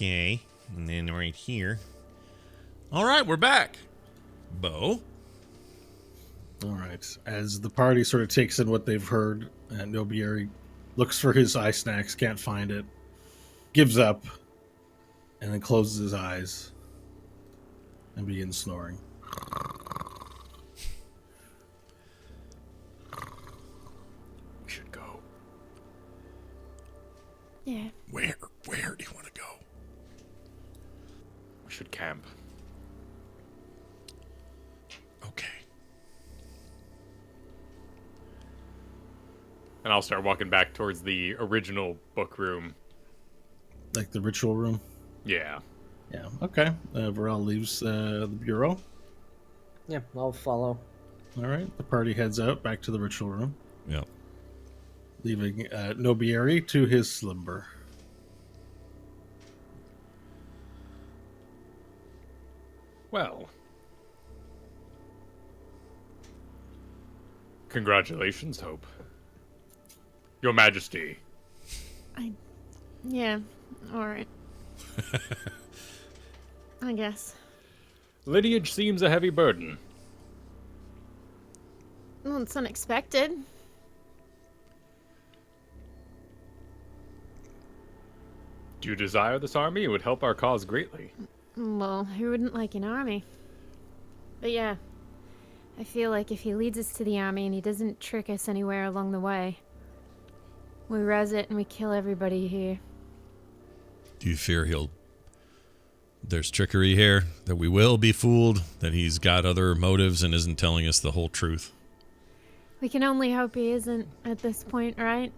Okay. And then right here. All right, we're back. Bo? All right. As the party sort of takes in what they've heard, Nobieri looks for his eye snacks, can't find it, gives up, and then closes his eyes and begins snoring. We should go. Yeah. Where do you want to go? We should camp. Okay. And I'll start walking back towards the original book room. Like the ritual room? Yeah. Yeah. Okay. Varel leaves the bureau. Yeah, I'll follow. All right. The party heads out back to the ritual room, Yep. leaving Nobieri to his slumber. Well. Congratulations, Hope. Your Majesty. Yeah. All right. I guess. Lineage seems a heavy burden. Well, it's unexpected. Do you desire this army? It would help our cause greatly. Well, who wouldn't like an army? But yeah, I feel like if he leads us to the army and he doesn't trick us anywhere along the way, we res it and we kill everybody here. Do you fear there's trickery here, that we will be fooled, that he's got other motives and isn't telling us the whole truth? We can only hope he isn't at this point, right?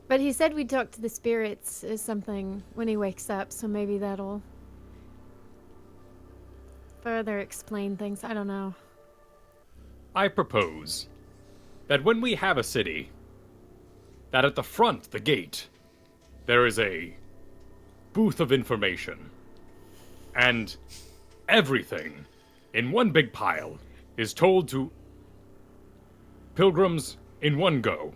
But he said we'd talk to the spirits or something when he wakes up, so maybe that'll further explain things. I don't know. I propose that when we have a city, that at the front, the gate, there is a booth of information. And everything in one big pile is told to pilgrims in one go.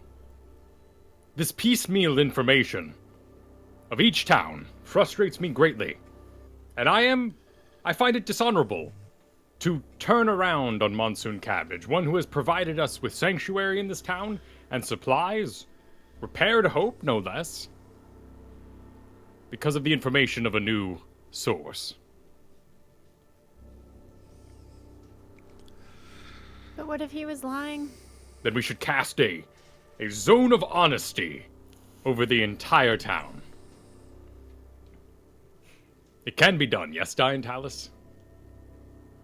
This piecemeal information of each town frustrates me greatly. And I find it dishonorable to turn around on Monsoon Cabbage, one who has provided us with sanctuary in this town and supplies, repaired hope, no less, because of the information of a new source. But what if he was lying? Then we should cast a zone of honesty over the entire town. It can be done, yes, Diane Talus?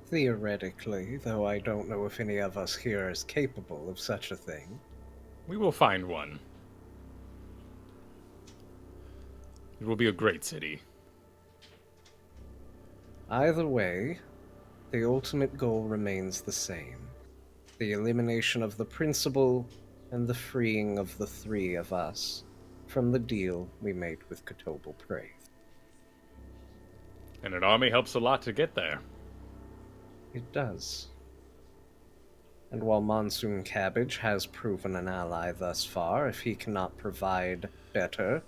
Theoretically, though I don't know if any of us here is capable of such a thing. We will find one. It will be a great city. Either way, the ultimate goal remains the same. The elimination of the principal and the freeing of the three of us from the deal we made with Kotobel Praise. And an army helps a lot to get there. It does. And while Monsoon Cabbage has proven an ally thus far, if he cannot provide better,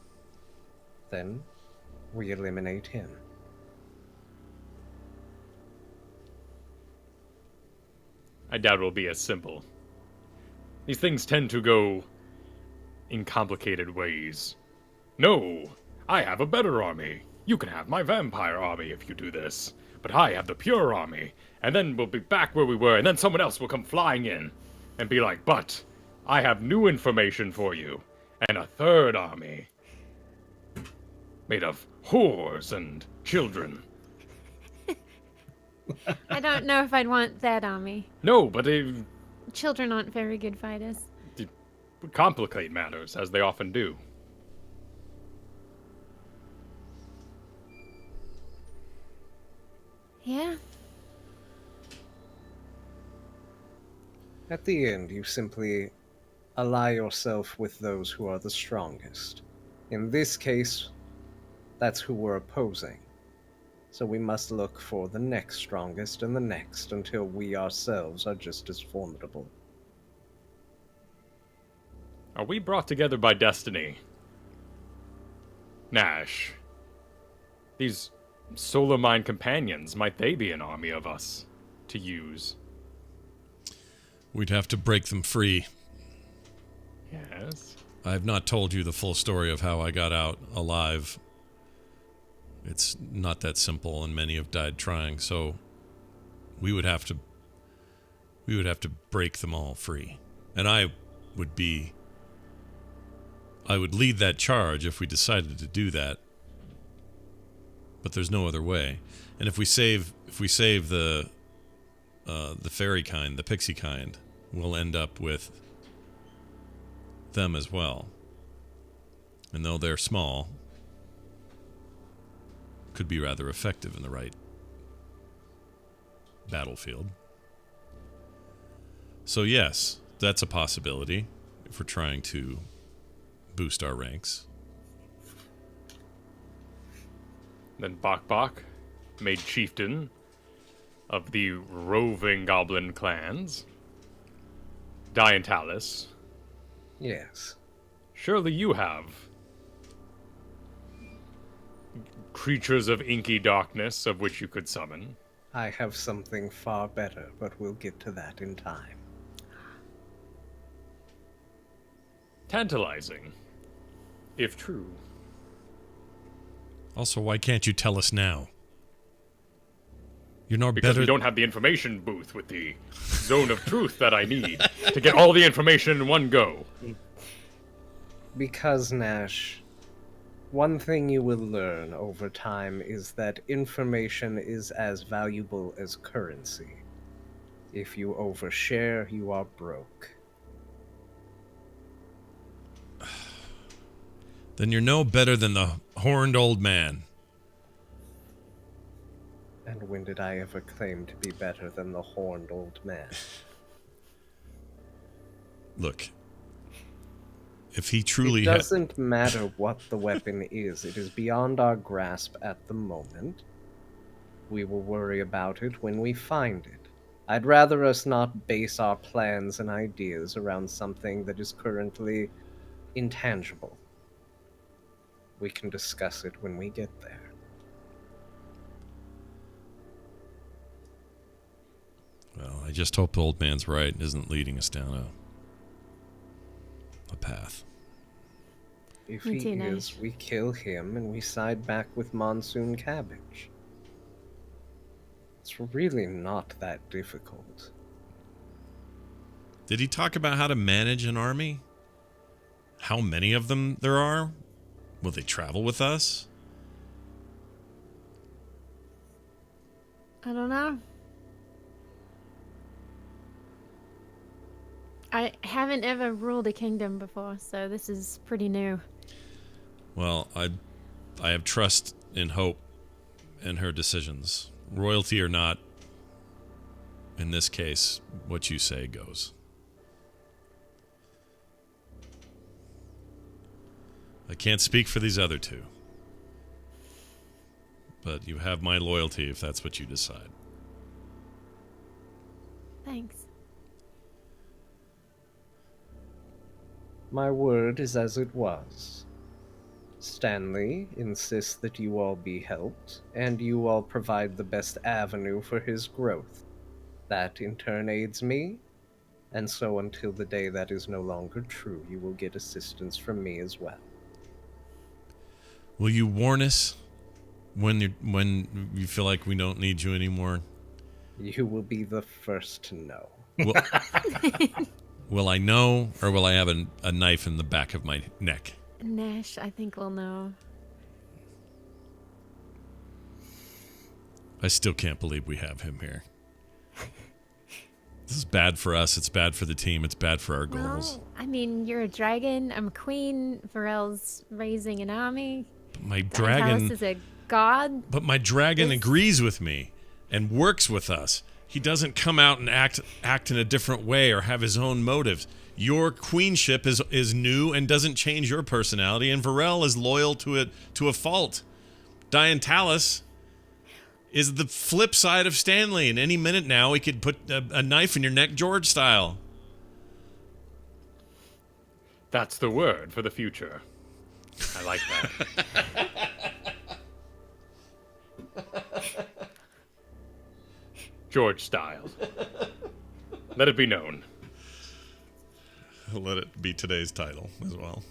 then we eliminate him. I doubt it will be as simple. These things tend to go in complicated ways. No, I have a better army. You can have my vampire army if you do this. But I have the pure army. And then we'll be back where we were, and then someone else will come flying in and be like, but I have new information for you. And a third army. Made of whores and children. I don't know if I'd want that army. No, but it Children aren't very good fighters. would complicate matters, as they often do. Yeah. At the end, you simply ally yourself with those who are the strongest. In this case, that's who we're opposing. So we must look for the next strongest and the next until we ourselves are just as formidable. Are we brought together by destiny? Nash, these solar mine companions, might they be an army of us to use? We'd have to break them free. Yes. I have not told you the full story of how I got out alive. It's not that simple, and many have died trying, so we would have to break them all free. And I would lead that charge if we decided to do that. But there's no other way. And if we save the fairy kind, the pixie kind, we'll end up with them as well. And though they're small, could be rather effective in the right battlefield. So yes, that's a possibility if we're trying to boost our ranks. Then Bok Bok, made chieftain of the roving goblin clans. Diantalis, Yes. surely you have creatures of inky darkness of which you could summon. I have something far better, but we'll get to that in time. Tantalizing, if true. Also, why can't you tell us now? You're no Because better. we don't have the information booth with the zone of truth that I need to get all the information in one go. Because, Nash, one thing you will learn over time is that information is as valuable as currency. If you overshare, you are broke. Then you're no better than the horned old man. And when did I ever claim to be better than the horned old man? Look, if he It truly had... doesn't matter what the weapon is. It is beyond our grasp at the moment. We will worry about it when we find it. I'd rather us not base our plans and ideas around something that is currently intangible. We can discuss it when we get there. Well, I just hope the old man's right and isn't leading us down a path. If Me he too, Nash. is, we kill him and we side back with Monsoon Cabbage. It's really not that difficult. Did he talk about how to manage an army? How many of them there are? Will they travel with us? I don't know. I haven't ever ruled a kingdom before, so this is pretty new. Well, I have trust in Hope and her decisions. Royalty or not, in this case, what you say goes. I can't speak for these other two. But you have my loyalty if that's what you decide. Thanks. My word is as it was. Stanley insists that you all be helped, and you all provide the best avenue for his growth. That in turn aids me, and so until the day that is no longer true, you will get assistance from me as well. Will you warn us when you feel like we don't need you anymore? You will be the first to know. Will I know, or will I have a knife in the back of my neck? Nash, I think we'll know. I still can't believe we have him here. This is bad for us. It's bad for the team. It's bad for our goals. Well, I mean, you're a dragon. I'm a queen. Varel's raising an army. But my Dallas dragon, is a god. but my dragon This- agrees with me and works with us. He doesn't come out and act in a different way or have his own motives. Your queenship is new and doesn't change your personality, and Varel is loyal to a fault. Diantalis is the flip side of Stanley, and any minute now he could put a knife in your neck, George style. That's the word for the future. I like that. George style. Let it be known. Let it be today's title as well.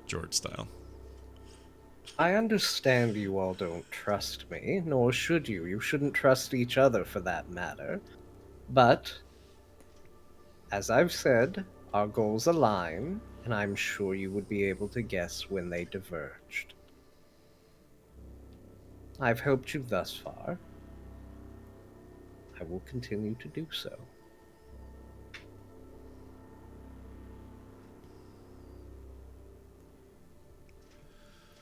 George style. I understand you all don't trust me, nor should you. You shouldn't trust each other for that matter. But, as I've said, our goals align, and I'm sure you would be able to guess when they diverged. I've helped you thus far. I will continue to do so.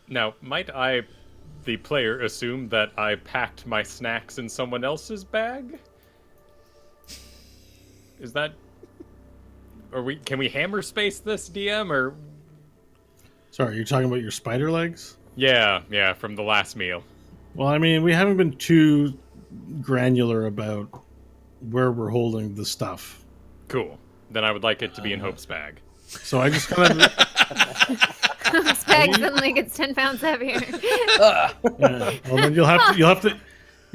Now, might I, the player, assume that I packed my snacks in someone else's bag? Is that... Can we hammer space this, DM, or... Sorry, you're talking about your spider legs? Yeah, from the last meal. Well, I mean, we haven't been too granular about where we're holding the stuff. Cool. Then I would like it to be in Hope's bag. So I just kind of... This bag suddenly gets 10 pounds heavier. Yeah. Well, then you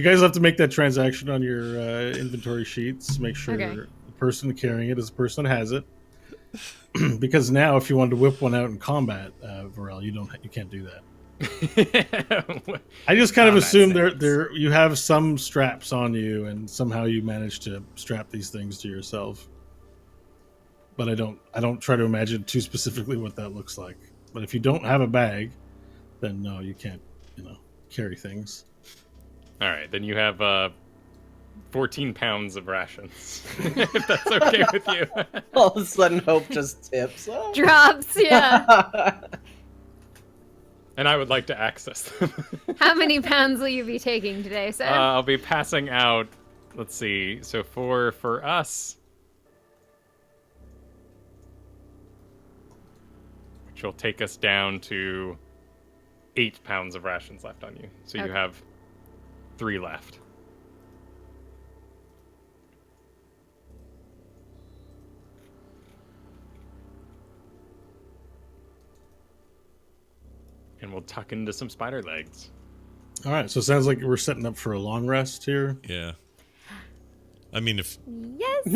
guys have to make that transaction on your inventory sheets. Make sure Okay. the person carrying it is the person that has it. Because now, if you wanted to whip one out in combat, Varel, you can't do that. I just kind of Combat assume sense. you have some straps on you, and somehow you manage to strap these things to yourself. But I don't try to imagine too specifically what that looks like. But if you don't have a bag, then no, you can't, carry things. All right, then you have 14 pounds of rations, if that's okay with you. All of a sudden, Hope just tips. Oh. Drops, yeah. And I would like to access them. How many pounds will you be taking today, sir? I'll be passing out, let's see, so for us, which will take us down to 8 pounds of rations left on you. So you Okay. have 3 left. And we'll tuck into some spider legs. All right, so it sounds like we're setting up for a long rest here. Yeah. I mean, if Yes.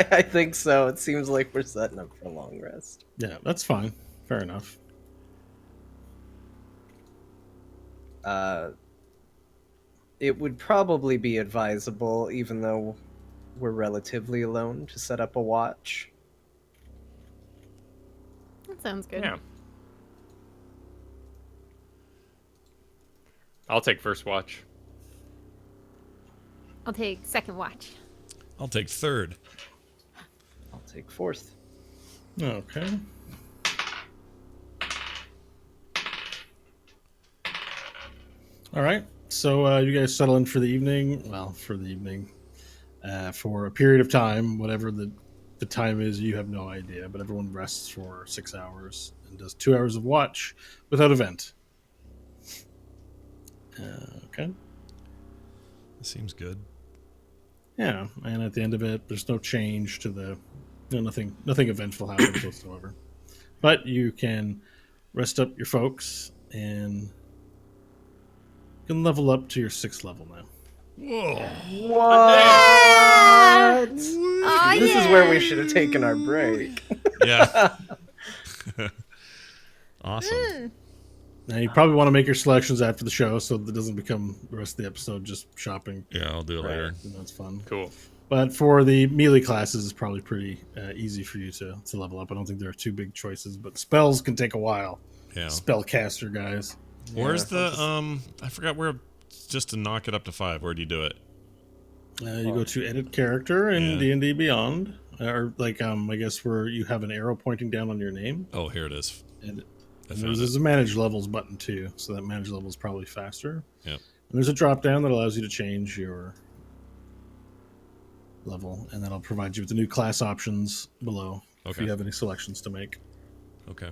I think so. It seems like we're setting up for a long rest. Yeah, that's fine. Fair enough. It would probably be advisable, even though we're relatively alone, to set up a watch. That sounds good. Yeah. I'll take first watch. I'll take second watch. I'll take third. I'll take fourth. Okay. All right. So you guys settle in for the evening. Well, for the evening, for a period of time, whatever the time is, you have no idea. But everyone rests for 6 hours and does 2 hours of watch without event. Okay. That seems good. Yeah, and at the end of it, there's no change to the, nothing eventful happens whatsoever. But you can rest up your folks and you can level up to your 6th level now. Whoa. What? Oh, This is where we should have taken our break. Yeah. Awesome. Now you probably want to make your selections after the show, so that doesn't become the rest of the episode just shopping. Yeah, I'll do it later. That's fun. Cool. But for the melee classes, it's probably pretty easy for you to level up. I don't think there are too big choices, but spells can take a while. Yeah. Spellcaster guys. Where's the I forgot where, just to knock it up to 5. Where do you do it? You go to edit character in Yeah. D&D Beyond, or like I guess where you have an arrow pointing down on your name. Oh, here it is. And I there's, found there's a manage levels button too, so that manage level is probably faster. Yep. And there's a drop down that allows you to change your level, and that'll provide you with the new class options below if Okay. you have any selections to make. Okay.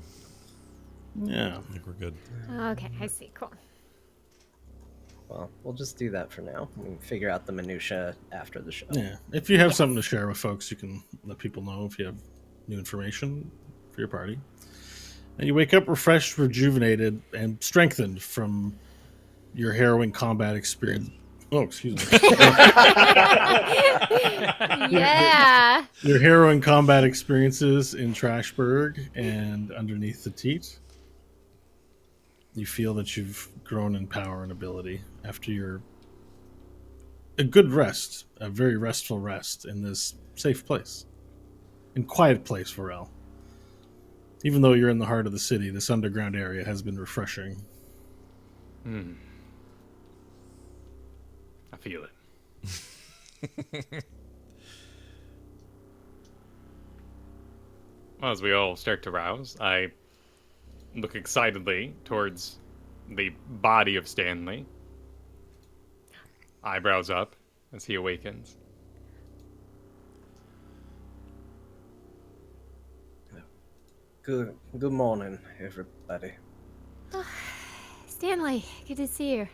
Yeah. I think we're good. Okay, I see. Cool. Well, we'll just do that for now. We can figure out the minutia after the show. Yeah. If you have something to share with folks, you can let people know if you have new information for your party. And you wake up refreshed, rejuvenated, and strengthened from your harrowing combat experience Oh, excuse me. Yeah. Your harrowing combat experiences in Trashburg and underneath the teat. You feel that you've grown in power and ability after your a good rest, a very restful rest in this safe place, in quiet place, Varel. Even though you're in the heart of the city, this underground area has been refreshing. I feel it. Well, as we all start to rouse, I look excitedly towards the body of Stanley. Eyebrows up as he awakens. Good morning, everybody. Stanley, good to see you.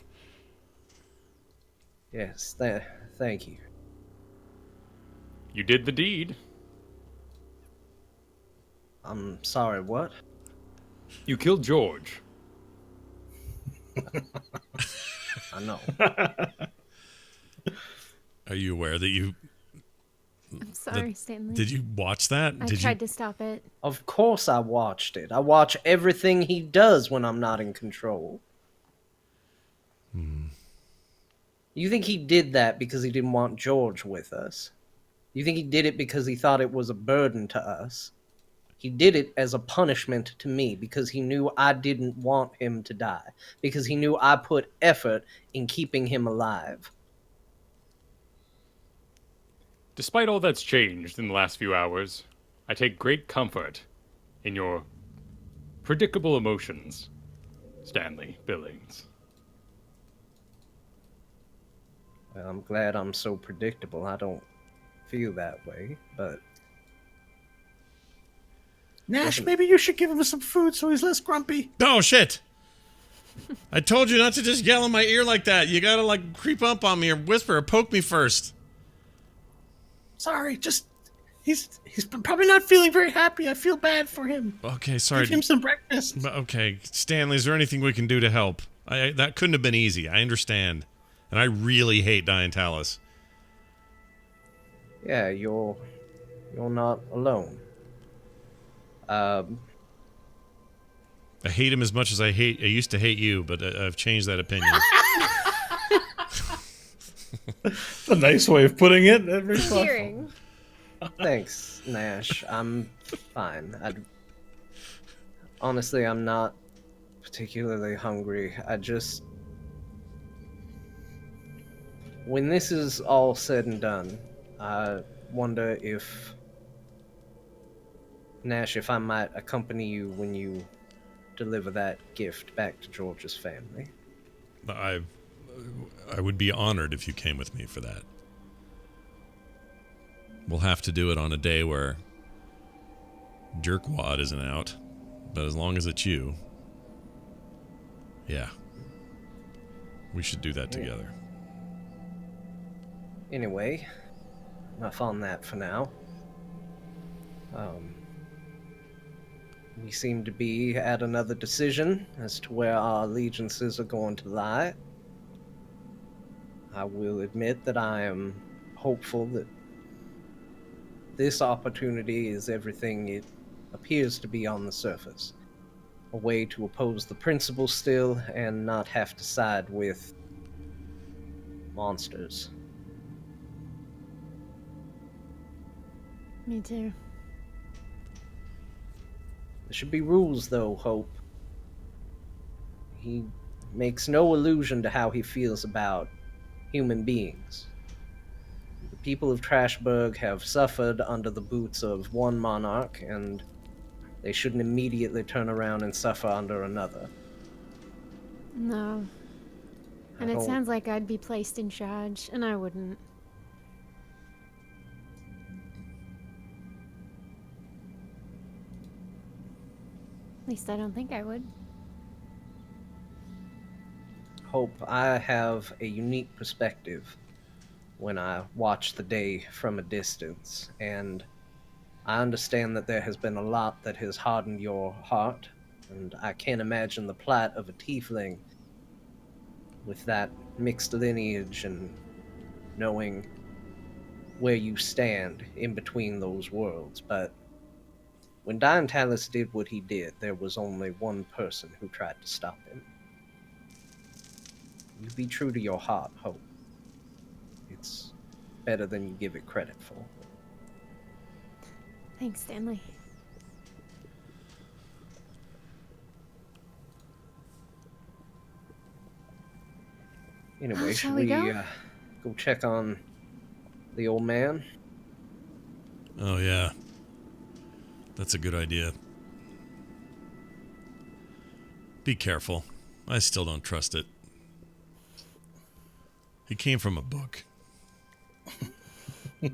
Yes, thank you. You did the deed. I'm sorry, what? You killed George. I know. Are you aware that you I'm sorry, Stanley. did you watch that? I Did tried to stop it. Of course I watched it. I watch everything he does when I'm not in control. You think he did that because he didn't want George with us? You think he did it because he thought it was a burden to us? He did it as a punishment to me because he knew I didn't want him to die. Because he knew I put effort in keeping him alive. Despite all that's changed in the last few hours, I take great comfort in your predictable emotions, Stanley Billings. Well, I'm glad I'm so predictable. I don't feel that way, but Nash, maybe you should give him some food so he's less grumpy. Oh shit! I told you not to just yell in my ear like that. You gotta like creep up on me or whisper or poke me first. Sorry, just he's probably not feeling very happy. I feel bad for him. Okay, sorry. Give him some breakfast. Okay, Stanley, is there anything we can do to help? That couldn't have been easy. I understand, and I really hate Diantalis. yeah, you're not alone. I hate him as much as I used to hate you, but I've changed that opinion. That's a nice way of putting it. Very thoughtful. Hearing. Thanks, Nash. I'm fine. Honestly, I'm not particularly hungry. When this is all said and done, I wonder if, Nash, if I might accompany you when you deliver that gift back to George's family. I would be honored if you came with me for that. We'll have to do it on a day where Jerkwad isn't out, but as long as it's you, yeah, we should do that together. Anyway, enough on that for now. We seem to be at another decision as to where our allegiances are going to lie. I will admit that I am hopeful that this opportunity is everything it appears to be on the surface. A way to oppose the principle still and not have to side with monsters. Me too. There should be rules, though, Hope. He makes no allusion to how he feels about human beings. The people of Trashburg have suffered under the boots of one monarch, and they shouldn't immediately turn around and suffer under another. No. And I it don't- sounds like I'd be placed in charge, and I wouldn't. At least I don't think I would. Hope, I have a unique perspective when I watch the day from a distance, and I understand that there has been a lot that has hardened your heart, and I can't imagine the plight of a tiefling with that mixed lineage and knowing where you stand in between those worlds. But when Don Tallis did what he did, there was only one person who tried to stop him. You be true to your heart, Hope. It's better than you give it credit for. Thanks, Stanley. Anyway, shall should we we go? Go check on the old man? Oh, yeah. That's a good idea. Be careful. I still don't trust it. He came from a book. I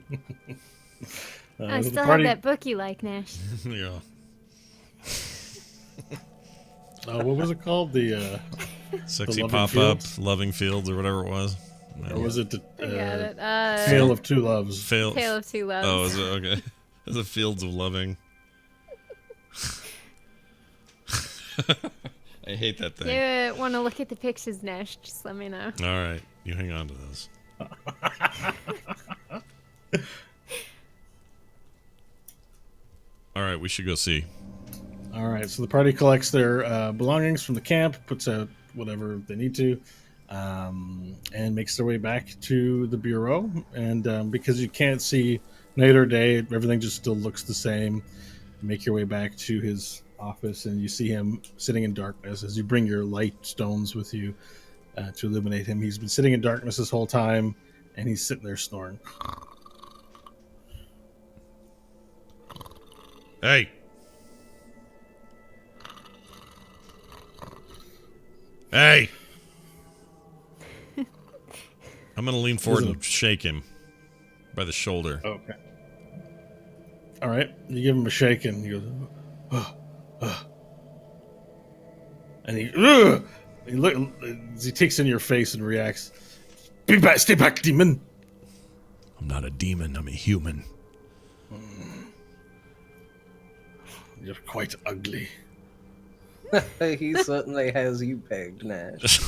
the still party- have that book you like, Nash. Yeah. What was it called? The Sexy Loving pop-up, Fields? Loving Fields, or whatever it was. or was it the I got it. Tale of Two Loves? Fail. Tale of Two Loves. Oh, is it? Okay. Is it Fields of Loving? I hate that thing. You want to look at the pictures, Nash? Just let me know. All right. You hang on to those. All right. We should go see. All right, so the party collects their belongings from the camp, puts out whatever they need to, and makes their way back to the bureau. And because you can't see night or day, everything just still looks the same. You make your way back to his office, and you see him sitting in darkness as you bring your light stones with you to illuminate him. He's been sitting in darkness this whole time, and he's sitting there snoring. Hey. Hey. I'm going to lean forward and shake him by the shoulder. Okay. All right, you give him a shake, and he goes, and he takes in your face and reacts. Be back, stay back, demon. I'm not a demon. I'm a human. You're quite ugly. He certainly has you pegged, Nash.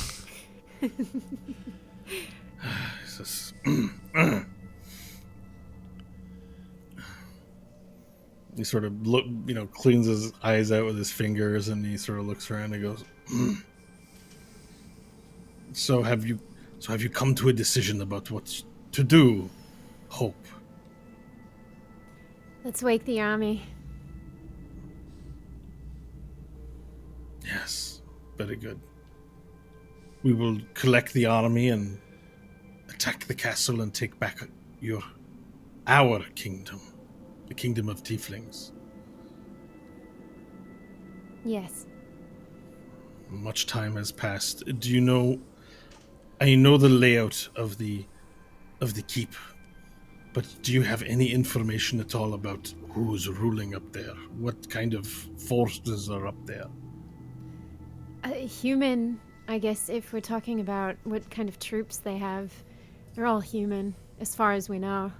Jesus. He sort of cleans his eyes out with his fingers, and he sort of looks around and goes, So have you come to a decision about what to do, Hope? Let's wake the army. Yes, very good. We will collect the army and attack the castle and take back our kingdom, the kingdom of tieflings. Yes. Much time has passed. Do you know? I know the layout of the keep, but do you have any information at all about who's ruling up there? What kind of forces are up there? Human, I guess, if we're talking about what kind of troops they have. They're all human, as far as we know.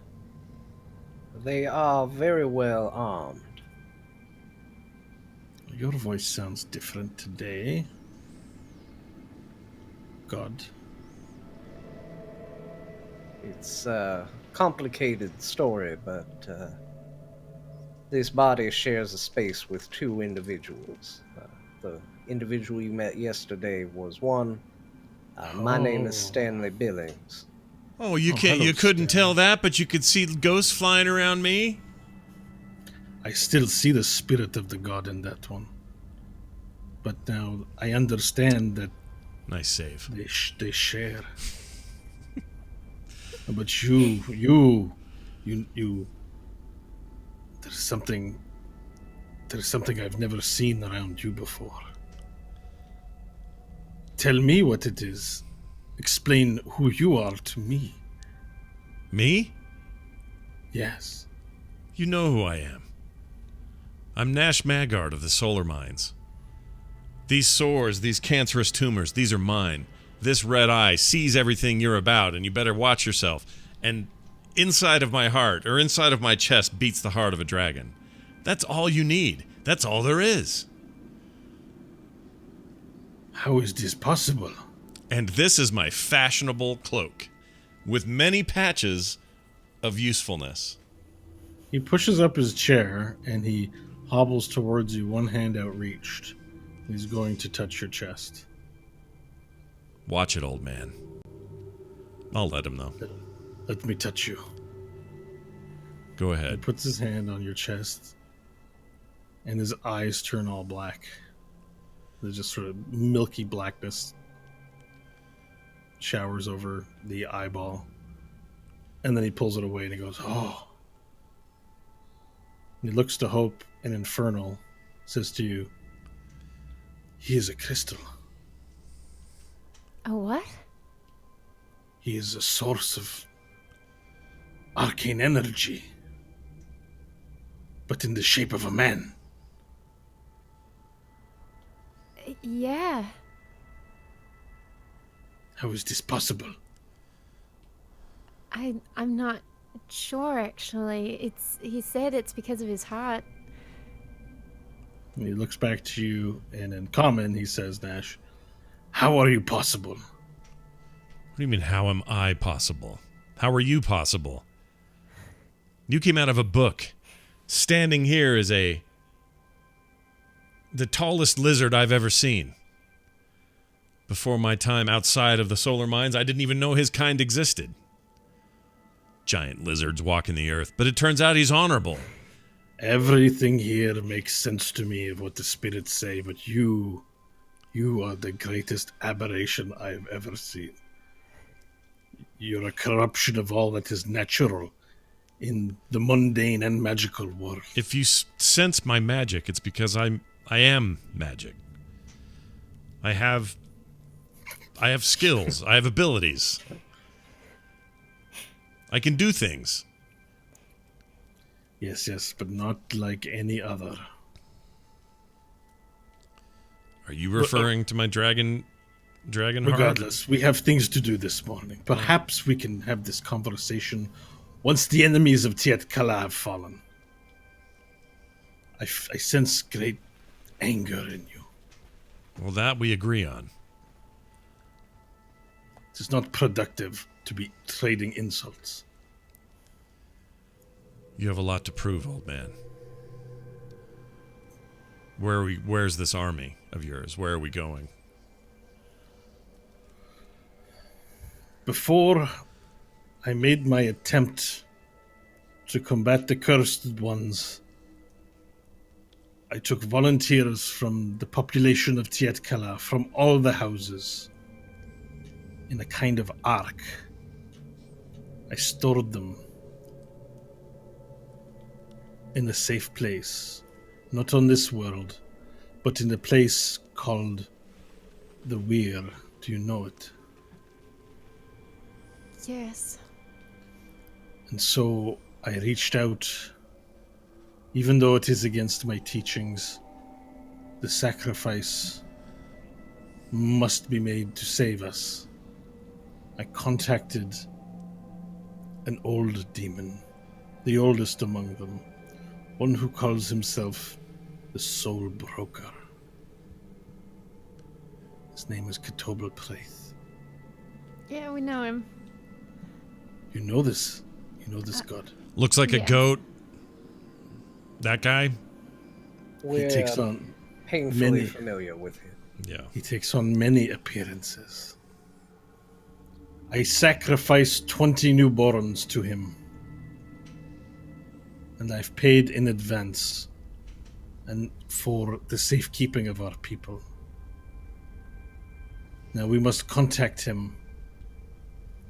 They are very well armed. Your voice sounds different today. God. It's a complicated story, but this body shares a space with two individuals. The individual you met yesterday was one. My name is Stanley Billings. Oh, you hello, couldn't Stan. tell that, but you could see ghosts flying around me? I still see the spirit of the god in that one. But now I understand that Nice save. they share. But you, there's something I've never seen around you before. Tell me what it is. Explain who you are to me. Me? Yes. You know who I am. I'm Nash Maggard of the Solar Mines. These sores, these cancerous tumors, these are mine. This red eye sees everything you're about, and you better watch yourself. And inside of my heart, or inside of my chest, beats the heart of a dragon. That's all you need. That's all there is. How is this possible? And this is my fashionable cloak, with many patches of usefulness. He pushes up his chair and he hobbles towards you, one hand outreached. He's going to touch your chest. Watch it, old man. I'll let him know. Let me touch you. Go He ahead. puts his hand on your chest, and his eyes turn all black. There's just sort of milky blackness showers over the eyeball. And then he pulls it away and he goes, "Oh." And he looks to Hope, and Infernal says to you, "He is a crystal. A what? He is a source of arcane energy, but in the shape of a man." Yeah. How is this possible? I'm not sure actually. He said it's because of his heart. And he looks back to you, and in common, he says, "Nash, how are you possible?" What do you mean, how am I possible? How are you possible? You came out of a book. Standing here is the tallest lizard I've ever seen. Before my time outside of the solar mines, I didn't even know his kind existed. Giant lizards walking the earth, but it turns out he's honorable. Everything here makes sense to me of what the spirits say, but you are the greatest aberration I've ever seen. You're a corruption of all that is natural in the mundane and magical world. If you sense my magic, it's because I am magic. I have skills. I have abilities. I can do things. Yes, but not like any other. Are you referring to my dragon heart? Regardless, we have things to do this morning. Perhaps we can have this conversation once the enemies of Tiet Kala have fallen. I sense great anger in you. Well, that we agree on. It is not productive to be trading insults. You have a lot to prove, old man. Where's this army of yours? Where are we going? Before I made my attempt to combat the cursed ones, I took volunteers from the population of Tiet Kala, from all the houses, in a kind of ark. I stored them in a safe place, not on this world, but in a place called the Weir. Do you know it? Yes. And so I reached out, even though it is against my teachings. The sacrifice must be made to save us. I contacted an old demon, the oldest among them, one who calls himself the Soul Broker. His name is Ketobel Praith. Yeah, we know him. You know this. You know this god. Looks like a Yes. goat. That guy? We're He takes on painfully many- familiar with him. Yeah. He takes on many appearances. I sacrificed 20 newborns to him. And I've paid in advance and for the safekeeping of our people. Now we must contact him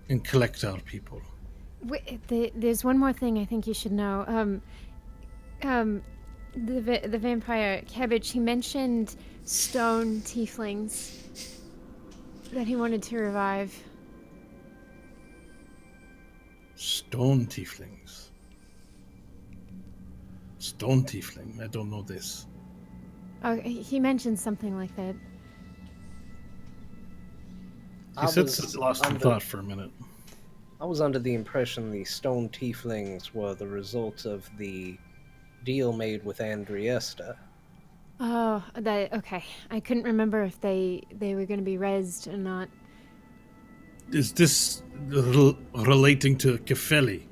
and collect our people. Wait, there's one more thing I think you should know. The vampire Cabbage, he mentioned stone tieflings that he wanted to revive. Stone tieflings. Stone tiefling. I don't know this. Oh, he mentioned something like that. He sits lost in thought for a minute. I was under the impression the stone tieflings were the result of the deal made with Andriesta. Oh, okay. I couldn't remember if they were going to be rezzed or not. is this relating to Kefeli?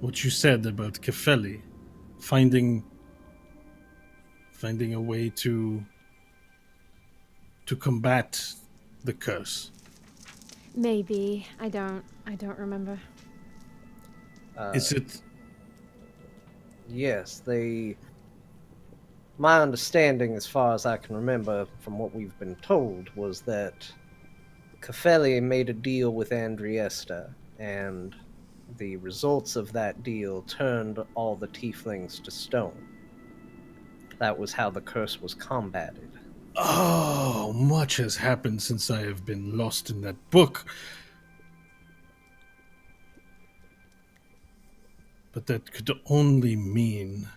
What you said about Kefeli, finding a way to combat the curse. Maybe. I don't remember. Is it? Yes, my understanding, as far as I can remember from what we've been told, was that Kefeli made a deal with Andriesta, and the results of that deal turned all the tieflings to stone. That was how the curse was combated. Oh, much has happened since I have been lost in that book. But that could only mean...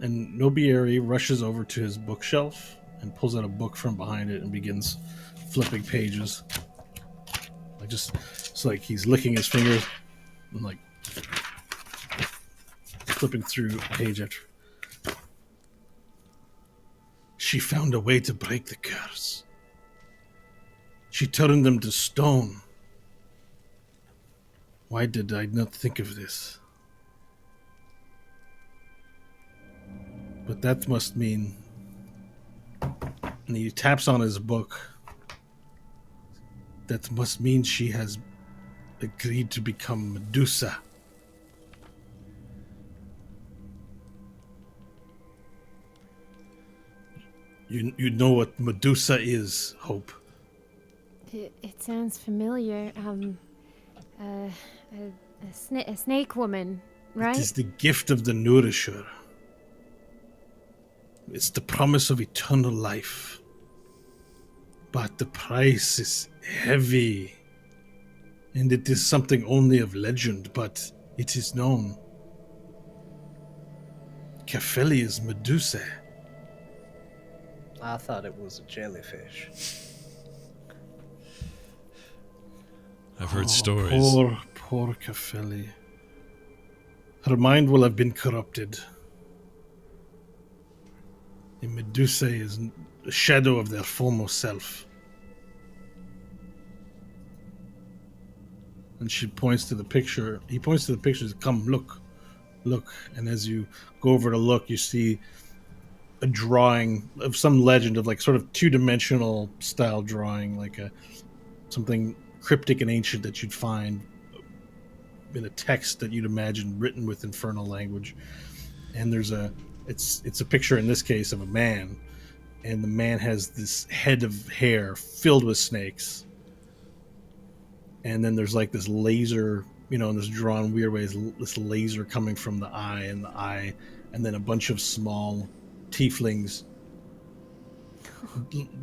And Nobieri rushes over to his bookshelf and pulls out a book from behind it and begins flipping pages. It's like he's licking his fingers and like flipping through page after. She found a way to break the curse. She turned them to stone. Why did I not think of this? But that must mean... And he taps on his book. That must mean she has agreed to become Medusa. You know what Medusa is, Hope. It sounds familiar. A snake woman, right? It is the gift of the Nourisher. It's the promise of eternal life. But the price is heavy. And it is something only of legend, but it is known. Kefeli is Medusa. I thought it was a jellyfish. I've heard stories. Poor Kefeli. Her mind will have been corrupted. The Medusa is a shadow of their former self. And she points to the picture. He points to the picture. Come, look. And as you go over to look, you see a drawing of some legend of like sort of two-dimensional style drawing, like something cryptic and ancient that you'd find in a text that you'd imagine written with infernal language. And it's a picture in this case of a man, and the man has this head of hair filled with snakes. And then there's like this laser, and there's drawn weird ways, this laser coming from the eye, and then a bunch of small tieflings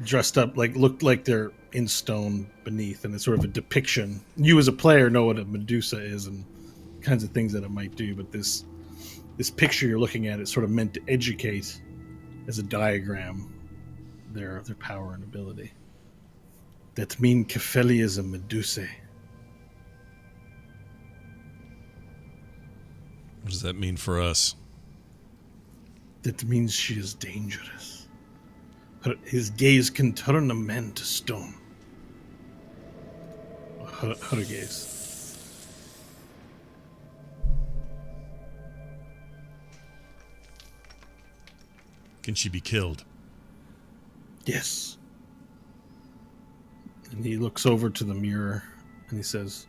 dressed up, looked like they're in stone beneath, and it's sort of a depiction. You as a player know what a Medusa is and kinds of things that it might do, but this picture you're looking at is sort of meant to educate as a diagram their power and ability. That mean Kefeli is a Medusa. What does that mean for us? That means she is dangerous. His gaze can turn a man to stone. Her gaze. Can she be killed? Yes. And he looks over to the mirror and he says,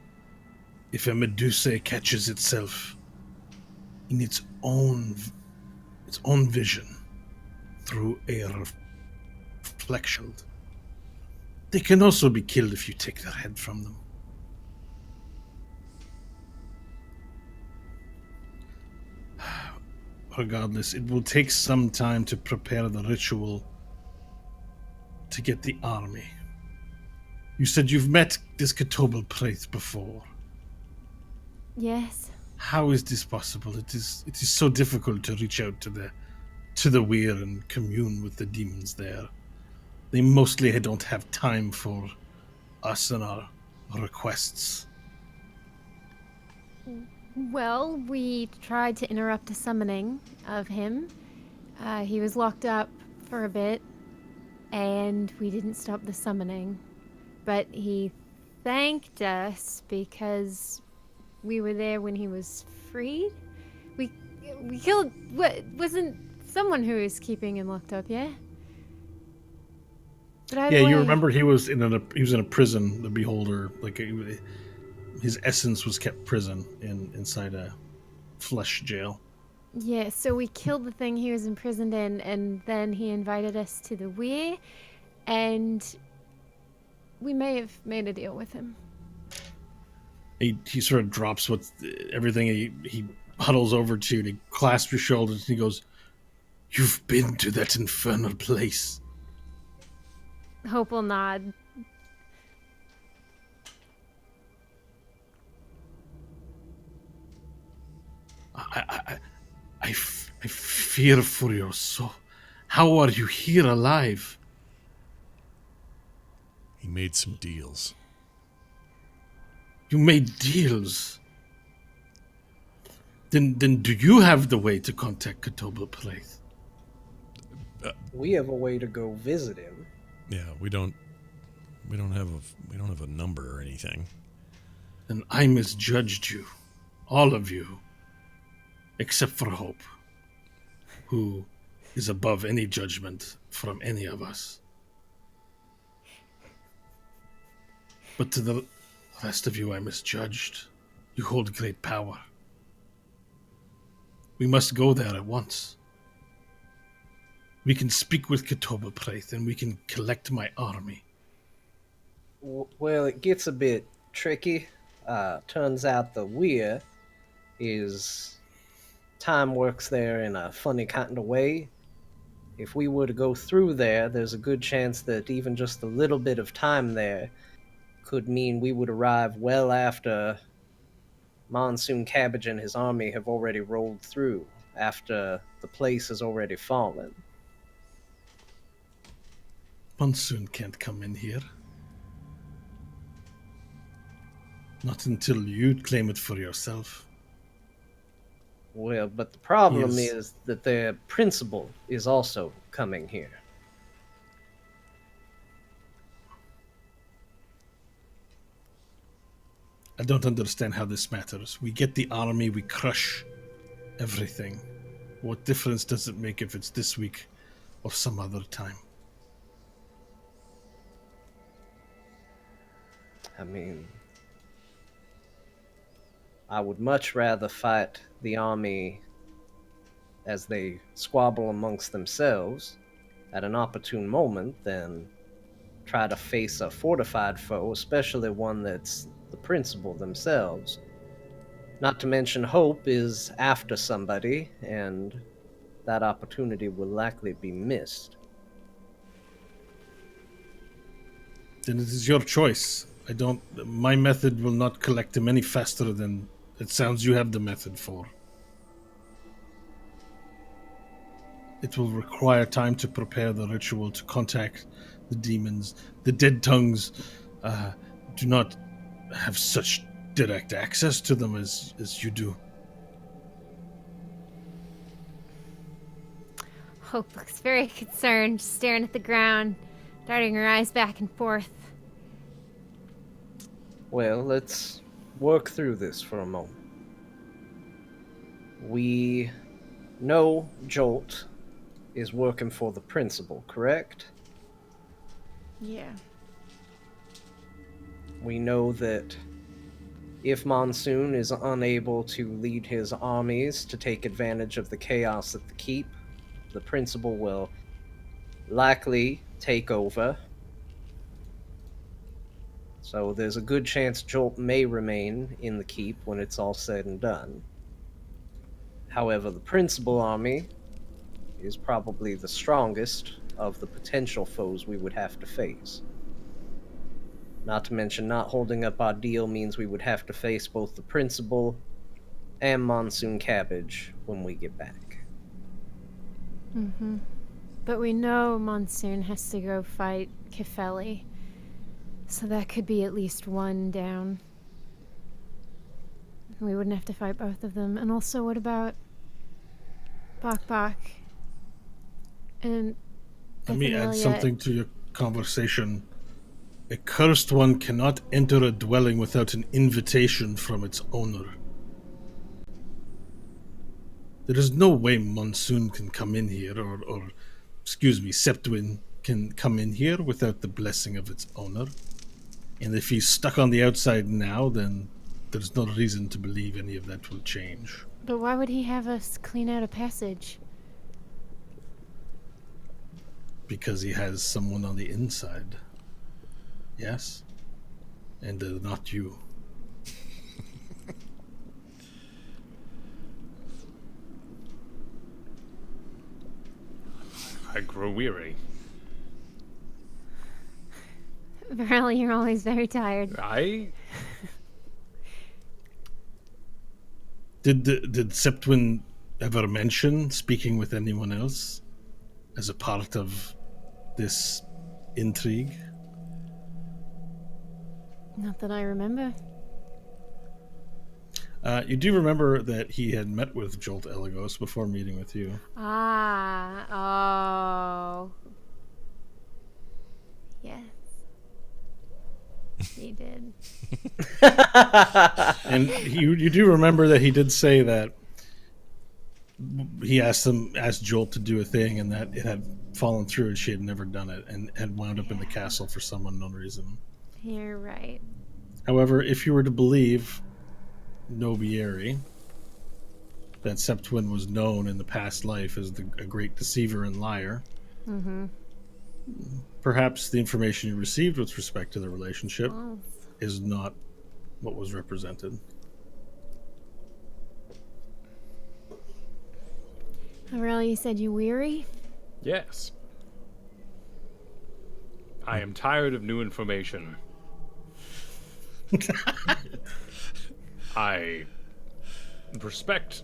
if a Medusa catches itself in its own vision through a reflection, they can also be killed if you take their head from them. Regardless, it will take some time to prepare the ritual to get the army. You said you've met this Ketobel Praith before. Yes. How is this possible? It is so difficult to reach out to the Weir and commune with the demons there. They mostly don't have time for us and our requests. Well, we tried to interrupt a summoning of him. He was locked up for a bit, and we didn't stop the summoning. but he thanked us because we were there when he was freed. We killed what wasn't someone who was keeping him locked up, yeah? But either Yeah, you way- remember he was in a prison. The Beholder, like his essence was kept prison inside a flesh jail. Yeah, so we killed the thing he was imprisoned in, and then he invited us to the Weir, and we may have made a deal with him. He sort of drops everything. He huddles over to you and he clasps your shoulders and he goes, "You've been to that infernal place." Hope will nod. I fear for your soul. How are you here alive? He made some deals. You made deals. Then do you have the way to contact Katoba Place? We have a way to go visit him. Yeah, we don't have a number or anything. Then I misjudged you. All of you. Except for Hope, who is above any judgment from any of us. But to the rest of you I misjudged. You hold great power. We must go there at once. We can speak with Katoba Praith and we can collect my army. Well, it gets a bit tricky. Turns out the Weir is... Time works there in a funny kind of way. If we were to go through there, there's a good chance that even just a little bit of time there could mean we would arrive well after Monsoon Cabbage and his army have already rolled through, after the place has already fallen. Monsoon can't come in here. Not until you claim it for yourself. Well, but the problem Yes. is that their principal is also coming here. I don't understand how this matters. We get the army, we crush everything. What difference does it make if it's this week or some other time? I mean, I would much rather fight the army as they squabble amongst themselves at an opportune moment than try to face a fortified foe, especially one that's the principal themselves. Not to mention Hope is after somebody, and that opportunity will likely be missed. Then it is your choice. My method will not collect him any faster than it sounds you have the method for. It will require time to prepare the ritual to contact the demons. The dead tongues do not have such direct access to them as you do. Hope looks very concerned, staring at the ground, darting her eyes back and forth. Well, let's work through this for a moment. We know Jolt is working for the principal, correct? Yeah. We know that if Monsoon is unable to lead his armies to take advantage of the chaos at the keep, the principal will likely take over. So there's a good chance Jolt may remain in the keep when it's all said and done. However, the principal army is probably the strongest of the potential foes we would have to face. Not to mention, not holding up our deal means we would have to face both the principal and Monsoon Cabbage when we get back. Mm-hmm. But we know Monsoon has to go fight Kefeli. So that could be at least one down. We wouldn't have to fight both of them. And also, what about Bok Bok? And Let me add Ithanalia? something to your conversation. A cursed one cannot enter a dwelling without an invitation from its owner. There is no way Monsoon can come in here, or excuse me, Septwin can come in here without the blessing of its owner. And if he's stuck on the outside now, then there's no reason to believe any of that will change. But why would he have us clean out a passage? Because he has someone on the inside. Yes? And not you. I grow weary. Varel, you're always very tired. Did Septwin ever mention speaking with anyone else as a part of this intrigue? Not that I remember. You do remember that he had met with Jolt Elagos before meeting with you. Oh. Yes. He did. And you do remember that he did say that he asked Jolt to do a thing, and that it had fallen through and she had never done it and had wound up in the castle for some unknown reason. You're right. However, if you were to believe Nobieri, that Septwin was known in the past life as a great deceiver and liar, perhaps the information you received with respect to the relationship is not what was represented. Varel, you said you weary? Yes. I am tired of new information. I respect.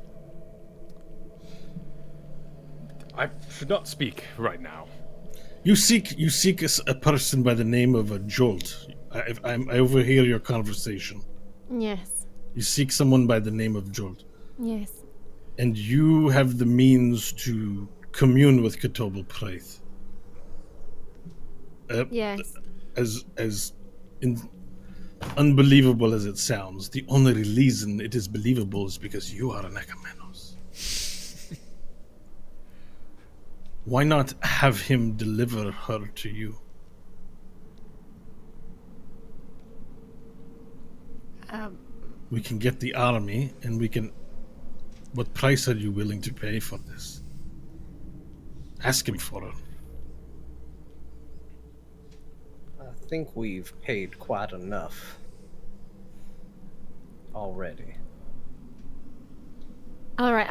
I should not speak right now. You seek a person by the name of a Jolt. I overhear your conversation. Yes. You seek someone by the name of Jolt. Yes. And you have the means to commune with Ketobel Praith. Yes. As unbelievable as it sounds, the only reason it is believable is because you are an Ekamenos. Why not have him deliver her to you? We can get the army, and we can... What price are you willing to pay for this? Ask him for it. I think we've paid quite enough already. All right,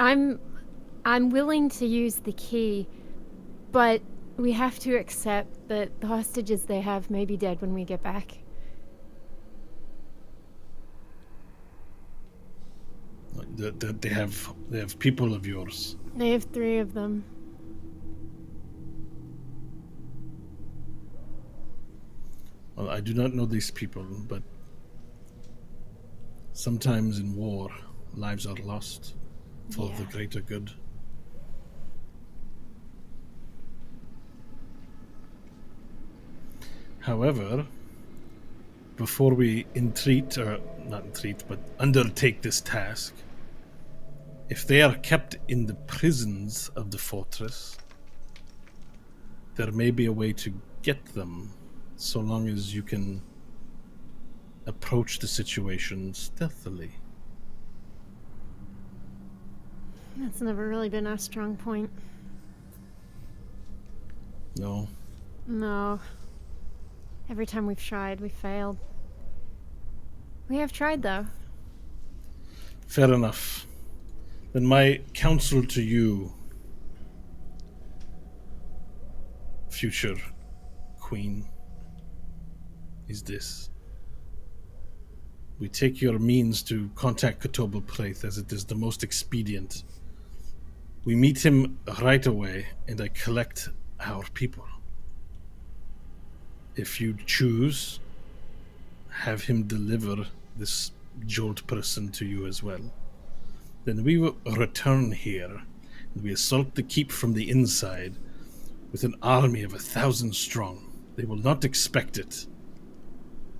I'm willing to use the key, but we have to accept that the hostages they have may be dead when we get back. They have people of yours. They have 3 of them. Well, I do not know these people, but sometimes in war, lives are lost for the greater good. However, before we undertake this task, if they are kept in the prisons of the fortress, there may be a way to get them, so long as you can approach the situation stealthily. That's never really been our strong point. No? No. Every time we've tried, we've failed. We have tried, though. Fair enough. Then my counsel to you, future queen, is this. We take your means to contact Ketobel Praith, as it is the most expedient. We meet him right away, and I collect our people. If you choose, have him deliver this Jolt person to you as well. Then we will return here, and we assault the keep from the inside with an army of 1,000 strong. They will not expect it,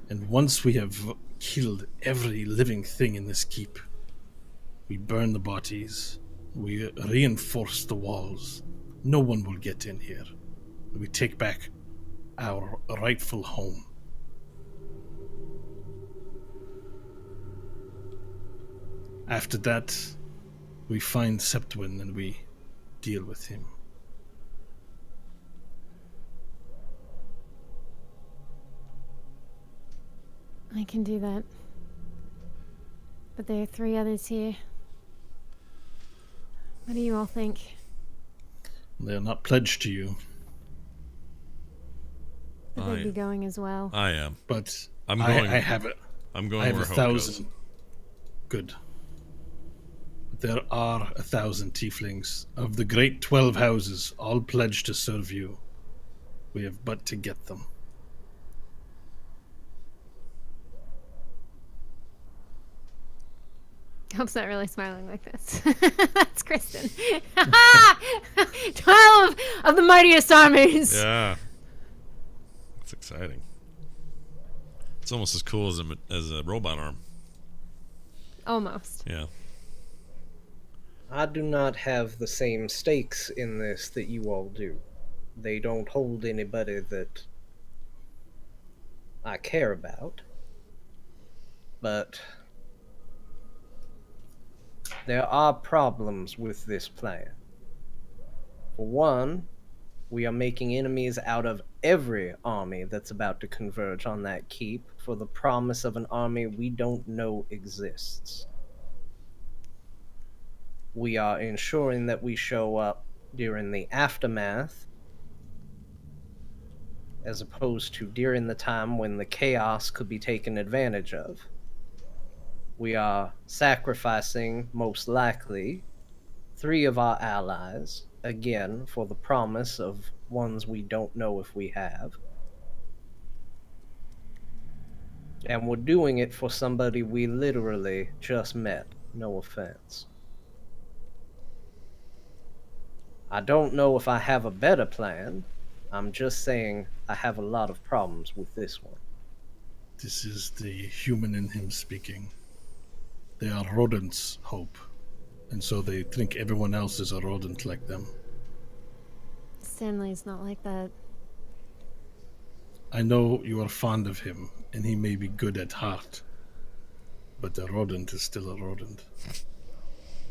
And once we have killed every living thing in this keep, we burn the bodies, we reinforce the walls. No one will get in here. We take back our rightful home. After that, we find Septwin and we deal with him. I can do that. But there are 3 others here. What do you all think? They're not pledged to you, Would they be going as well? I am. but I'm going. I have it. I'm I going have where 1,000. Hope Good. There are 1,000 tieflings of the great 12 houses, all pledged to serve you. We have but to get them. Hope's not really smiling like this. That's Kristen. 12 of the mightiest armies! goes. Yeah. It's exciting. It's almost as cool as a robot arm. Almost. Yeah. I do not have the same stakes in this that you all do. They don't hold anybody that I care about. But there are problems with this plan. For one, we are making enemies out of every army that's about to converge on that keep for the promise of an army we don't know exists. We are ensuring that we show up during the aftermath as opposed to during the time when the chaos could be taken advantage of. We are sacrificing, most likely, 3 of our allies, again, for the promise of ones we don't know if we have. And we're doing it for somebody we literally just met. No offense. I don't know if I have a better plan. I'm just saying I have a lot of problems with this one. This is the human in him speaking. They are rodents, Hope. And so they think everyone else is a rodent like them. Stanley's not like that. I know you are fond of him, and he may be good at heart. But a rodent is still a rodent.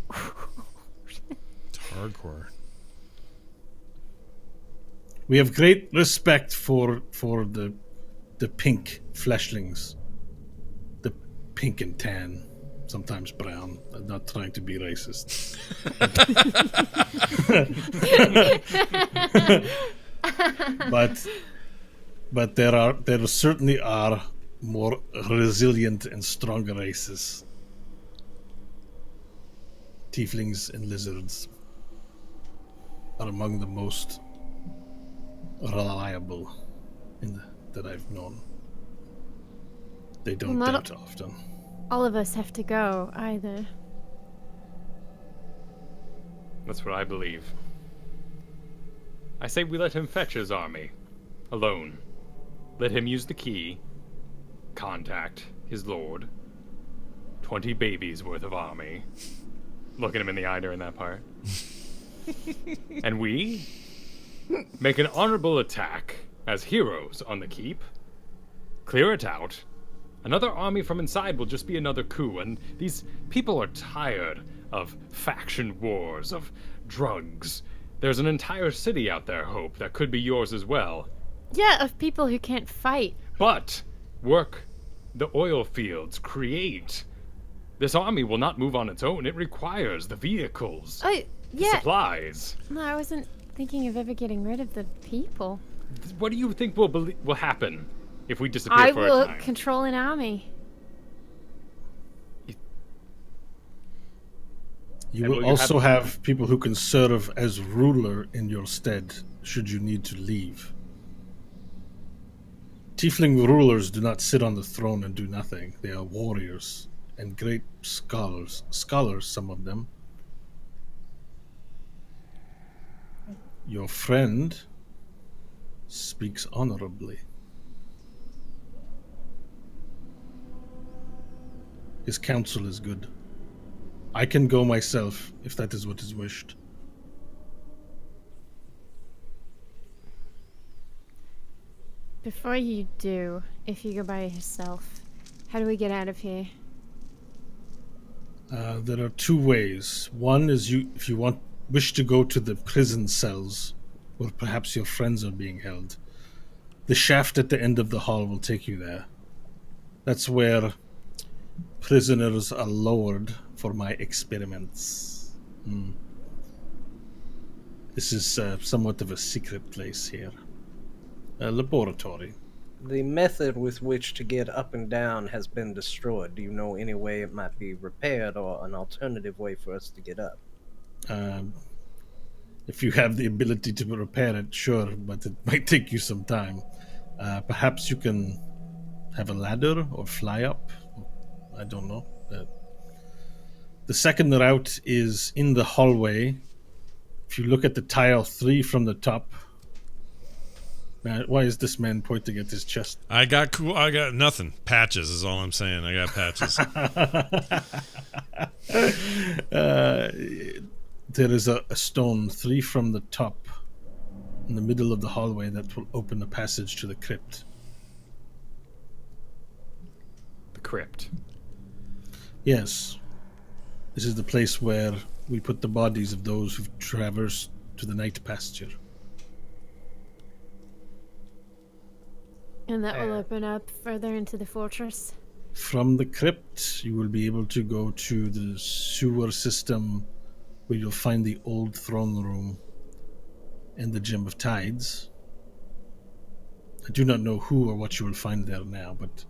It's hardcore. We have great respect for the pink fleshlings. The pink and tan, sometimes brown. I'm not trying to be racist. but there certainly are more resilient and stronger races. Tieflings and lizards are among the most reliable that I've known. They don't Well, not doubt often. All of us have to go, either. That's what I believe. I say we let him fetch his army. Alone. Let him use the key. Contact his lord. 20 babies worth of army. Looking him in the eye during that part. And we make an honorable attack as heroes on the keep. Clear it out. Another army from inside will just be another coup, and these people are tired of faction wars, of drugs. There's an entire city out there, Hope, that could be yours as well. Yeah, of people who can't fight. But work the oil fields, create. This army will not move on its own. It requires the vehicles, Oh, the yeah. supplies. No, I wasn't thinking of ever getting rid of the people. What do you think will happen if we disappear I for a will time? control an army. You And will will you also have people who can serve as ruler in your stead should you need to leave. Tiefling rulers do not sit on the throne and do nothing. They are warriors and great scholars. Scholars, some of them. Your friend speaks honorably. His counsel is good. I can go myself if that is what is wished. Before you do, if you go by yourself, how do we get out of here? There are two ways. One is if you wish to go to the prison cells, where perhaps your friends are being held. The shaft at the end of the hall will take you there. That's where prisoners are lowered for my experiments. This is somewhat of a secret place here. A laboratory. The method with which to get up and down has been destroyed. Do you know any way it might be repaired or an alternative way for us to get up? If you have the ability to repair it, sure, but it might take you some time. Perhaps you can have a ladder or fly up. I don't know. The second route is in the hallway. If you look at the tile 3 from the top. Why is this man pointing at his chest? I got nothing. Patches is all I'm saying. I got patches. There is a stone 3 from the top in the middle of the hallway that will open a passage to the crypt. The crypt. Yes. This is the place where we put the bodies of those who've traversed to the night pasture. And that will open up further into the fortress? From the crypt, you will be able to go to the sewer system where you'll find the old throne room and the Gem of Tides. I do not know who or what you will find there now, but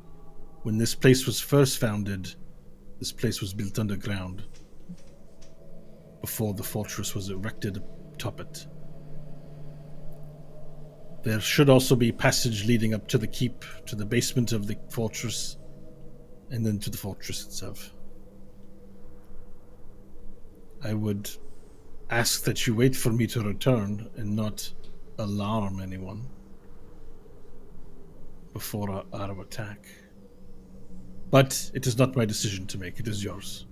when this place was first founded, this place was built underground before the fortress was erected atop it. There should also be passage leading up to the keep, to the basement of the fortress, and then to the fortress itself. I would ask that you wait for me to return and not alarm anyone before our attack. But it is not my decision to make, it is yours.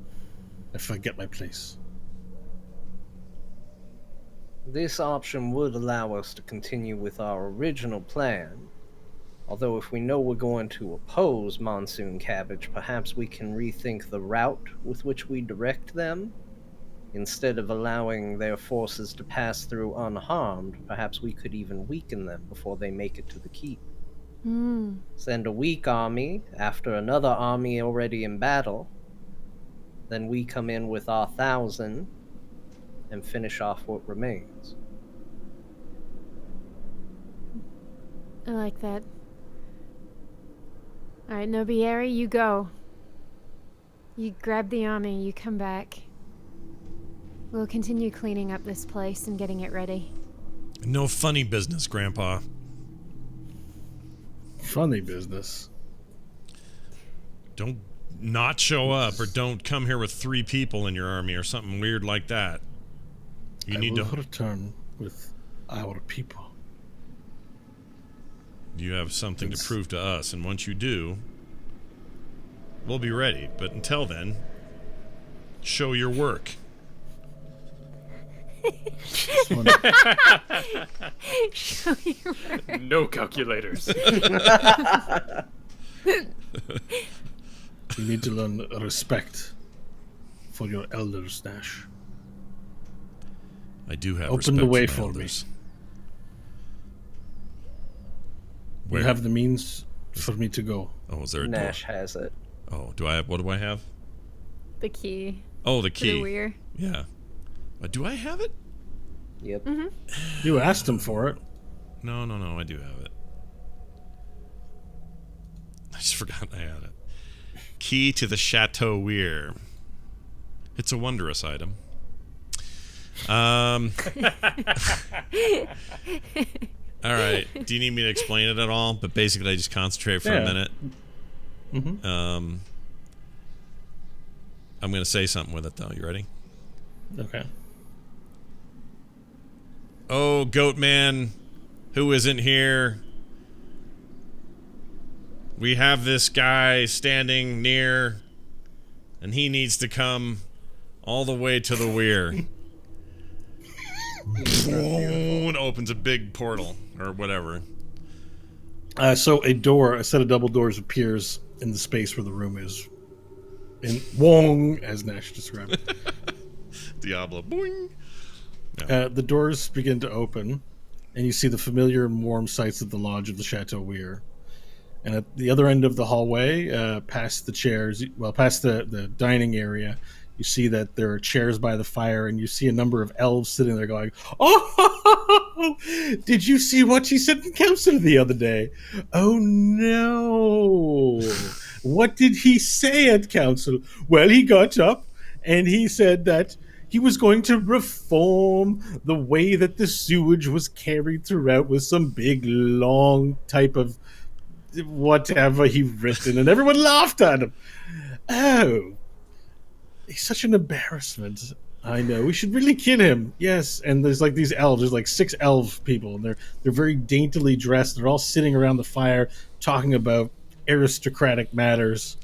I forget my place. This option would allow us to continue with our original plan. Although if we know we're going to oppose Monsoon Cabbage, perhaps we can rethink the route with which we direct them. Instead of allowing their forces to pass through unharmed, perhaps we could even weaken them before they make it to the keep. Send a weak army after another army already in battle. Then we come in with our 1,000 and finish off what remains. I like that. Alright, Nobieri, you go. You grab the army, you come back. We'll continue cleaning up this place and getting it ready. No funny business, Grandpa. Funny business. Don't not show up, or don't come here with 3 people in your army or something weird like that. You need to return with our people. You have something to prove to us, and once you do, we'll be ready. But until then, show your work. Show your work. No calculators. You need to learn respect for your elders, Nash. I do have Open the respect way for my for me. elders. You have the means for me to go. Oh, is there a Nash door? has it. Oh, do I have? What do I have? The key. Oh, the To key. the weir. Yeah. Do I have it? Yep. You asked him for it. No, I do have it. I just forgot I had it. Key to the Chateau Weir. It's a wondrous item. All right. Do you need me to explain it at all? But basically, I just concentrate for a Yeah. minute. Mm-hmm. I'm going to say something with it, though. You ready? Okay. Oh, Goat Man, who isn't here? We have this guy standing near and he needs to come all the way to the weir. And opens a big portal or whatever. So a set of double doors appears in the space where the room is. And Wong, as Nash described it. Diablo. Boing. The doors begin to open, and you see the familiar and warm sights of the lodge of the Chateau Weir. And at the other end of the hallway, past the chairs, past the dining area, you see that there are chairs by the fire, and you see a number of elves sitting there going, "Oh, did you see what he said in council the other day? Oh, no. What did he say at council? Well, he got up, and he said that he was going to reform the way that the sewage was carried throughout with some big, long type of whatever he written, and everyone laughed at him. Oh, he's such an embarrassment. I know. We should really kill him. Yes, and there's like these elves. There's like 6 elf people, and they're very daintily dressed. They're all sitting around the fire talking about aristocratic matters.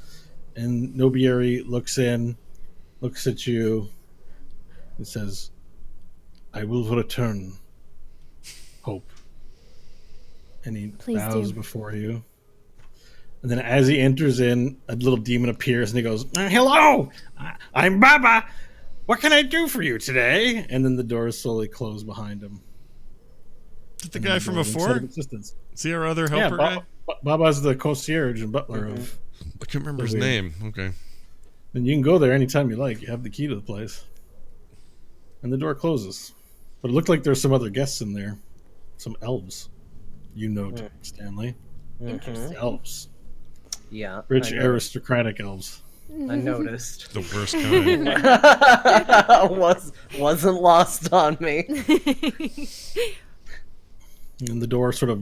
And Nobieri looks at you, and says, "I will return, Hope." And he Please bows do. before you. And then as he enters in, a little demon appears and he goes, "Hello, I'm Baba. What can I do for you today?" And then the doors slowly close behind him. Is that the And guy then from goes inside before? of existence. Is he our other Yeah, helper guy? Baba's the concierge and butler of. I can't remember his Weird. name. Okay. And you can go there anytime you like. You have the key to the place. And the door closes. But it looked like there's some other guests in there. Some elves. You know, Stanley. Interesting. Elves. Yeah. Rich I know- aristocratic elves. I noticed. The worst kind. Wasn't lost on me. And the door sort of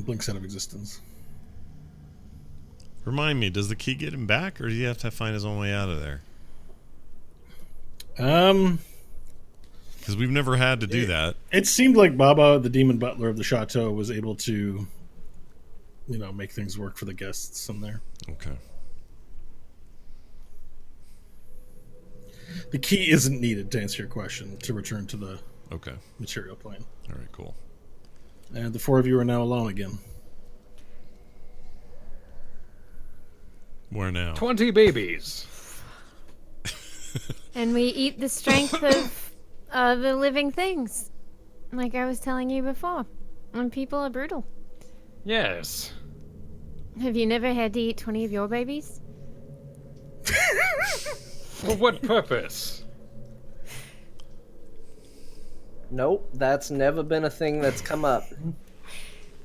blinks out of existence. Remind me, does the key get him back, or does he have to find his own way out of there? Because we've never had to do that. It seemed like Baba, the demon butler of the chateau, was able to, make things work for the guests in there. Okay. The key isn't needed to answer your question to return to the Okay. material plane. All right, cool. And the 4 of you are now alone again. Where now? 20 babies. And we eat the strength of the living things, like I was telling you before. And people are brutal. Yes. Have you never had to eat 20 of your babies? For what purpose? Nope, that's never been a thing that's come up.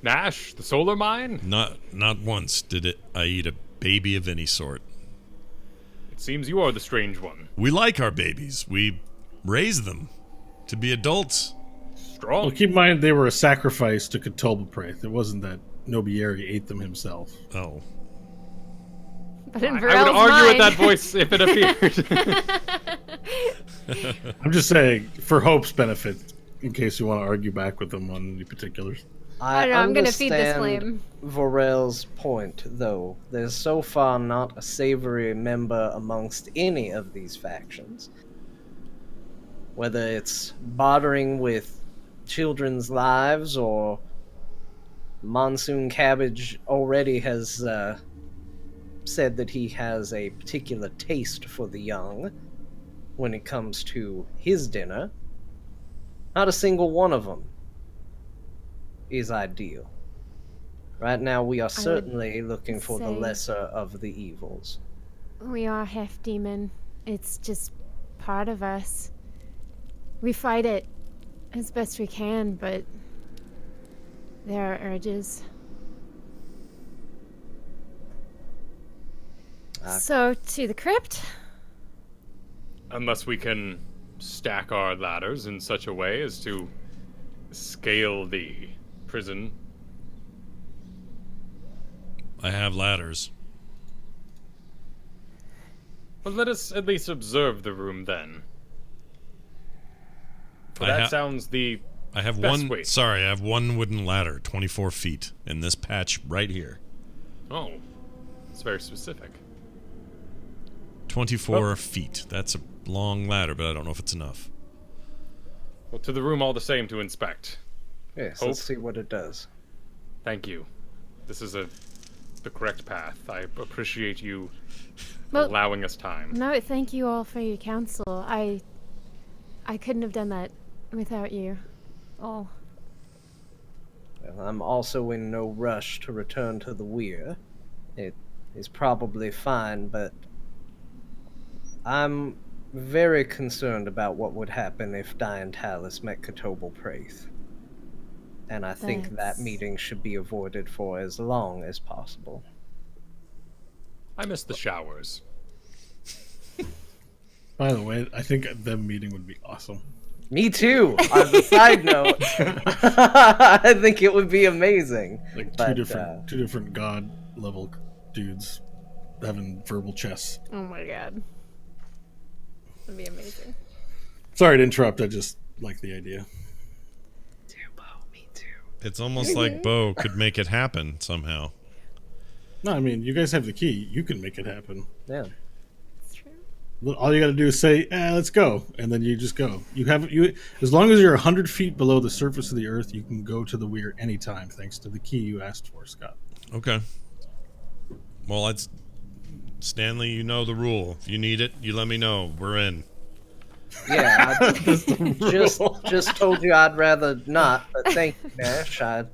Nash, the solar mine? Not once did I eat a baby of any sort. It seems you are the strange one. We like our babies. We raise them to be adults. Strong. Well, keep in mind they were a sacrifice to Cthulhu. It wasn't that Nobieri ate them himself. Oh. But in I would Varel's argue with mind- that voice if it appeared. I'm just saying, for Hope's benefit, in case you want to argue back with them on any particulars. I don't know, I'm gonna feed this understand flame. Vorel's point, though. There's so far not a savory member amongst any of these factions. Whether it's bartering with children's lives or Monsoon Cabbage already has said that he has a particular taste for the young when it comes to his dinner. Not a single one of them is ideal. Right now, we are certainly looking for the say- lesser of the evils. We are half demon. It's just part of us. We fight it as best we can, but there are urges. So, to the crypt? Unless we can stack our ladders in such a way as to scale the prison. I have ladders. Well, let us at least observe the room then. For I that ha- sounds the I have Best one. way. Sorry, I have one wooden ladder, 24 feet, in this patch right here. Oh, it's very specific. 24 feet. That's a long ladder, but I don't know if it's enough. Well, to the room all the same to inspect. Yes, Hope. let's see what it does. Thank you. This is the correct path. I appreciate you Well, allowing us time. no, thank you all for your counsel. I couldn't have done that without you. Oh, Well, I'm also in no rush to return to the weir. It is probably fine, but I'm very concerned about what would happen if Diane Talus met Kotobel Praith. And I think that That's- meeting should be avoided for as long as possible. I miss the showers. By the way, I think them meeting would be awesome. Me too. As a side note, I think it would be amazing. Like But, two different god level dudes having verbal chess. oh my god. That'd be amazing. Sorry to interrupt. I just like the idea. Me too. It's almost like Bo could make it happen somehow. No, I mean, you guys have the key. You can make it happen. Yeah. It's true. All you got to do is say, let's go. And then you just go. As long as you're 100 feet below the surface of the earth, you can go to the weir anytime, thanks to the key you asked for, Scott. Okay. Well, it's Stanley. You know the rule. If you need it, you let me know. We're in. Yeah, I just told you I'd rather not, but thank you, Nash. I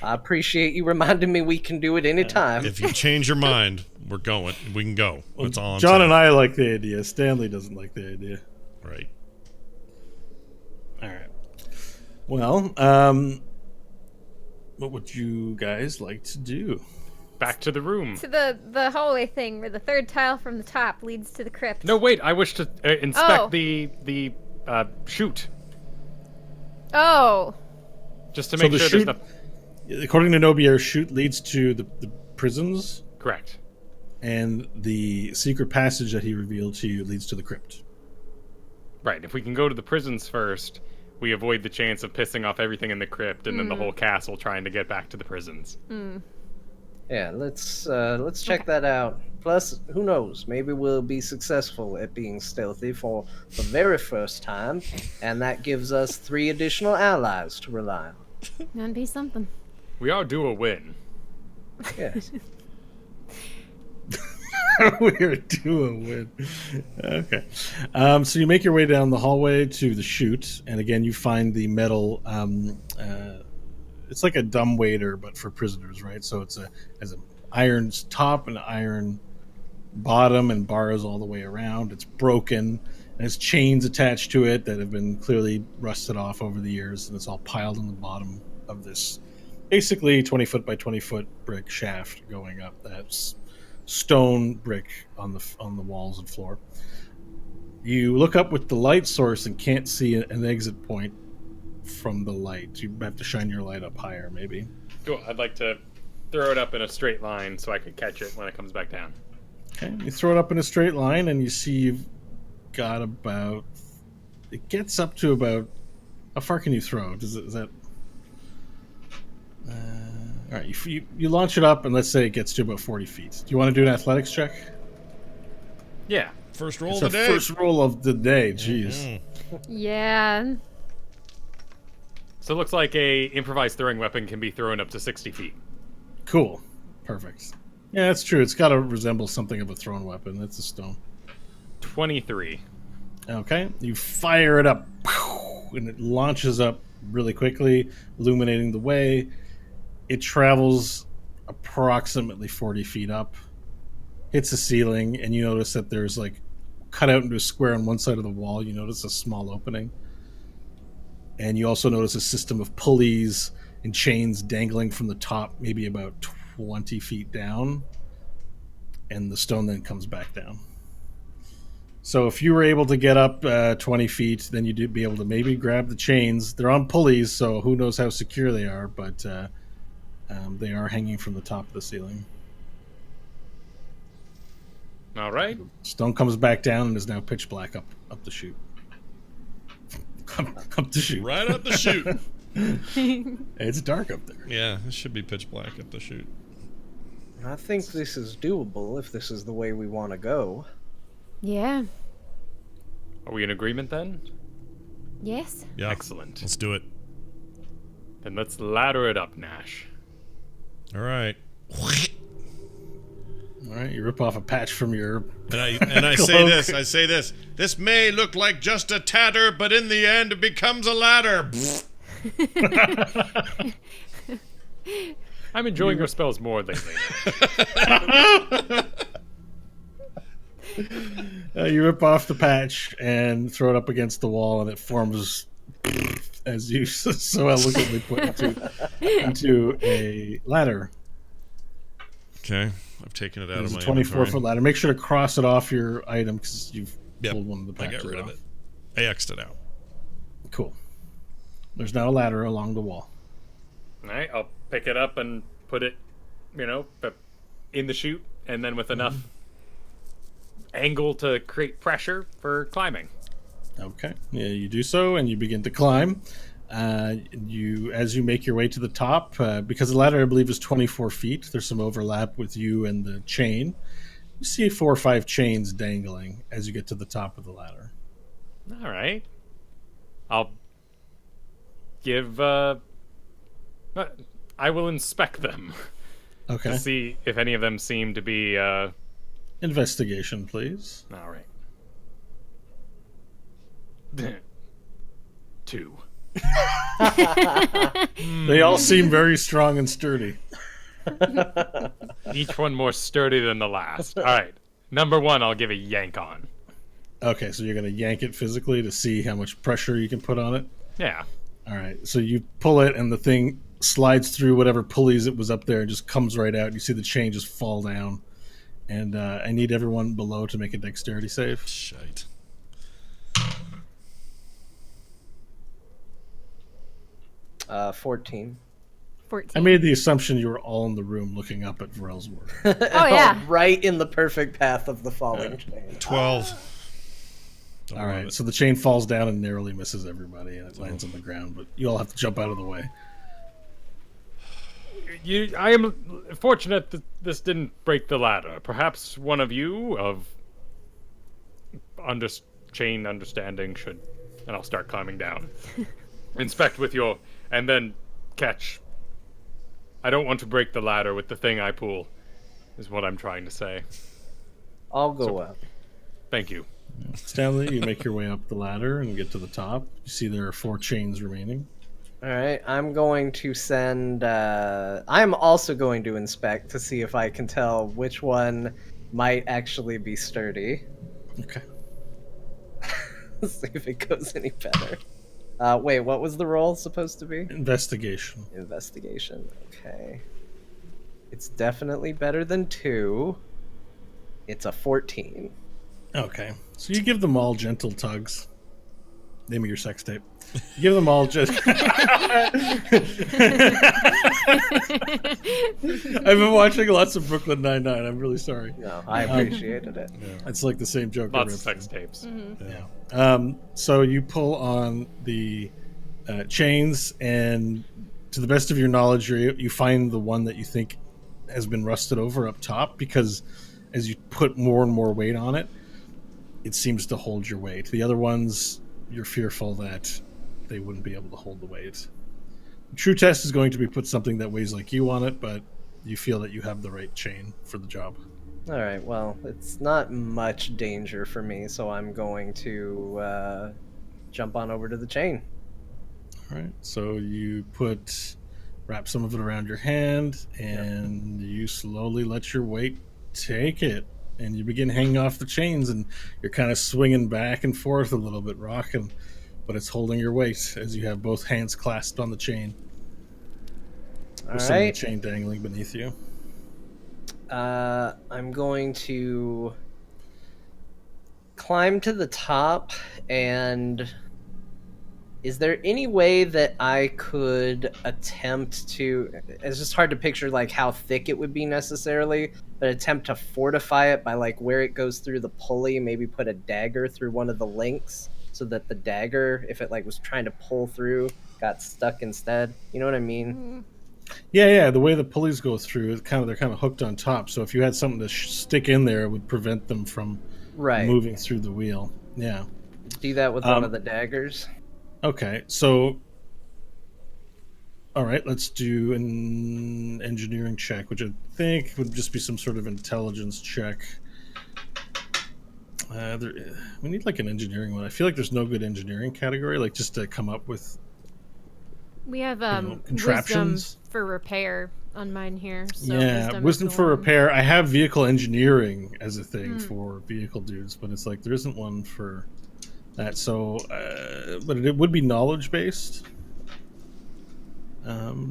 appreciate you reminding me we can do it anytime. If you change your mind, we're going. We can go. That's all I'm John saying. and I like the idea. Stanley doesn't like the idea. Right. All right. Well, what would you guys like to do? Back to the room. To the hallway thing where the third tile from the top leads to the crypt. No, wait. I wish to inspect Oh. the chute, Oh. just to So make the sure chute- there's no. According to Nobier, chute leads to the prisons, Correct. and the secret passage that he revealed to you leads to the crypt. Right. If we can go to the prisons first, we avoid the chance of pissing off everything in the crypt and then the whole castle trying to get back to the prisons. Yeah, let's check that out. Plus, who knows? Maybe we'll be successful at being stealthy for the very first time, and that gives us 3 additional allies to rely on. That'd be something. We are due a win. Yes. We're doing win. Okay. So you make your way down the hallway to the chute, and again, you find the metal. It's like a dumbwaiter, but for prisoners, right? So has an iron top and an iron bottom, and bars all the way around. It's broken, and has chains attached to it that have been clearly rusted off over the years, and it's all piled on the bottom of this, basically 20 foot by 20 foot brick shaft going up. That's stone brick on the walls and floor. You look up with the light source and can't see an exit point from the light. You have to shine your light up higher, maybe. Cool. I'd like to throw it up in a straight line so I could catch it when it comes back down. Okay, you throw it up in a straight line, and you see you've got about. It gets up to about. How far can you throw? Is that? All right, you launch it up, and let's say it gets to about 40 feet. Do you want to do an athletics check? Yeah. First roll It's of the the day. first roll of the day. Jeez. Mm. Yeah. So it looks like a improvised throwing weapon can be thrown up to 60 feet. Cool. Perfect. Yeah, that's true. It's got to resemble something of a thrown weapon. That's a stone. 23. Okay. You fire it up, and it launches up really quickly, illuminating the way. It travels approximately 40 feet up, hits the ceiling, and you notice that there's like cut out into a square on one side of the wall. You notice a small opening. And you also notice a system of pulleys and chains dangling from the top, maybe about 20 feet down. And the stone then comes back down. So if you were able to get up 20 feet, then you'd be able to maybe grab the chains. They're on pulleys, so who knows how secure they are, but they are hanging from the top of the ceiling. All right. Stone comes back down and is now pitch black up the chute. up the chute. Right up the chute. It's dark up there. Yeah, it should be pitch black up the chute. I think this is doable if this is the way we want to go. Yeah. Are we in agreement then? Yes. Yeah. Excellent. Let's do it. Then let's ladder it up, Nash. All right. All right, you rip off a patch from your. And I say this. I say this. This may look like just a tatter, but in the end, it becomes a ladder. I'm enjoying your spells more lately. You rip off the patch and throw it up against the wall, and it forms, as you so elegantly put, into a ladder. Okay. I've taken it out It's of a my 24-foot ladder. Make sure to cross it off your item because you've Yep. pulled one of the I patches got rid off. of it. I X'd it out. Cool. There's now a ladder along the wall. Alright, I'll pick it up and put it, in the chute, and then with enough angle to create pressure for climbing. Okay. Yeah, you do so, and you begin to climb. As you make your way to the top, because the ladder, I believe, is 24 feet. There's some overlap with you and the chain. You see 4 or 5 chains dangling as you get to the top of the ladder. Alright. I'll give, I will inspect them Okay. to see if any of them seem to be, Investigation, please. Alright. 2. They all seem very strong and sturdy. Each one more sturdy than the last. Alright. Number 1, I'll give a yank on. Okay, so you're going to yank it physically to see how much pressure you can put on it. Yeah. All right, so you pull it, and the thing slides through whatever pulleys it was up there and just comes right out. You see the chain just fall down. And I need everyone below to make a dexterity save. Shite. 14. 14. I made the assumption you were all in the room looking up at Varel's work. Oh, yeah. Right in the perfect path of the falling chain. 12. Don't All love right, it. so the chain falls down and narrowly misses everybody, and it lands on the ground. But you all have to jump out of the way. I am fortunate that this didn't break the ladder. Perhaps one of you of chain understanding should, and I'll start climbing down. Inspect with your, and then catch. I don't want to break the ladder with the thing I pull, is what I'm trying to say. I'll go up. Thank you. Stanley, you make your way up the ladder and get to the top. You see there are 4 chains remaining. All right, I'm going to send. I'm also going to inspect to see if I can tell which one might actually be sturdy. Okay. See if it goes any better. Wait, what was the roll supposed to be? Investigation. Investigation. Okay. It's definitely better than 2. It's a 14. Okay. So you give them all gentle tugs. Name of your sex tape. You give them all just. I've been watching lots of Brooklyn Nine-Nine. I'm really sorry. No, I appreciated it. It's like the same joke. Lots every of episode. sex tapes. Yeah. So you pull on the chains, and to the best of your knowledge, you find the one that you think has been rusted over up top, because as you put more and more weight on it, it seems to hold your weight. The other ones, you're fearful that they wouldn't be able to hold the weight. The true test is going to be put something that weighs like you on it, but you feel that you have the right chain for the job. All right, well, it's not much danger for me, so I'm going to jump on over to the chain. All right, so you wrap some of it around your hand, and you slowly let your weight take it, and you begin hanging off the chains, and you're kind of swinging back and forth a little bit, rocking, but it's holding your weight as you have both hands clasped on the chain. All With some of the right, chain dangling beneath you. I'm going to climb to the top, and is there any way that I could attempt to, it's just hard to picture like how thick it would be necessarily, but attempt to fortify it by like where it goes through the pulley, maybe put a dagger through one of the links so that the dagger, if it like was trying to pull through, got stuck instead. You know what I mean? Yeah. The way the pulleys go through, they're kind of hooked on top. So if you had something to stick in there, it would prevent them from Right. moving through the wheel. Yeah. Do that with one of the daggers. Okay, so all right, let's do an engineering check, which I think would just be some sort of intelligence check. We need like an engineering one. I feel like there's no good engineering category, like just to come up with We have contraptions. wisdom for repair on mine here. So Yeah, is wisdom the for one. repair. I have vehicle engineering as a thing for vehicle dudes, but it's like there isn't one for that. So, but it would be knowledge based. So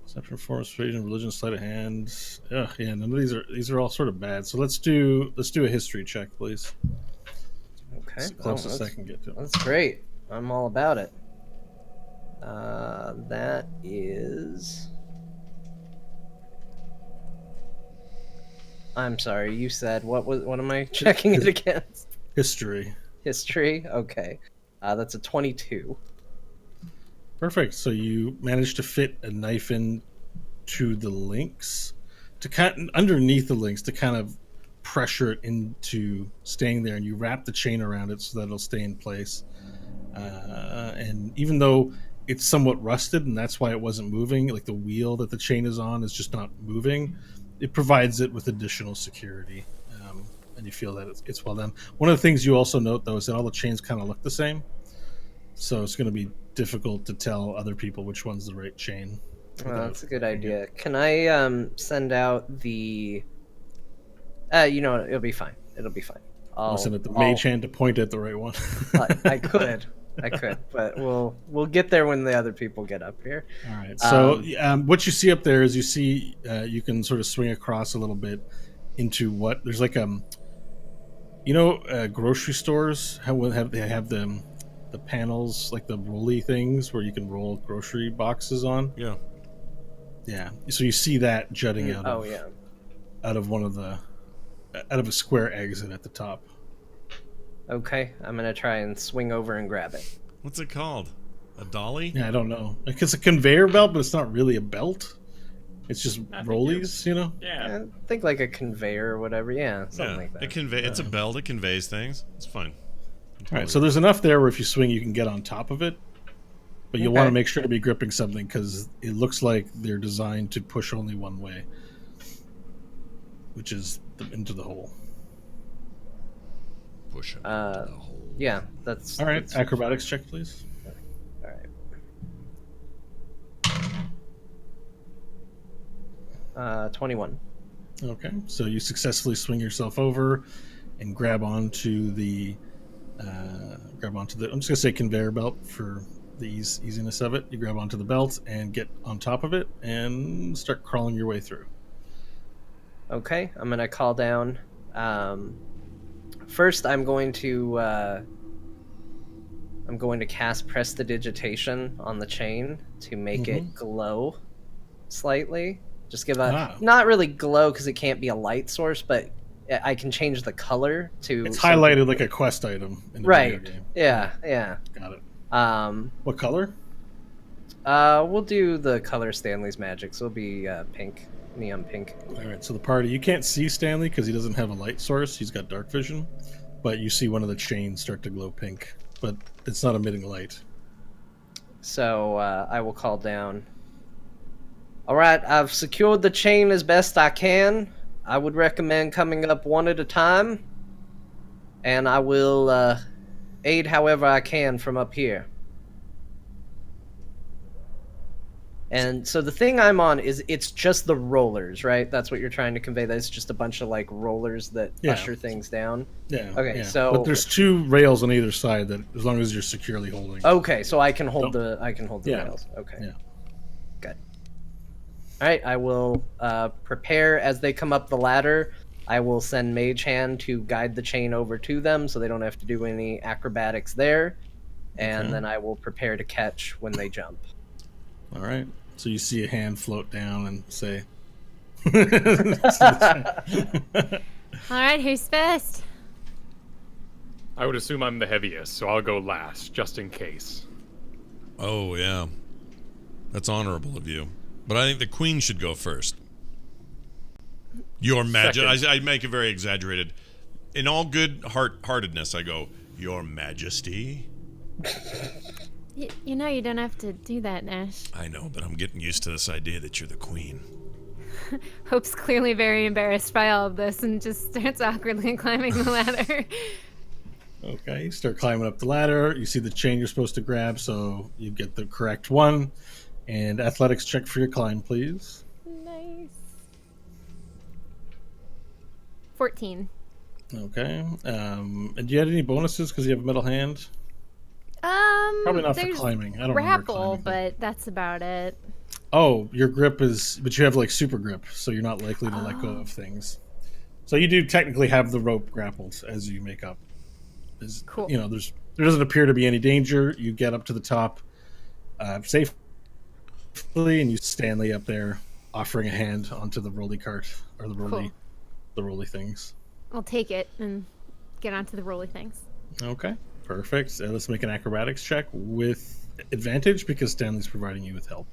perception, performance, persuasion, religion, sleight of hand. Yeah, none of these are all sort of bad. So let's do a history check, please. Okay. It's the closest I can get to it. That's great. I'm all about it. That is. I'm sorry. You said what was? What am I checking it against? History. History. Okay. That's a 22. Perfect. So you managed to fit a knife in to the links, to underneath the links, to kind of pressure it into staying there, and you wrap the chain around it so that it'll stay in place. And even though it's somewhat rusted, and that's why it wasn't moving, like the wheel that the chain is on is just not moving, it provides it with additional security. And you feel that it's well done. One of the things you also note, though, is that all the chains kind of look the same. So it's going to be difficult to tell other people which one's the right chain. That's a good idea. Can I send out the? You know what? It'll be fine. It'll be fine. I'll send it the mage hand to point at the right one. I could, but we'll get there when the other people get up here. All right. So what you see up there is you can sort of swing across a little bit into what there's like grocery stores have the panels, like the rolly things where you can roll grocery boxes on. Yeah. So you see that jutting out of one of the out of a square exit at the top. Okay, I'm gonna try and swing over and grab it. What's it called? A dolly? Yeah, I don't know. Like it's a conveyor belt, but it's not really a belt. It's just rollies, you know? Yeah. I think like a conveyor or whatever. Yeah, something like that. It's a belt. It conveys things. It's fine. All right, so there's enough there where if you swing, you can get on top of it. But you'll want to make sure to be gripping something because it looks like they're designed to push only one way, which is into the hole. Push it into the hole. Yeah, that's all right. That's, Acrobatics check, please. all right. 21. Okay, so you successfully swing yourself over and grab onto the. I'm just gonna say conveyor belt for the easiness of it. You grab onto the belt and get on top of it and start crawling your way through. Okay, I'm gonna call down. First, I'm going to cast Prestidigitation on the chain to make it glow slightly. Just give not really glow because it can't be a light source, but I can change the color to. It's highlighted like a quest item in the video game. Yeah. Got it. What color? We'll do the color Stanley's magic, so it'll be pink, neon pink. All right, so the party, you can't see Stanley because he doesn't have a light source. He's got dark vision, but you see one of the chains start to glow pink, but it's not emitting light. So I will call down. All right, I've secured the chain as best I can. I would recommend coming up one at a time, and I will aid however I can from up here. And so the thing I'm on it's just the rollers, right? That's what you're trying to convey. That it's just a bunch of like rollers that usher things down. Yeah. Okay, yeah. so but there's two rails on either side that, as long as you're securely holding. Okay, so I can hold the rails. Okay. Yeah. Good. All right, I will prepare as they come up the ladder. I will send Mage Hand to guide the chain over to them, so they don't have to do any acrobatics there. And then I will prepare to catch when they jump. All right. So you see a hand float down and say. All right, who's first? I would assume I'm the heaviest, so I'll go last, just in case. Oh, yeah. That's honorable of you. But I think the queen should go first. Your Majesty. Second. I make it very exaggerated. In all good heartedness, I go, Your Majesty. You know you don't have to do that, Nash. I know, but I'm getting used to this idea that you're the queen. Hope's clearly very embarrassed by all of this and just starts awkwardly climbing the ladder. Okay, you start climbing up the ladder. You see the chain you're supposed to grab, so you get the correct one. And athletics check for your climb, please. Nice. 14. Okay. And do you have any bonuses because you have a metal hand? Probably not for There's climbing. I don't remember grapple, climbing. but that's about it. Oh, your grip is, but you have like super grip, so you're not likely to let go of things. So you do technically have the rope grappled as you make up. Cool. You know, there doesn't appear to be any danger. You get up to the top safely, and you Stanley up there offering a hand onto the rolly cart or the rolly things. I'll take it and get onto the rolly things. Okay, perfect. Let's make an acrobatics check with advantage because Stanley's providing you with help.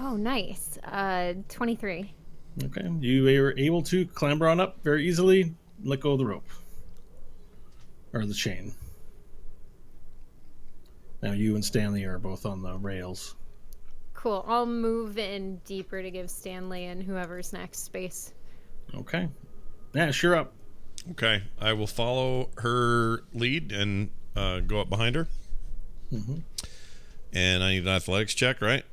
Oh, nice. 23. Okay, you are able to clamber on up very easily. Let go of the rope or the chain. Now you and Stanley are both on the rails. Cool. I'll move in deeper to give Stanley and whoever's next space. Okay. Yeah, sure up. Okay, I will follow her lead and go up behind her. Mm-hmm. And I need an athletics check, right?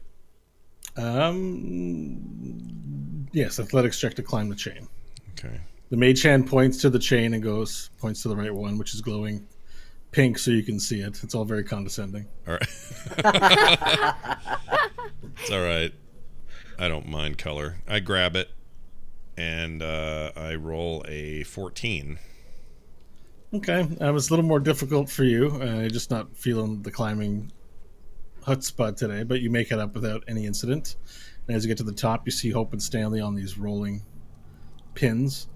Yes, athletics check to climb the chain. Okay. The mage hand points to the chain and points to the right one, which is glowing pink so you can see it. It's all very condescending. All right. It's all right. I don't mind color. I grab it, and I roll a 14. Okay, that was a little more difficult for you. You're just not feeling the climbing chutzpah today, but you make it up without any incident. And as you get to the top, you see Hope and Stanley on these rolling pins,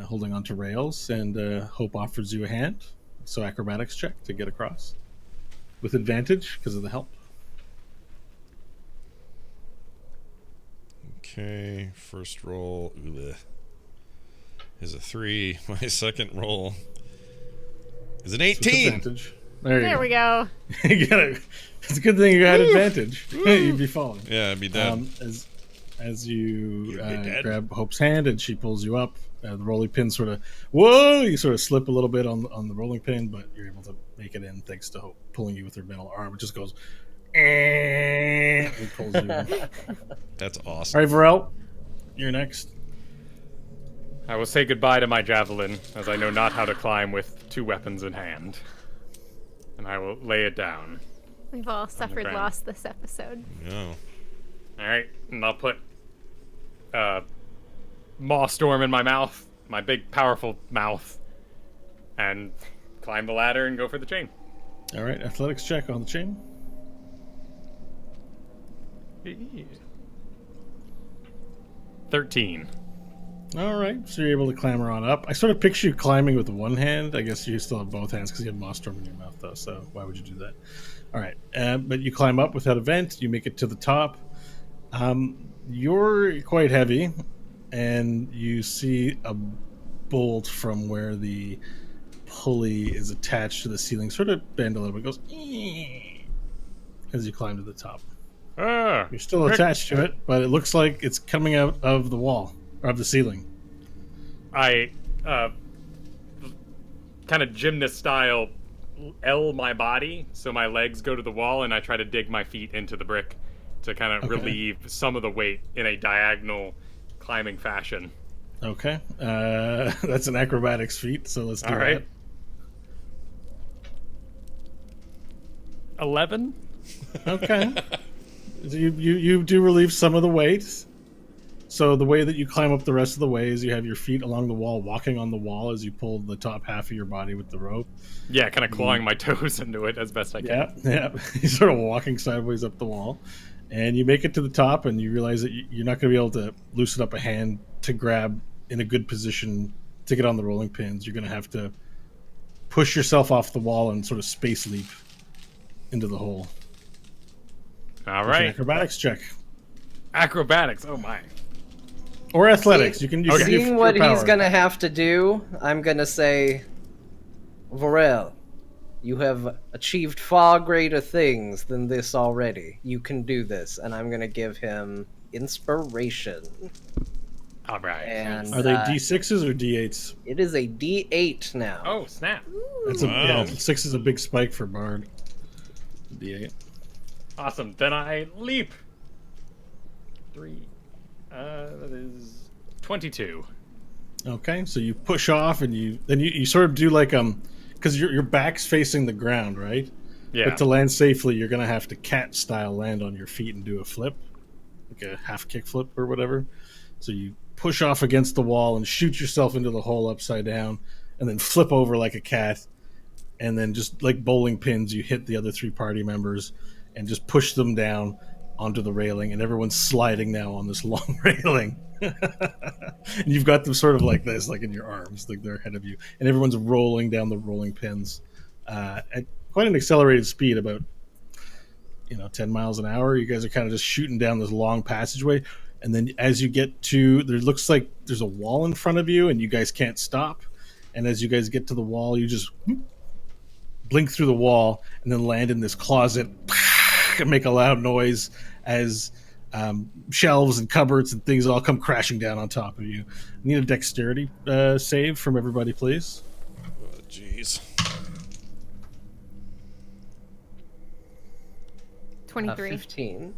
holding onto rails, and Hope offers you a hand. So acrobatics check to get across with advantage because of the help. Okay, first roll is a 3. My second roll is an With 18. advantage. There There we go. you got it. It's a good thing you had advantage. You'd be falling. Yeah, I'd be dead. As you You'd be dead. grab Hope's hand and she pulls you up, the rolling pin sort of, whoa! You sort of slip a little bit on the rolling pin, but you're able to make it in thanks to Hope pulling you with her metal arm. It just goes, and pulls you in. That's All awesome. right, Varel, you're next. I will say goodbye to my javelin, as I know not how to climb with 2 weapons in hand. And I will lay it down. We've all suffered ground. loss this episode. No. Alright, and I'll put Maw Storm in my mouth, my big, powerful mouth, and climb the ladder and go for the chain. All right, athletics check on the chain. 13. All right, so you're able to clamber on up. I sort of picture you climbing with one hand. I guess you still have both hands because you have Moss Storm in your mouth, though. So why would you do that? All right, but you climb up without a vent. You make it to the top. You're quite heavy, and you see a bolt from where the pulley is attached to the ceiling. Sort of bend a little bit. Goes as you climb to the top. Ah! You're still attached to it, but it looks like it's coming out of the wall. Or of the ceiling. I kind of gymnast style L my body so my legs go to the wall, and I try to dig my feet into the brick to kind of relieve some of the weight in a diagonal climbing fashion. Okay. That's an acrobatics feat, so let's do All right. that. 11? Okay. So you do relieve some of the weight. So the way that you climb up the rest of the way is you have your feet along the wall, walking on the wall as you pull the top half of your body with the rope. Yeah, kind of clawing my toes into it as best I can. Yeah. You're sort of walking sideways up the wall. And you make it to the top, and you realize that you're not going to be able to loosen up a hand to grab in a good position to get on the rolling pins. You're going to have to push yourself off the wall and sort of space leap into the hole. All Make an right. acrobatics check. Acrobatics. Oh, my. Or athletics. You can use Seeing what he's gonna have to do, I'm gonna say, Vorel, you have achieved far greater things than this already. You can do this, and I'm gonna give him inspiration. All right. And Are they D6s or D8s? it is a D8 now. Oh, snap. That's Wow. 6 is a big spike for Bard. D8. Awesome. Then I leap. 3. That is 22. Okay, so you push off and you sort of do like because your back's facing the ground, right? Yeah. But to land safely, you're gonna have to cat style land on your feet and do a flip, like a half kick flip or whatever. So you push off against the wall and shoot yourself into the hole upside down, and then flip over like a cat, and then just like bowling pins, you hit the other 3 party members and just push them down onto the railing, and everyone's sliding now on this long railing. And you've got them sort of like this, like in your arms, like they're ahead of you, and everyone's rolling down the rolling pins at quite an accelerated speed, about 10 miles an hour. You guys are kind of just shooting down this long passageway, and then as you get to, there looks like there's a wall in front of you, and you guys can't stop. And as you guys get to the wall, you just blink through the wall and then land in this closet and make a loud noise as shelves and cupboards and things all come crashing down on top of you. I need a dexterity save from everybody, please. Oh, jeez. 23. 15.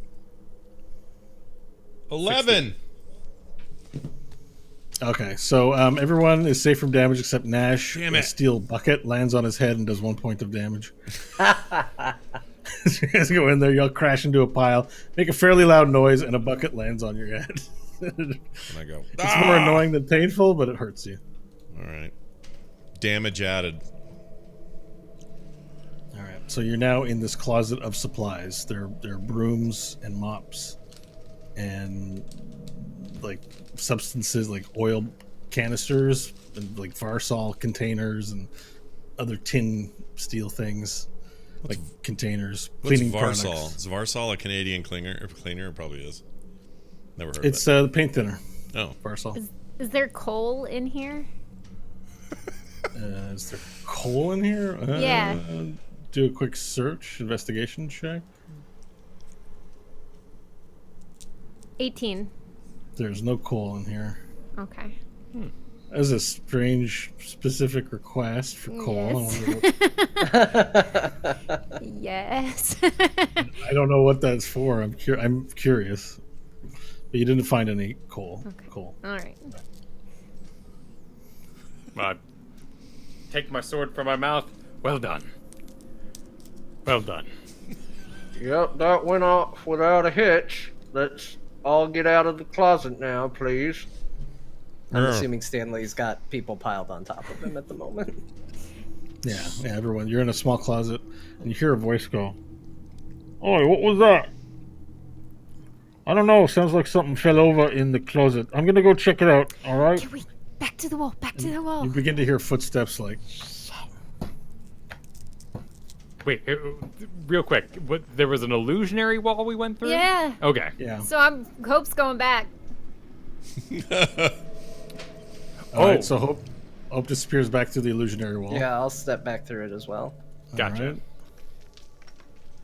11. Okay, so everyone is safe from damage except Nash. Damn A it. steel bucket lands on his head and does 1 point of damage. So you guys go in there, you all crash into a pile, make a fairly loud noise, and a bucket lands on your head. And I go, It's more annoying than painful, but it hurts you. All right. Damage added. All right, so you're now in this closet of supplies. There are brooms and mops and like substances like oil canisters and like Varsol containers and other tin steel things like containers. What's Cleaning Varsol? products. Is Varsol a Canadian cleaner? It probably is. Never heard It's of the paint thinner. it. Oh. Varsol. Is there coal in here? Is there coal in here? Yeah. Do a quick search, investigation check. 18. There's no coal in here. Okay. That was a strange, specific request for coal. Yes. I, wonder what- I don't know what that's for. I'm curious. But you didn't find any coal. Okay. Coal. All right. Take my sword from my mouth. Well done. Well done. Yep, that went off without a hitch. Let's all get out of the closet now, please. I'm assuming Stanley's got people piled on top of him at the moment. Yeah, everyone. You're in a small closet, and you hear a voice go, "Oi, what was that?" "I don't know. Sounds like something fell over in the closet. I'm gonna go check it out, alright?" Okay, wait. Back to the wall. Back to the wall. You begin to hear footsteps like, Wait, real quick. There was an illusionary wall we went through? Yeah. Okay. yeah. So Hope's going back. Alright, so Hope disappears back through the illusionary wall. Yeah, I'll step back through it as well. Gotcha.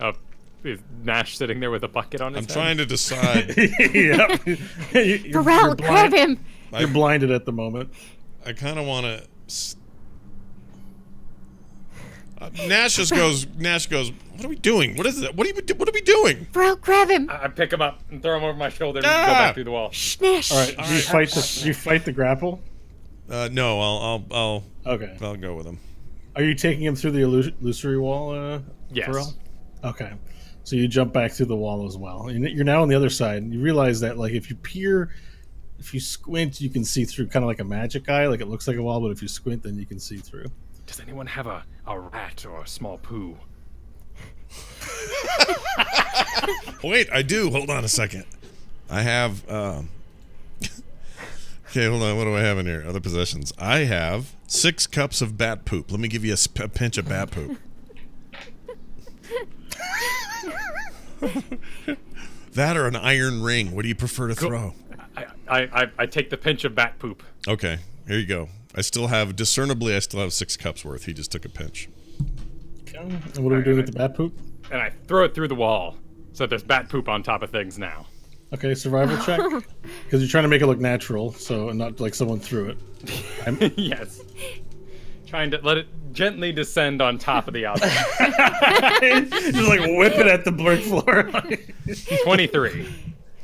Alright. Is Nash sitting there with a bucket on his I'm head? trying to decide. Yep. You're Pharrell, grab him. You're blinded at the moment. I kind of want to. Nash goes. What are we doing? What is it? What are we doing? Pharrell, grab him. I pick him up and throw him over my shoulder and Ah! go back through the wall. Snash. All right. Do you fight the grapple? No, I'll Okay. go with him. Are you taking him through the illusory wall, Yes. Pharrell? Okay. So you jump back through the wall as well. You're now on the other side, and you realize that, like, if you squint, you can see through, kind of like a magic eye. Like, it looks like a wall, but if you squint, then you can see through. Does anyone have a rat or a small poo? Wait, I do. Hold on a second. I have. Okay, hold on. What do I have in here? Other possessions. I have 6 cups of bat poop. Let me give you a pinch of bat poop. That or an iron ring. What do you prefer to throw? I take the pinch of bat poop. Okay, here you go. I still have 6 cups worth. He just took a pinch. Okay. And what are we doing with the bat poop? And I throw it through the wall. So there's bat poop on top of things now. Okay, survival check. Because you're trying to make it look natural, so not like someone threw it. Yes. Trying to let it gently descend on top of the object. Just like whip it at the brick floor. 23.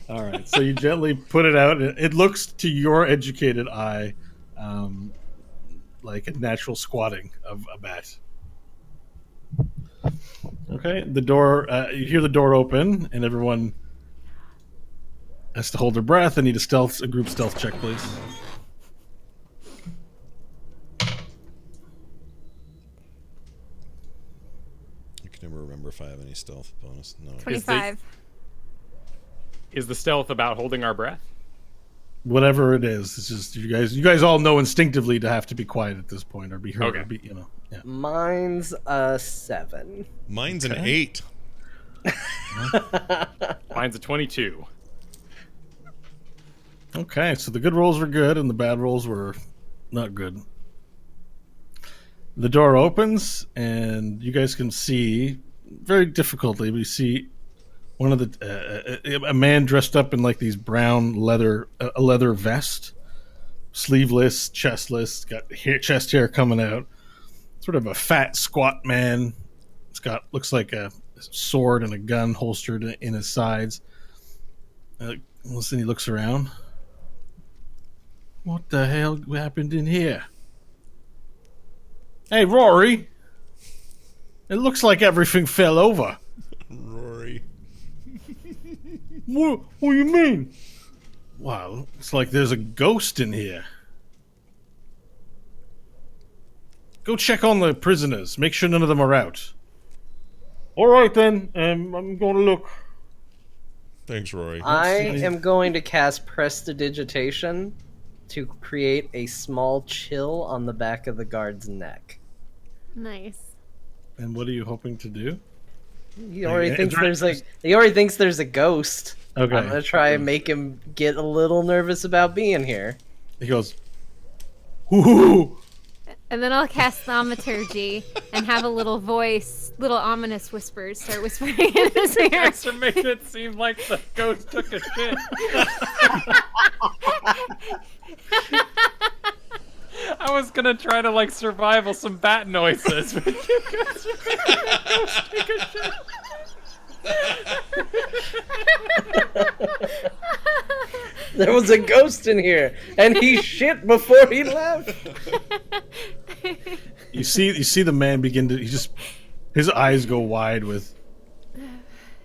All right, so you gently put it out. It looks to your educated eye like a natural squatting of a bat. Okay, the door. You hear the door open, and everyone has to hold their breath. I need a group stealth check, please. I can never remember if I have any stealth bonus. No. 25. Is the stealth about holding our breath? Whatever it is, it's just you guys all know instinctively to have to be quiet at this point or be heard. Okay. Or be, yeah. Mine's a 7. Mine's an 8. Mine's a 22. Okay, so the good rolls were good and the bad rolls were not good. The door opens and you guys can see very difficultly. We see one of a man dressed up in like these brown leather vest, sleeveless, chestless, got chest hair coming out. Sort of a fat, squat man. It's got looks like a sword and a gun holstered in his sides. Listen, he looks around. What the hell happened in here? Hey, Rory. It looks like everything fell over. Rory. What do you mean? Wow, it's like there's a ghost in here. Go check on the prisoners. Make sure none of them are out. All right, then. I'm going to look. Thanks, Rory. I am going to cast Prestidigitation to create a small chill on the back of the guard's neck. Nice. And what are you hoping to do? He already thinks there's a ghost. Okay. I'm gonna try and make him get a little nervous about being here. He goes, "Ooh." And then I'll cast Thaumaturgy and have a little voice, little ominous whispers start whispering in his ear. To make it seem like the ghost took a shit. I was gonna try to like survival some bat noises, but you guys are making the ghost take a shit. There was a ghost in here, and he shit before he left. You see the man begin to. His eyes go wide with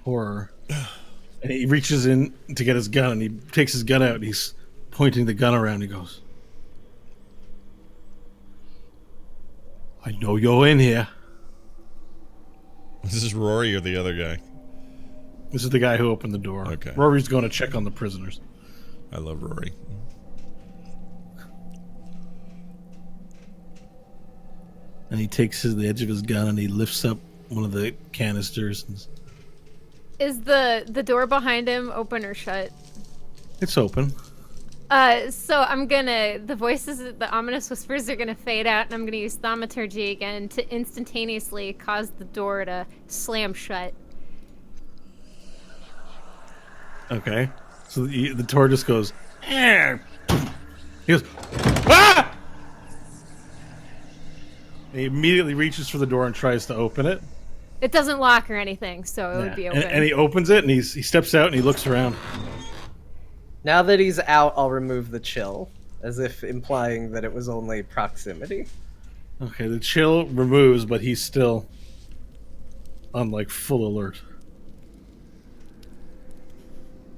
horror, and he reaches in to get his gun, and he takes his gun out, and he's pointing the gun around. And he goes, "I know you're in here." This is Rory or the other guy? This is the guy who opened the door. Okay. Rory's going to check on the prisoners. I love Rory. And he takes the edge of his gun and he lifts up one of the canisters. And Is the door behind him open or shut? it's open. So I'm gonna, the voices, the ominous whispers are gonna fade out, and I'm gonna use Thaumaturgy again to instantaneously cause the door to slam shut. Okay. So the door just goes. "Eh." He goes, "Ah!" He immediately reaches for the door and tries to open it. It doesn't lock or anything, so it would be open. And he opens it and he steps out and he looks around. Now that he's out, I'll remove the chill, as if implying that it was only proximity. Okay, the chill removes, but he's still on like full alert.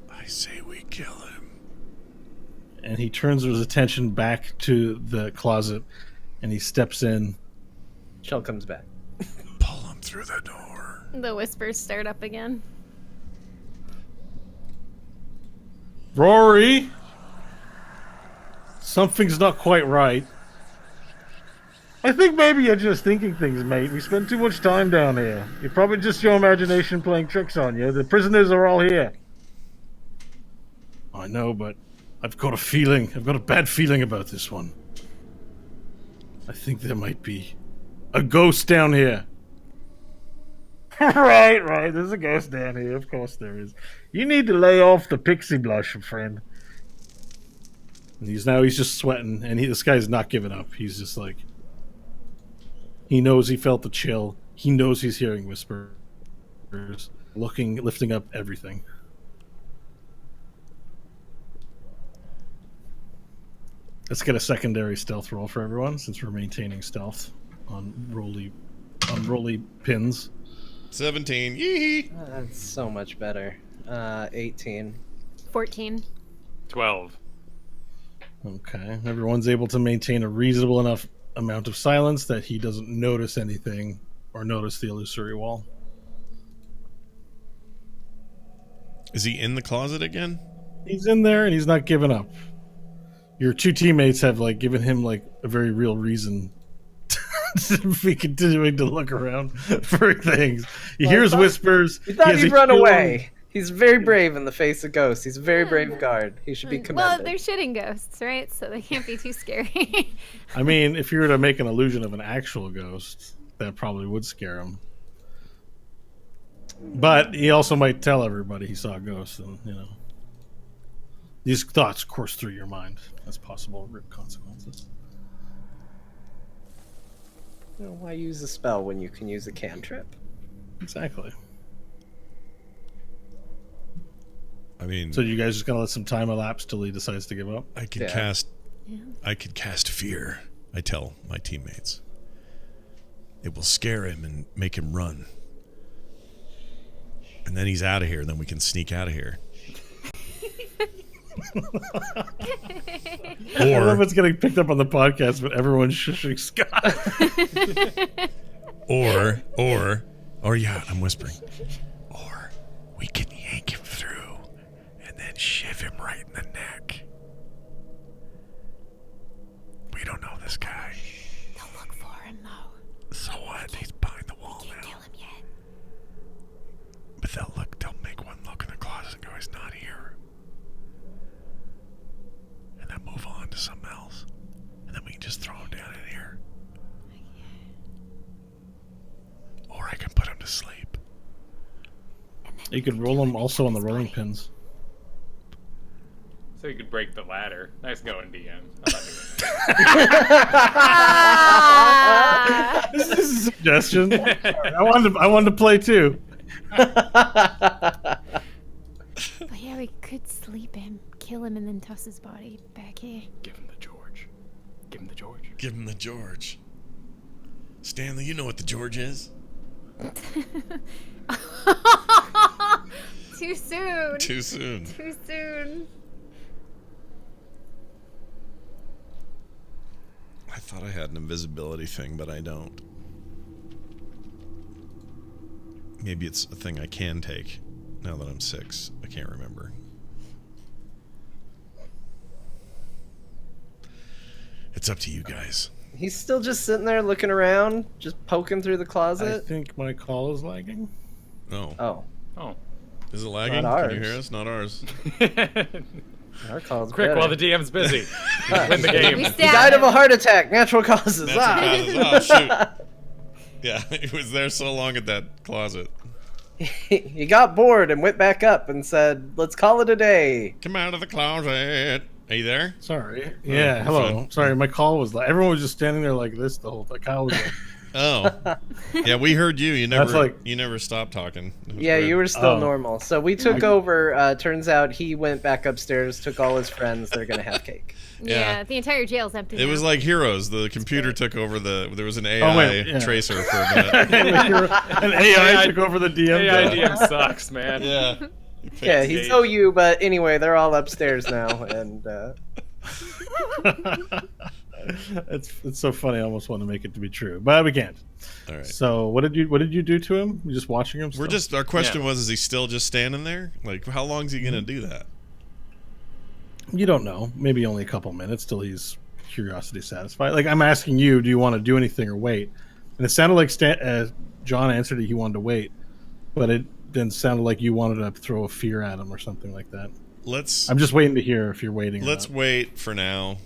I say we kill him. And he turns his attention back to the closet and he steps in. Chill comes back. Pull him through the door. The whispers start up again. Rory! Something's not quite right. I think maybe you're just thinking things, mate. We spend too much time down here. You're probably just your imagination playing tricks on you. The prisoners are all here. I know, but I've got a bad feeling about this one. I think there might be a ghost down here. Right. There's a ghost down here. Of course there is. You need to lay off the pixie blush, friend. And he's just sweating, and this guy's not giving up. He's just like, he knows he felt the chill. He knows he's hearing whispers, lifting up everything. Let's get a secondary stealth roll for everyone, since we're maintaining stealth on roly pins. 17. Yee. That's so much better. 18. 14. 12. Okay, everyone's able to maintain a reasonable enough amount of silence that he doesn't notice anything or notice the illusory wall. Is he in the closet again? He's in there and he's not giving up. Your two teammates have given him a very real reason to be continuing to look around for things. He hears whispers. We thought He has he'd a run feeling- away. He's very brave in the face of ghosts. He's a very brave guard. He should be Well, commended. they're shitting ghosts, right? So they can't be too scary. I mean, if you were to make an illusion of an actual ghost, that probably would scare him. But he also might tell everybody he saw a ghost, and these thoughts course through your mind as possible consequences. Why use a spell when you can use a cantrip? Exactly. I mean, So you guys just gonna let some time elapse till he decides to give up? I could Yeah. cast fear. I tell my teammates. It will scare him and make him run. And then he's out of here, and then we can sneak out of here. I don't know if Or it's getting picked up on the podcast, but everyone's shushing Scott. or yeah, I'm whispering. Or we can yank him through and then shiv him right in the neck. We don't know this guy. Don't look for him, though. So what? He's behind the wall now. Kill him yet. But they'll make one look in the closet and go, he's not here. And then move on to something else. And then we can just throw him down in here. Or I can put him to sleep. You could roll them also on the rolling pins. So you could break the ladder. Nice going, DM. I'm not doing that. This is a suggestion. I wanted to play too. But yeah, we could sleep him, kill him, and then toss his body back here. Give him the George. Give him the George. Give him the George. Stanley, you know what the George is? Too soon. Too soon. Too soon. I thought I had an invisibility thing, but I don't. Maybe it's a thing I can take now that I'm 6. I can't remember. It's up to you guys. He's still just sitting there looking around, just poking through the I closet. think my call is lagging. Oh. Oh, Oh. Is it lagging? Not Can you ours. hear us? Not ours. our call's Quick, better. while the DM's busy. Win the game. We He stabbed died of him. a heart attack, natural causes. That's Ah. oh, shoot. Yeah, it was there so long at that closet. He got bored and went back up and said, "Let's call it a day." Come out of the closet. Are you there? Sorry. Yeah, hello. fine. Sorry, my call was everyone was just standing there like this the whole time. Kyle was like, Oh. Yeah, we heard you. You never That's you never stopped talking. It was Yeah, weird. you were still Oh. normal. So we took over. Turns out he went back upstairs, took all his friends. They're gonna have cake. Yeah, Yeah. the entire jail's empty. It was now. like Heroes. The computer took over there was an AI wait, yeah. tracer for a minute. an AI took over the DM. AI job. DM sucks, man. Yeah. Yeah, he's OU, but anyway, they're all upstairs now, and It's so funny. I almost want to make it to be true, but we can't. All right. So what did you do to him? You just watching him? We're still? just our question Yeah. was, is he still just standing there? Like, how long is he gonna do that? You don't know. Maybe only a couple minutes till he's curiosity satisfied. Like I'm asking you, do you want to do anything or wait? And it sounded like John answered it. He wanted to wait, but it then sounded like you wanted to throw a fear at him or something like that. let's I'm just waiting to hear if you're waiting. or let's not. wait for now.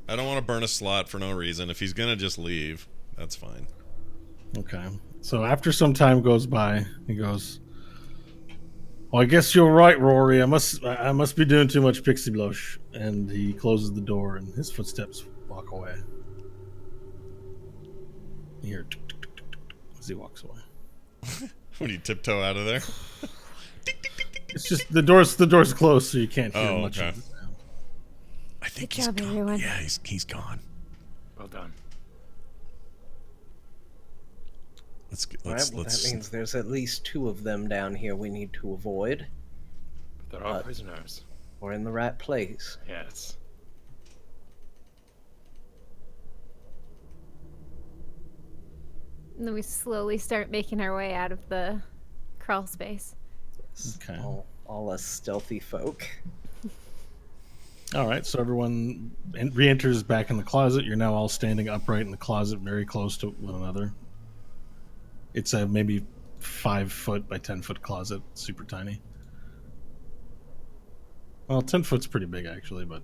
I don't want to burn a slot for no reason. If he's gonna just leave, that's fine. Okay. So after some time goes by, he goes, "Well, I guess you're right, Rory. I must be doing too much pixie blush." And he closes the door, and his footsteps walk away. You hear tuk, tuk, tuk, tuk, tuk, as he walks away. When you tiptoe out of there. It's just the door's closed, so you can't hear Oh, much okay. of the sound. I think Good he's job, gone. everyone. Yeah, he's gone. Well done. Let's Alright, well, that means there's at least 2 of them down here we need to avoid. But they're all prisoners. We're in the right place. Yes. And then we slowly start making our way out of the crawl space. Okay. All us stealthy folk. All right, so everyone re-enters back in the closet. You're now all standing upright in the closet, very close to one another. It's a maybe 5-foot by 10-foot closet, super tiny. Well, 10 foot's pretty big actually, but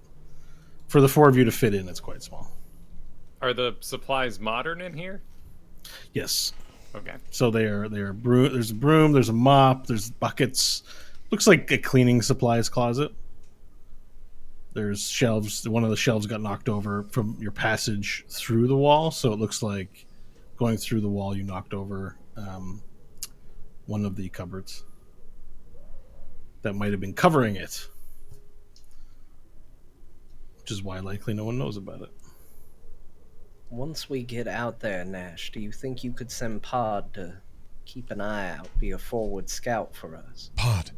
for the 4 of you to fit in, it's quite small. Are the supplies modern in here? Yes. Okay. So they are there's a broom, there's a mop, there's buckets. Looks like a cleaning supplies closet. There's shelves. One of the shelves got knocked over from your passage through the wall, so it looks like going through the wall you knocked over one of the cupboards that might have been covering it, which is why likely no one knows about it. Once we get out there, Nash, do you think you could send Pod to keep an eye out, be a forward scout for us? Pod.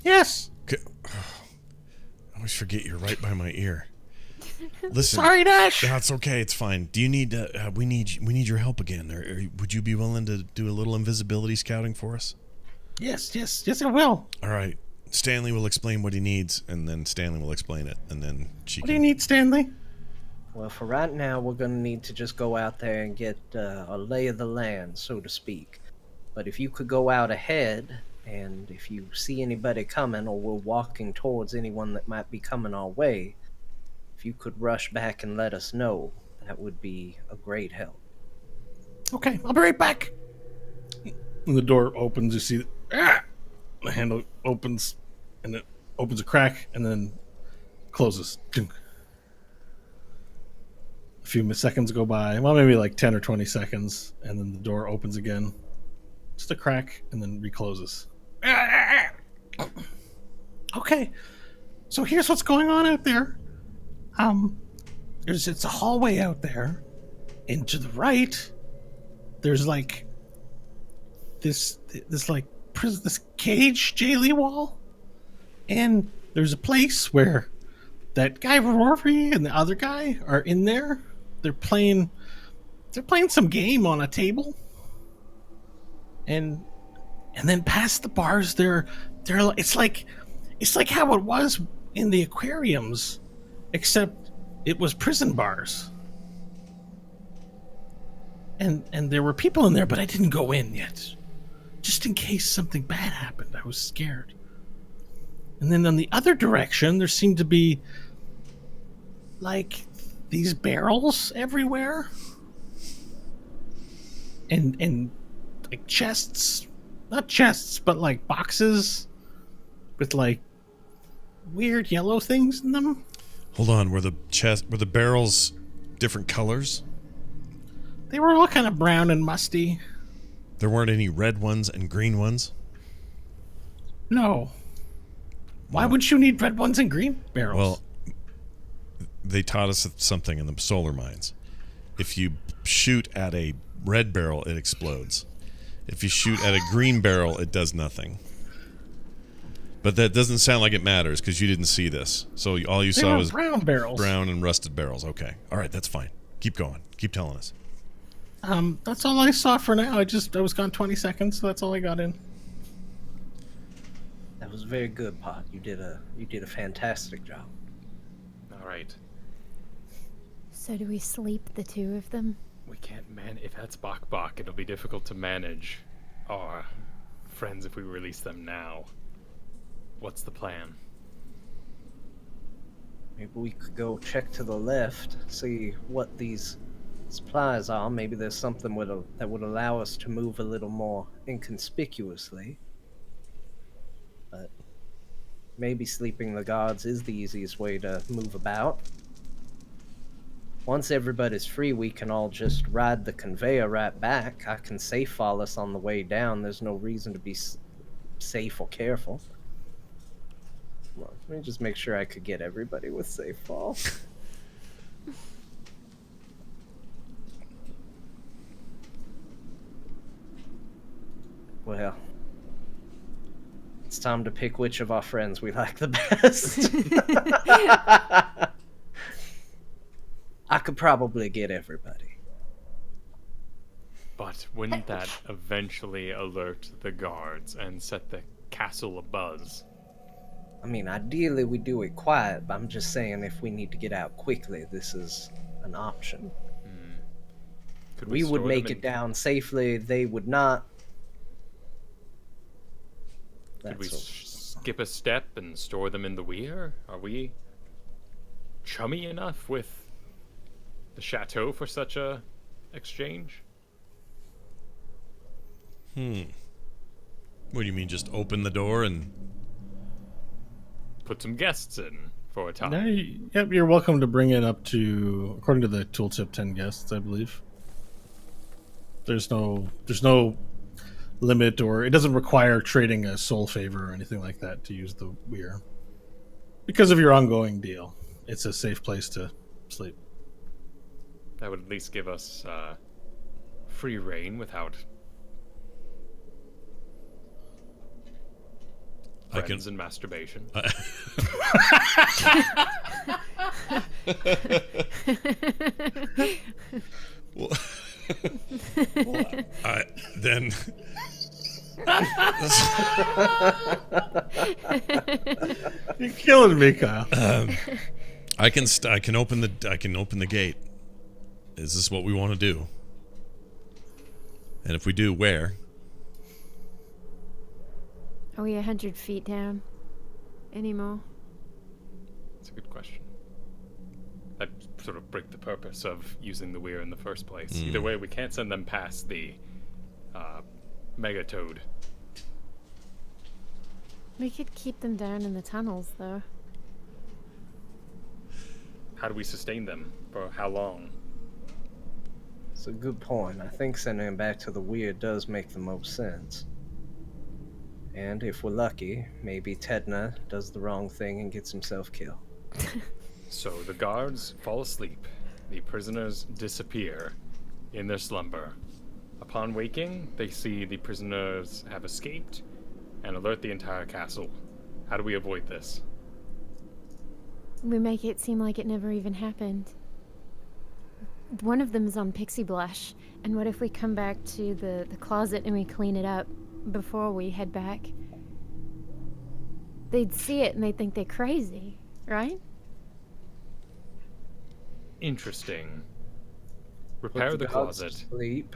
Yes. I always forget you're right by my ear. Listen. Sorry, Nash. Yeah, it's okay. It's fine. Do you need? We need your help again. Would you be willing to do a little invisibility scouting for us? Yes, I will. All right. Stanley will explain what he needs, and then Stanley will explain it, and then she. What do you need, Stanley? Well, for right now, we're going to need to just go out there and get a lay of the land, so to speak. But if you could go out ahead, and if you see anybody coming or we're walking towards anyone that might be coming our way, if you could rush back and let us know, that would be a great help. Okay, I'll be right back. When the door opens, you see the handle opens, and it opens a crack, and then closes. A few seconds go by, well, maybe like 10 or 20 seconds, and then the door opens again. Just a crack, and then recloses. Okay, so here's what's going on out there. It's a hallway out there, and to the right, there's like this cage jailing wall, and there's a place where that guy Rory and the other guy are in there. They're playing some game on a table, and then past the bars, they're it's like how it was in the aquariums, except it was prison bars. And there were people in there, but I didn't go in yet. Just in case something bad happened. I was scared. And then on the other direction, there seemed to be like these barrels everywhere. And like chests. Not chests, but like boxes with like weird yellow things in them. Hold on. Were the barrels different colors? They were all kind of brown and musty. There weren't any red ones and green ones? No. Why would you need red ones and green barrels? Well, they taught us something in the solar mines. If you shoot at a red barrel, it explodes. If you shoot at a green barrel, it does nothing. But that doesn't sound like it matters because you didn't see this. So all you they saw were was brown barrels. brown and rusted barrels. Okay. All right, that's fine. Keep going. Keep telling us. That's all I saw for now. I was gone 20 seconds, so that's all I got in. That was very good, Pod. You did a fantastic job. All right. So do we sleep the 2 of them? We can't if that's Bok Bok, it'll be difficult to manage our friends if we release them now. What's the plan? Maybe we could go check to the left, see what these supplies are. Maybe there's something that would allow us to move a little more inconspicuously. But maybe sleeping the guards is the easiest way to move about. Once everybody's free, we can all just ride the conveyor right back. I can safe fall us on the way down. There's no reason to be safe or careful. Well, let me just make sure I could get everybody with safe fall. Well, it's time to pick which of our friends we like the best. I could probably get everybody. But wouldn't that eventually alert the guards and set the castle abuzz? I mean, ideally we do it quiet, but I'm just saying if we need to get out quickly, this is an option. Could We would store make them it down safely, they would not. Could we That's skip a step and store them in the weir? Are we chummy enough with the chateau for such a exchange? What do you mean, just open the door and... Put some guests in for a time. Yeah, yep, you're welcome to bring it up to, according to the tooltip, 10 guests, I believe. There's no limit, or it doesn't require trading a soul favor or anything like that to use the weir. Because of your ongoing deal, it's a safe place to sleep. That would at least give us free reign without friends and masturbation. Well, then You're killing me, Kyle. I can open the gate. Is this what we want to do? And if we do, where? Are we 100 feet down anymore? That's a good question. That sort of break the purpose of using the weir in the first place. Either way, we can't send them past the Megatoad. We could keep them down in the tunnels, though. How do we sustain them? For how long? It's a good point. I think sending him back to the weir does make the most sense. And if we're lucky, maybe Tedna does the wrong thing and gets himself killed. So the guards fall asleep. The prisoners disappear in their slumber. Upon waking, they see the prisoners have escaped and alert the entire castle. How do we avoid this? We make it seem like it never even happened. One of them's on Pixie Blush, and what if we come back to the closet and we clean it up before we head back? They'd see it and they'd think they're crazy, right? Interesting. Put Repair the guards to closet. Sleep.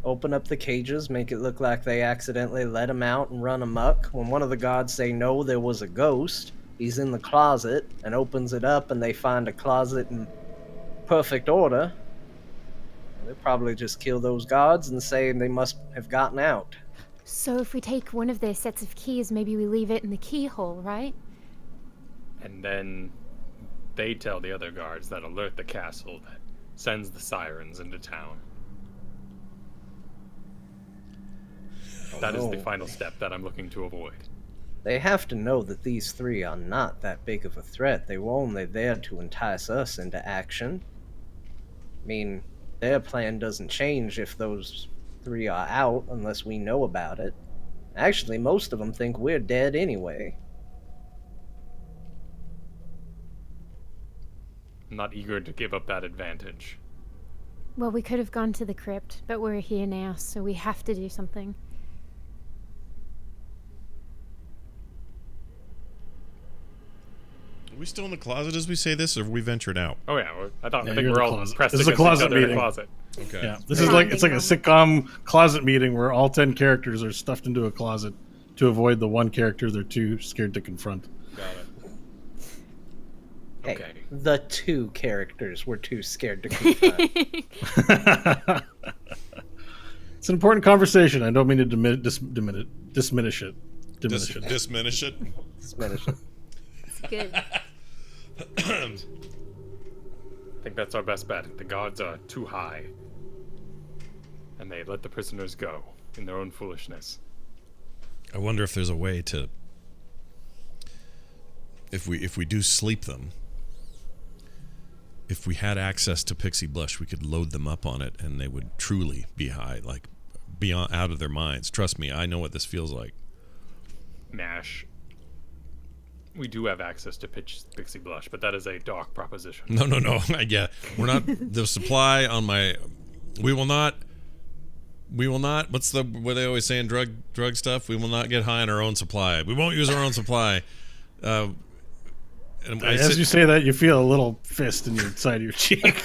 Open up the cages, make it look like they accidentally let him out and run amok. When one of the guards say no, there was a ghost, he's in the closet and opens it up and they find a closet in perfect order. They'll probably just kill those guards and say they must have gotten out. So if we take one of their sets of keys, maybe we leave it in the keyhole, right? And then they tell the other guards that alert the castle that sends the sirens into town. That is the no. final step that I'm looking to avoid. They have to know that these three are not that big of a threat. They were only there to entice us into action. I mean, their plan doesn't change if those three are out unless we know about it. Actually, most of them think we're dead anyway. I'm not eager to give up that advantage. Well, we could have gone to the crypt, but we're here now, so we have to do something. Are we still in the closet as we say this, or have we ventured out? Oh yeah, I Yeah, think you're in we're the all closet. pressed This is a against each closet other in meeting. the closet. Okay. Yeah, this is like it's like a sitcom closet meeting where all 10 characters are stuffed into a closet to avoid the one character they're too scared to confront. Got it. Hey, Okay. the two characters were too scared to confront. It's an important conversation. I don't mean to diminish it. Diminish it. Diminish it. Diminish it. It's good. I think that's our best bet. The gods are too high. And they let the prisoners go in their own foolishness. I wonder if there's a way to, if we do sleep them, if we had access to Pixie Blush, we could load them up on it, and they would truly be high, like beyond out of their minds. Trust me, I know what this feels like. Nash. We do have access to Pixie Blush, but that is a dark proposition. No. Yeah, we're not the supply on my. We will not. What they always say in drug stuff? We will not get high on our own supply. We won't use our own supply. And As you say that, you feel a little fist in your side of your cheek.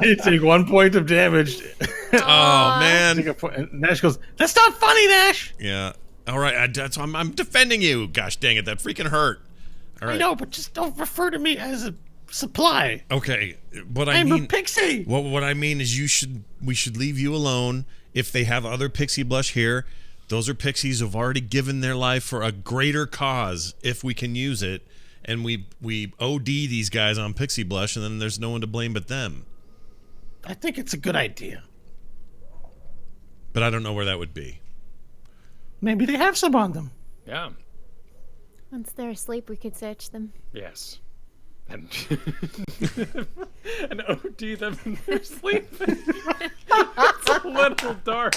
You take 1 point of damage. oh man. Take a point, and Nash goes, "That's not funny, Nash." Yeah. All right. I'm defending you. Gosh dang it, that freaking hurt. All right. I know, but just don't refer to me as a supply. Okay. What I I'm mean. a pixie. What I mean is we should leave you alone. If they have other Pixie Blush here, those are pixies who've already given their life for a greater cause if we can use it. And we OD these guys on Pixie Blush, and then there's no one to blame but them. I think it's a good idea. But I don't know where that would be. Maybe they have some on them. Yeah. Once they're asleep, we could search them. Yes. And, and OD them in their sleep. It's a little dark.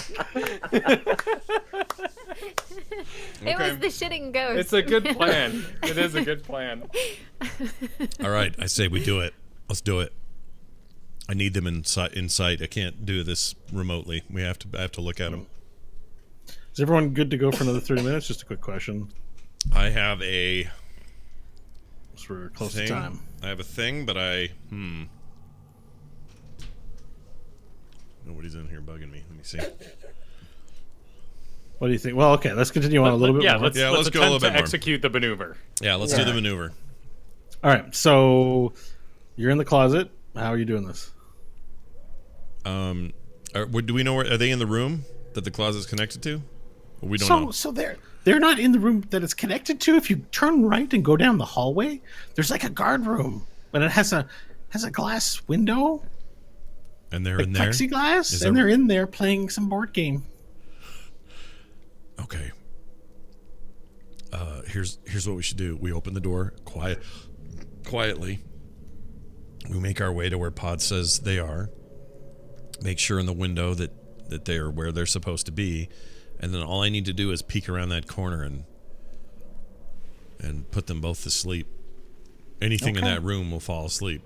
It was the shitting ghost. It's a good plan. It is a good plan. All right, I say we do it. Let's do it. I need them in sight. I can't do this remotely. I have to look at them. Is everyone good to go for another 30 minutes? Just a quick question. I have a So we're close thing. to time. I have a thing, but nobody's in here bugging me. Let me see. What do you think? Well, okay, let's continue on a little bit Yeah, more. let's go a attempt little bit to more. execute the maneuver. Yeah, let's do the maneuver. All right, so you're in the closet. How are you doing this? Do we know where? Are they in the room that the closet's connected to? Or we don't know. So they're not in the room that it's connected to. If you turn right and go down the hallway, there's like a guard room, and it has a glass window, And they're like in there. plexiglass, Is and there- they're in there playing some board game. Okay. Here's what we should do. We open the door quietly. We make our way to where Pod says they are. Make sure in the window that they are where they're supposed to be, and then all I need to do is peek around that corner and put them both to sleep. Anything in Okay. that room will fall asleep.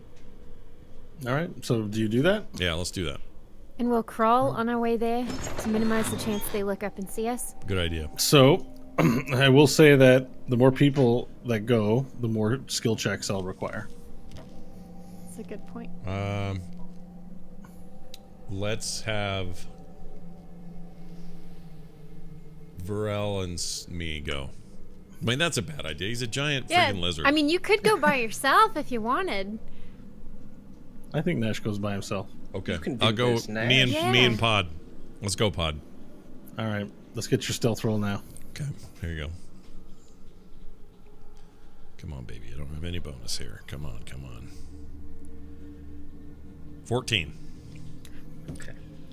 All right, so do you do that? Yeah, let's do that. And we'll crawl on our way there to minimize the chance they look up and see us. Good idea. So I will say that the more people that go, the more skill checks I'll require. That's a good point. Let's have Varel and me go. I mean, that's a bad idea. He's a giant freaking lizard. I mean, you could go by yourself if you wanted. I think Nash goes by himself. okay, You can do I'll go. this, Nash. Me and Yeah. Pod. Let's go, Pod. All right, let's get your stealth roll now. Okay, here you go. Come on, baby. I don't have any bonus here. Come on. 14.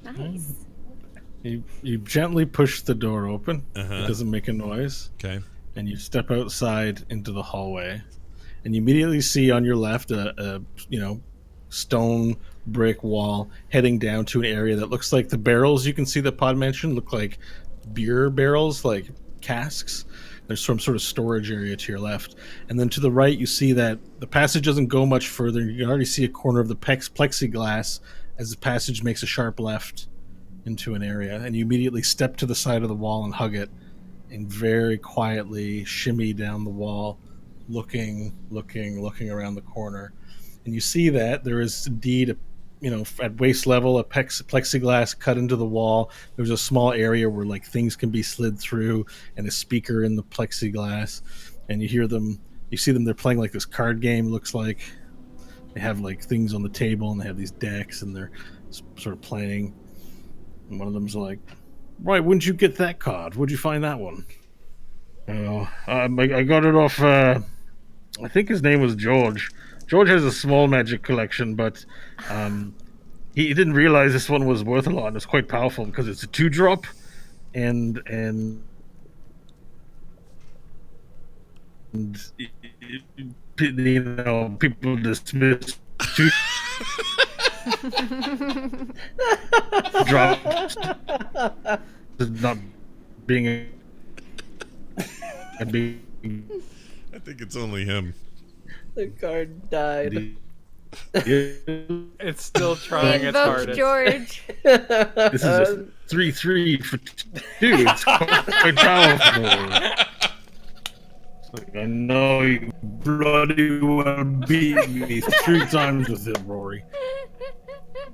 Nice. You gently push the door open. Uh-huh. It doesn't make a noise. Okay. And you step outside into the hallway, and you immediately see on your left a stone brick wall heading down to an area that looks like the barrels you can see that Pod mentioned look like beer barrels, like casks. There's some sort of storage area to your left, and then to the right you see that the passage doesn't go much further. You can already see a corner of the plexiglass as the passage makes a sharp left into an area, and you immediately step to the side of the wall and hug it, and very quietly shimmy down the wall, looking around the corner. And you see that there is indeed, at waist level, a plexiglass cut into the wall. There's a small area where like things can be slid through, and a speaker in the plexiglass. And you hear them You see them, they're playing like this card game, looks like. They have like things on the table and they have these decks and they're sort of playing. And one of them's like, "Why wouldn't you get that card? Where'd you find that one?" Oh, I got it off, I think his name was George. George has a small magic collection, but he didn't realize this one was worth a lot and it's quite powerful because it's a 2-drop and you know, people dismiss 2 drops as not being a big I think it's only him. The card died. It's still trying its Invoke hardest. George. This is a 3/3 for 2. It's quite powerful. It's like, I know you bloody well beat me 3 times with it, Rory.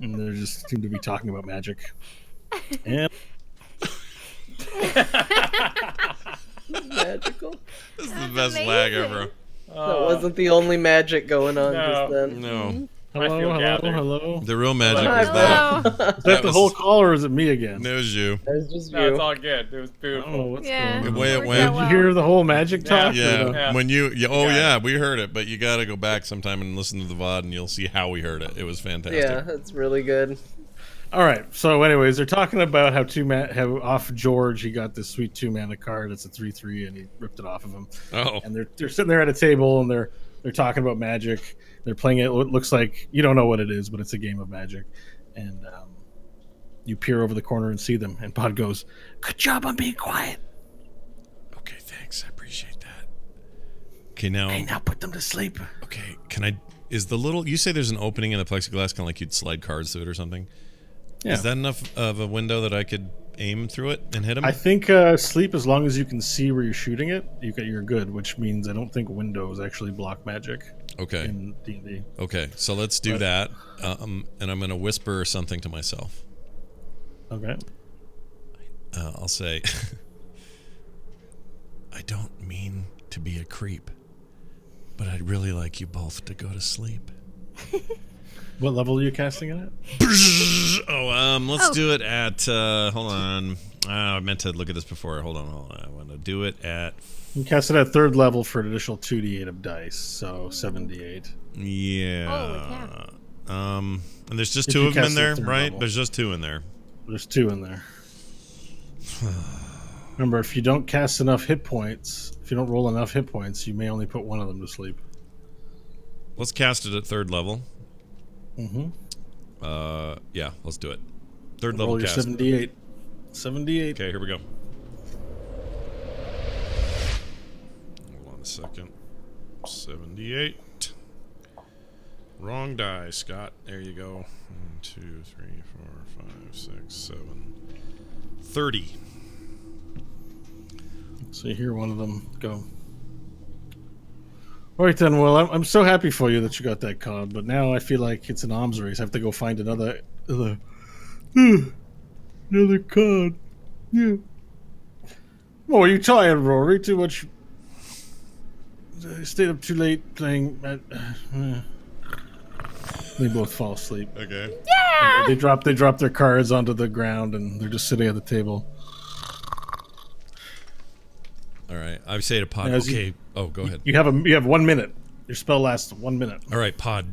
And they just seem to be talking about magic. And Magical. This is the That's best lag amazing. ever. That wasn't the only magic going on No. just then. No, hello. the real magic Hello. was that. Hello. Is that the was- whole call or is it me again? It was you. That was just No, you. it's all good. It was I don't beautiful. know what's Yeah. going The on. way it Worked went. out Did you well. hear the whole magic talk? Yeah, Yeah. when you oh got yeah, we heard it, but you got to go back sometime and listen to the VOD, and you'll see how we heard it. It was fantastic. Yeah, that's really good. All right. So, anyways, they're talking about how off George he got this sweet 2-mana card. It's a 3/3, and he ripped it off of him. Oh, And they're sitting there at a table, and they're talking about magic. They're playing it. It looks like you don't know what it is, but it's a game of magic. And you peer over the corner and see them. And Pod goes, "Good job on being quiet. okay, thanks. I appreciate that. Okay, now, Hey, now put them to sleep." okay, can I? Is the little? You say there's an opening in the plexiglass, kind of like you'd slide cards through it or something. Yeah. Is that enough of a window that I could aim through it and hit him? I think sleep, as long as you can see where you're shooting it, you're good. Which means I don't think windows actually block magic Okay. in D&D. Okay, so let's do But- that. And I'm going to whisper something to myself. Okay. I'll say, I don't mean to be a creep, but I'd really like you both to go to sleep. What level are you casting it at? Let's do it at, hold on. I meant to look at this before. Hold on. I want to do it at, You can cast it at 3rd level for an additional 2d8 of dice, so 7d8. yeah. And there's just If 2 you of them in cast it there, at third right? level. There's just 2 in there. There's 2 in there. Remember, if you don't cast enough hit points, if you don't roll enough hit points, you may only put one of them to sleep. Let's cast it at 3rd level. Mm-hmm. Yeah, let's do it. 3rd level Roll your cast. 7d8. 7d8. Okay, here we go. Hold on a second. 78. Wrong die, Scott. There you go. 1, 2, 3, 4, 5, 6, 7. 30. So you hear one of them go. All right then. Well, I'm so happy for you that you got that card, but now I feel like it's an arms race. I have to go find another card. Yeah. Oh, are you tired, Rory? Too much. I stayed up too late playing. They both fall asleep. Okay. They drop their cards onto the ground and they're just sitting at the table. All right. I say to Pod. As you- Okay. Oh, go ahead. You have 1 minute. Your spell lasts 1 minute. All right, Pod.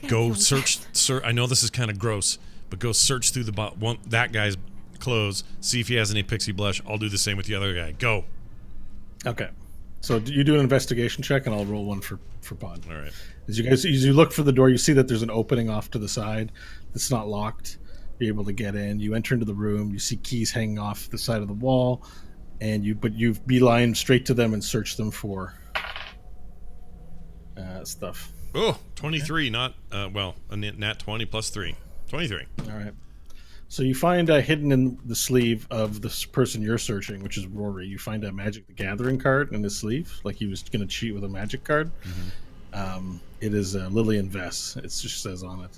Go search. I know this is kind of gross, but go search through that guy's clothes. See if he has any pixie blush. I'll do the same with the other guy. Go. Okay. So you do an investigation check, and I'll roll one for Pod. All right. As you look for the door, you see that there's an opening off to the side that's not locked. You're able to get in. You enter into the room. You see keys hanging off the side of the wall, and you've beeline straight to them and search them for stuff. Oh, 23. Not well. A nat 20 plus 3. 23. All right. So you find hidden in the sleeve of this person you're searching, which is Rory. You find a Magic the Gathering card in his sleeve, like he was going to cheat with a Magic card. Mm-hmm. It is Lillian Vess. It just says on it.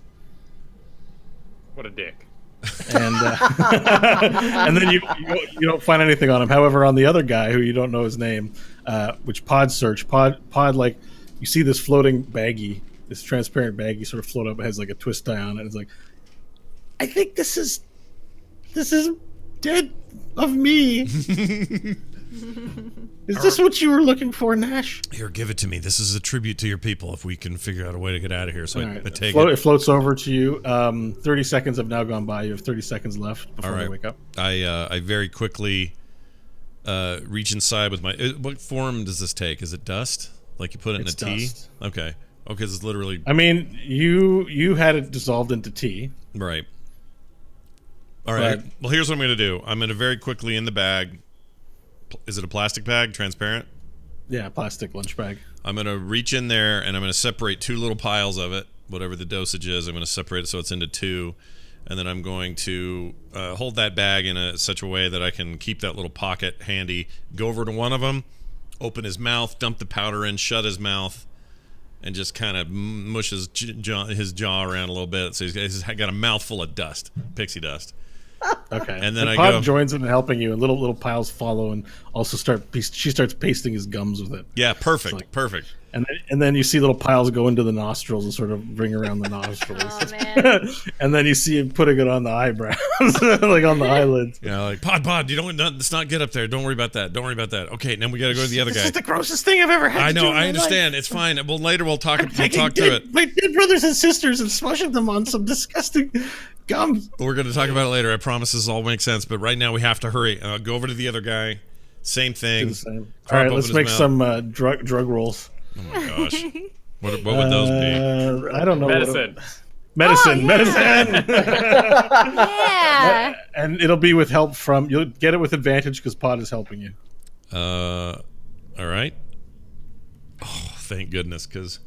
What a dick. And and then you don't find anything on him. However, on the other guy, who you don't know his name, which Pod search. Pod like you see this floating baggie, this transparent baggie sort of float up. It has like a twist tie on it. It's like, I think this is dead of me. Is this what you were looking for, Nash? Here, give it to me. This is a tribute to your people. If we can figure out a way to get out of here, so I take It floats over to you. 30 seconds have now gone by. You have 30 seconds left before you wake up. I very quickly reach inside with my. What form does this take? Is it dust? Like you put it in a tea? Dust. Okay. Okay, it's literally I mean, you had it dissolved into tea. right. All right. But- Well, here's what I'm going to do. I'm going to very quickly in the bag. Is it a plastic bag, transparent? Yeah, plastic lunch bag. I'm going to reach in there and I'm going to separate two little piles of it, whatever the dosage is. I'm going to separate it so it's into two. And then I'm going to hold that bag in such a way that I can keep that little pocket handy. Go over to one of them, open his mouth, dump the powder in, shut his mouth, and just kind of mush his jaw around a little bit. So he's got a mouthful of dust, pixie dust. Okay. And then I Pod go- joins in and helping you, and little piles follow, and also she starts pasting his gums with it. Yeah, perfect, like- perfect. And then you see little piles go into the nostrils and sort of ring around the nostrils. Oh, man. And then you see him putting it on the eyebrows, like on the eyelids. You know, like Pod, you don't. It's not good up there. Don't worry about that. Don't worry about that. Okay, then we got to go to the other This guy. is the grossest thing I've ever had. I to do know. in I my understand. life. It's fine. Well, later we'll talk. We'll Taking talk through it. my dead brothers and sisters and smushing them on some disgusting gums. We're going to talk about it later. I promise this all makes sense. But right now we have to hurry. Go over to the other guy. Same thing. Do the same. Carp All right, open let's his make mouth. some drug rolls. Oh my gosh. What would those be? I don't know. Medicine. Medicine. Oh, Medicine. Yeah. And it'll be with help from. You'll get it with advantage because Pod is helping you. All right. Oh, thank goodness, because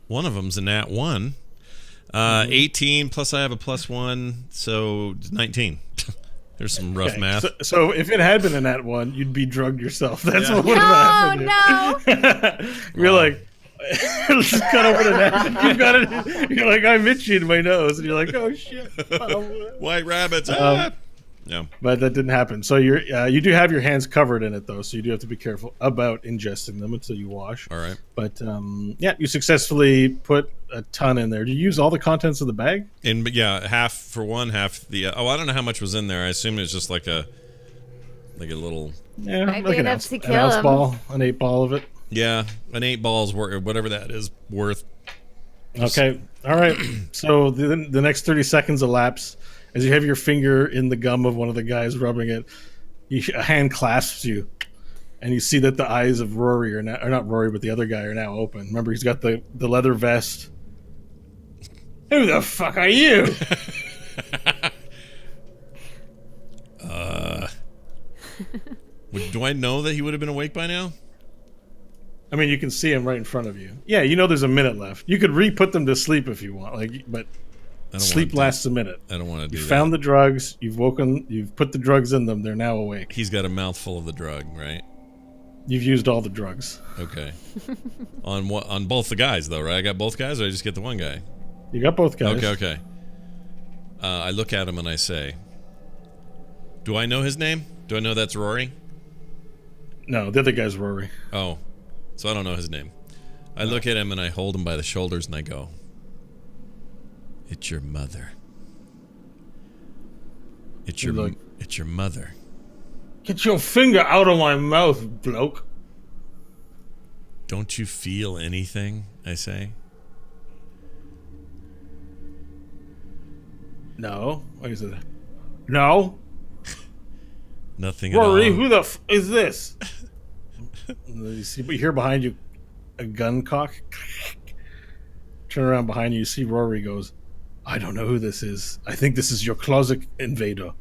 one of them's a nat 1. 18 plus I have a +1, so 19. There's some rough Okay, math. So if it had been a nat 1, you'd be drugged yourself. That's Yeah. what would have No, happened. no. You're like, let's just cut over to that. You've got it. You're like, I'm itchy in my nose, and you're like, oh shit. White rabbits. Um, Yeah. But that didn't happen. So you do have your hands covered in it though, so you do have to be careful about ingesting them until you wash. All right. But yeah, you successfully put a ton in there. Do you use all the contents of the bag? And yeah, half for one, half the. I don't know how much was in there. I assume it's just like a little. Yeah, Might like be an enough ounce, to an kill ounce 'em. ball, an 8 ball of it. Yeah, an 8 balls worth, whatever that is worth. Okay. All right. So the next 30 seconds elapse as you have your finger in the gum of one of the guys rubbing it. A hand clasps you, and you see that the eyes of Rory are now, or not Rory, but the other guy are now open. Remember, he's got the leather vest. Who the fuck are you? Do I know that he would have been awake by now? I mean, you can see him right in front of you. Yeah, you know there's a minute left. You could re-put them to sleep if you want, but I don't sleep wanna lasts a minute. I don't want to do You that. found the drugs. You've put the drugs in them. They're now awake. He's got a mouthful of the drug, right? You've used all the drugs. Okay. On both the guys though, right? I got both guys, or I just get the one guy? You got both guys. Okay. I look at him and I say, "Do I know his name? Do I know that's Rory?" No, the other guy's Rory. Oh, so I don't know his name. I look at him and I hold him by the shoulders and I go, "It's your mother. It's your Look. it's your mother." Get your finger out of my mouth, bloke. Don't you feel anything? I say. No. What is it? No. Nothing Rory, at all. who the is this? You hear behind you a gun cock. Turn around behind you, you see Rory goes, I don't know who this is. I think this is your closet invader.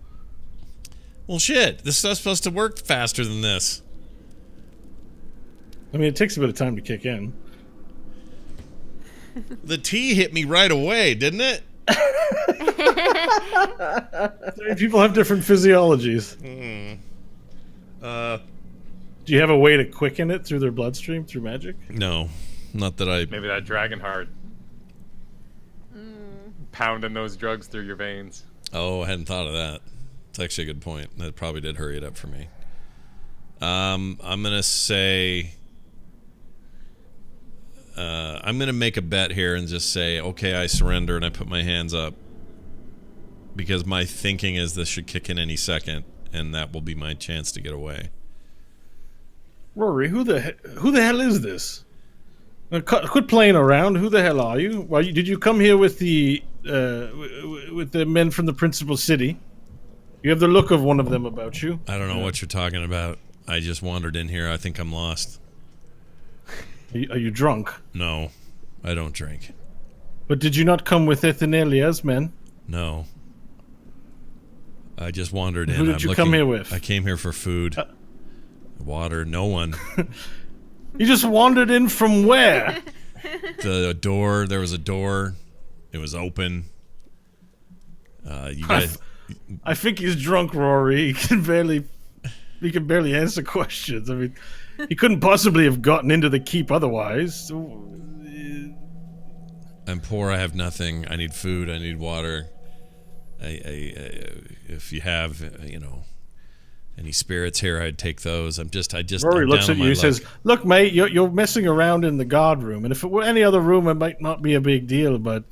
Well, shit. This stuff's supposed to work faster than this. I mean, it takes a bit of time to kick in. The tea hit me right away, didn't it? People have different physiologies. Do you have a way to quicken it through their bloodstream through magic? No, not that I. Maybe that dragon heart. Pounding those drugs through your veins. Oh, I hadn't thought of that. It's actually a good point. That probably did hurry it up for me. I'm gonna say. I'm gonna make a bet here and just say, okay, I surrender, and I put my hands up because my thinking is this should kick in any second, and that will be my chance to get away. Rory, who the hell is this? Quit playing around. Who the hell are you? Did you come here with the men from the principal city? You have the look of one of them about you. I don't know what you're talking about. I just wandered in here. I think I'm lost. Are you drunk? No, I don't drink. But did you not come with Ethanelia's men? No. I just wandered in. Who did you come here with? I came here for food. Water, no one. You just wandered in from where? The door, there was a door. It was open. You guys... I think he's drunk, Rory. He can barely answer questions. I mean, he couldn't possibly have gotten into the keep otherwise. I'm poor. I have nothing. I need food. I need water. If you have, any spirits here, I'd take those. Rory looks at you and says, "Look, mate, you're messing around in the guard room, and if it were any other room, it might not be a big deal, but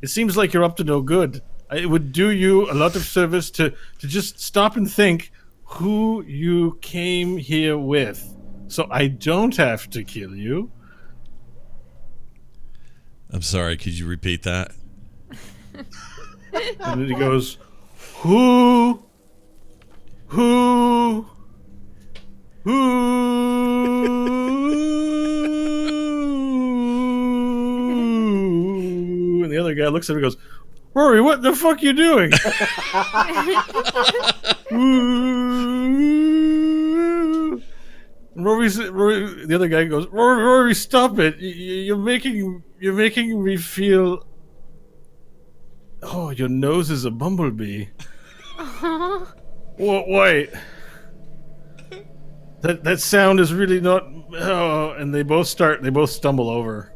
it seems like you're up to no good. It would do you a lot of service to just stop and think who you came here with, so I don't have to kill you." I'm sorry, could you repeat that? And then he goes, Who? And the other guy looks at him and goes, "Rory, what the fuck you doing?" And Rory, the other guy goes, "Rory, stop it! You're making me feel. Oh, your nose is a bumblebee." Wait. That sound is really not. Oh, and they both stumble over,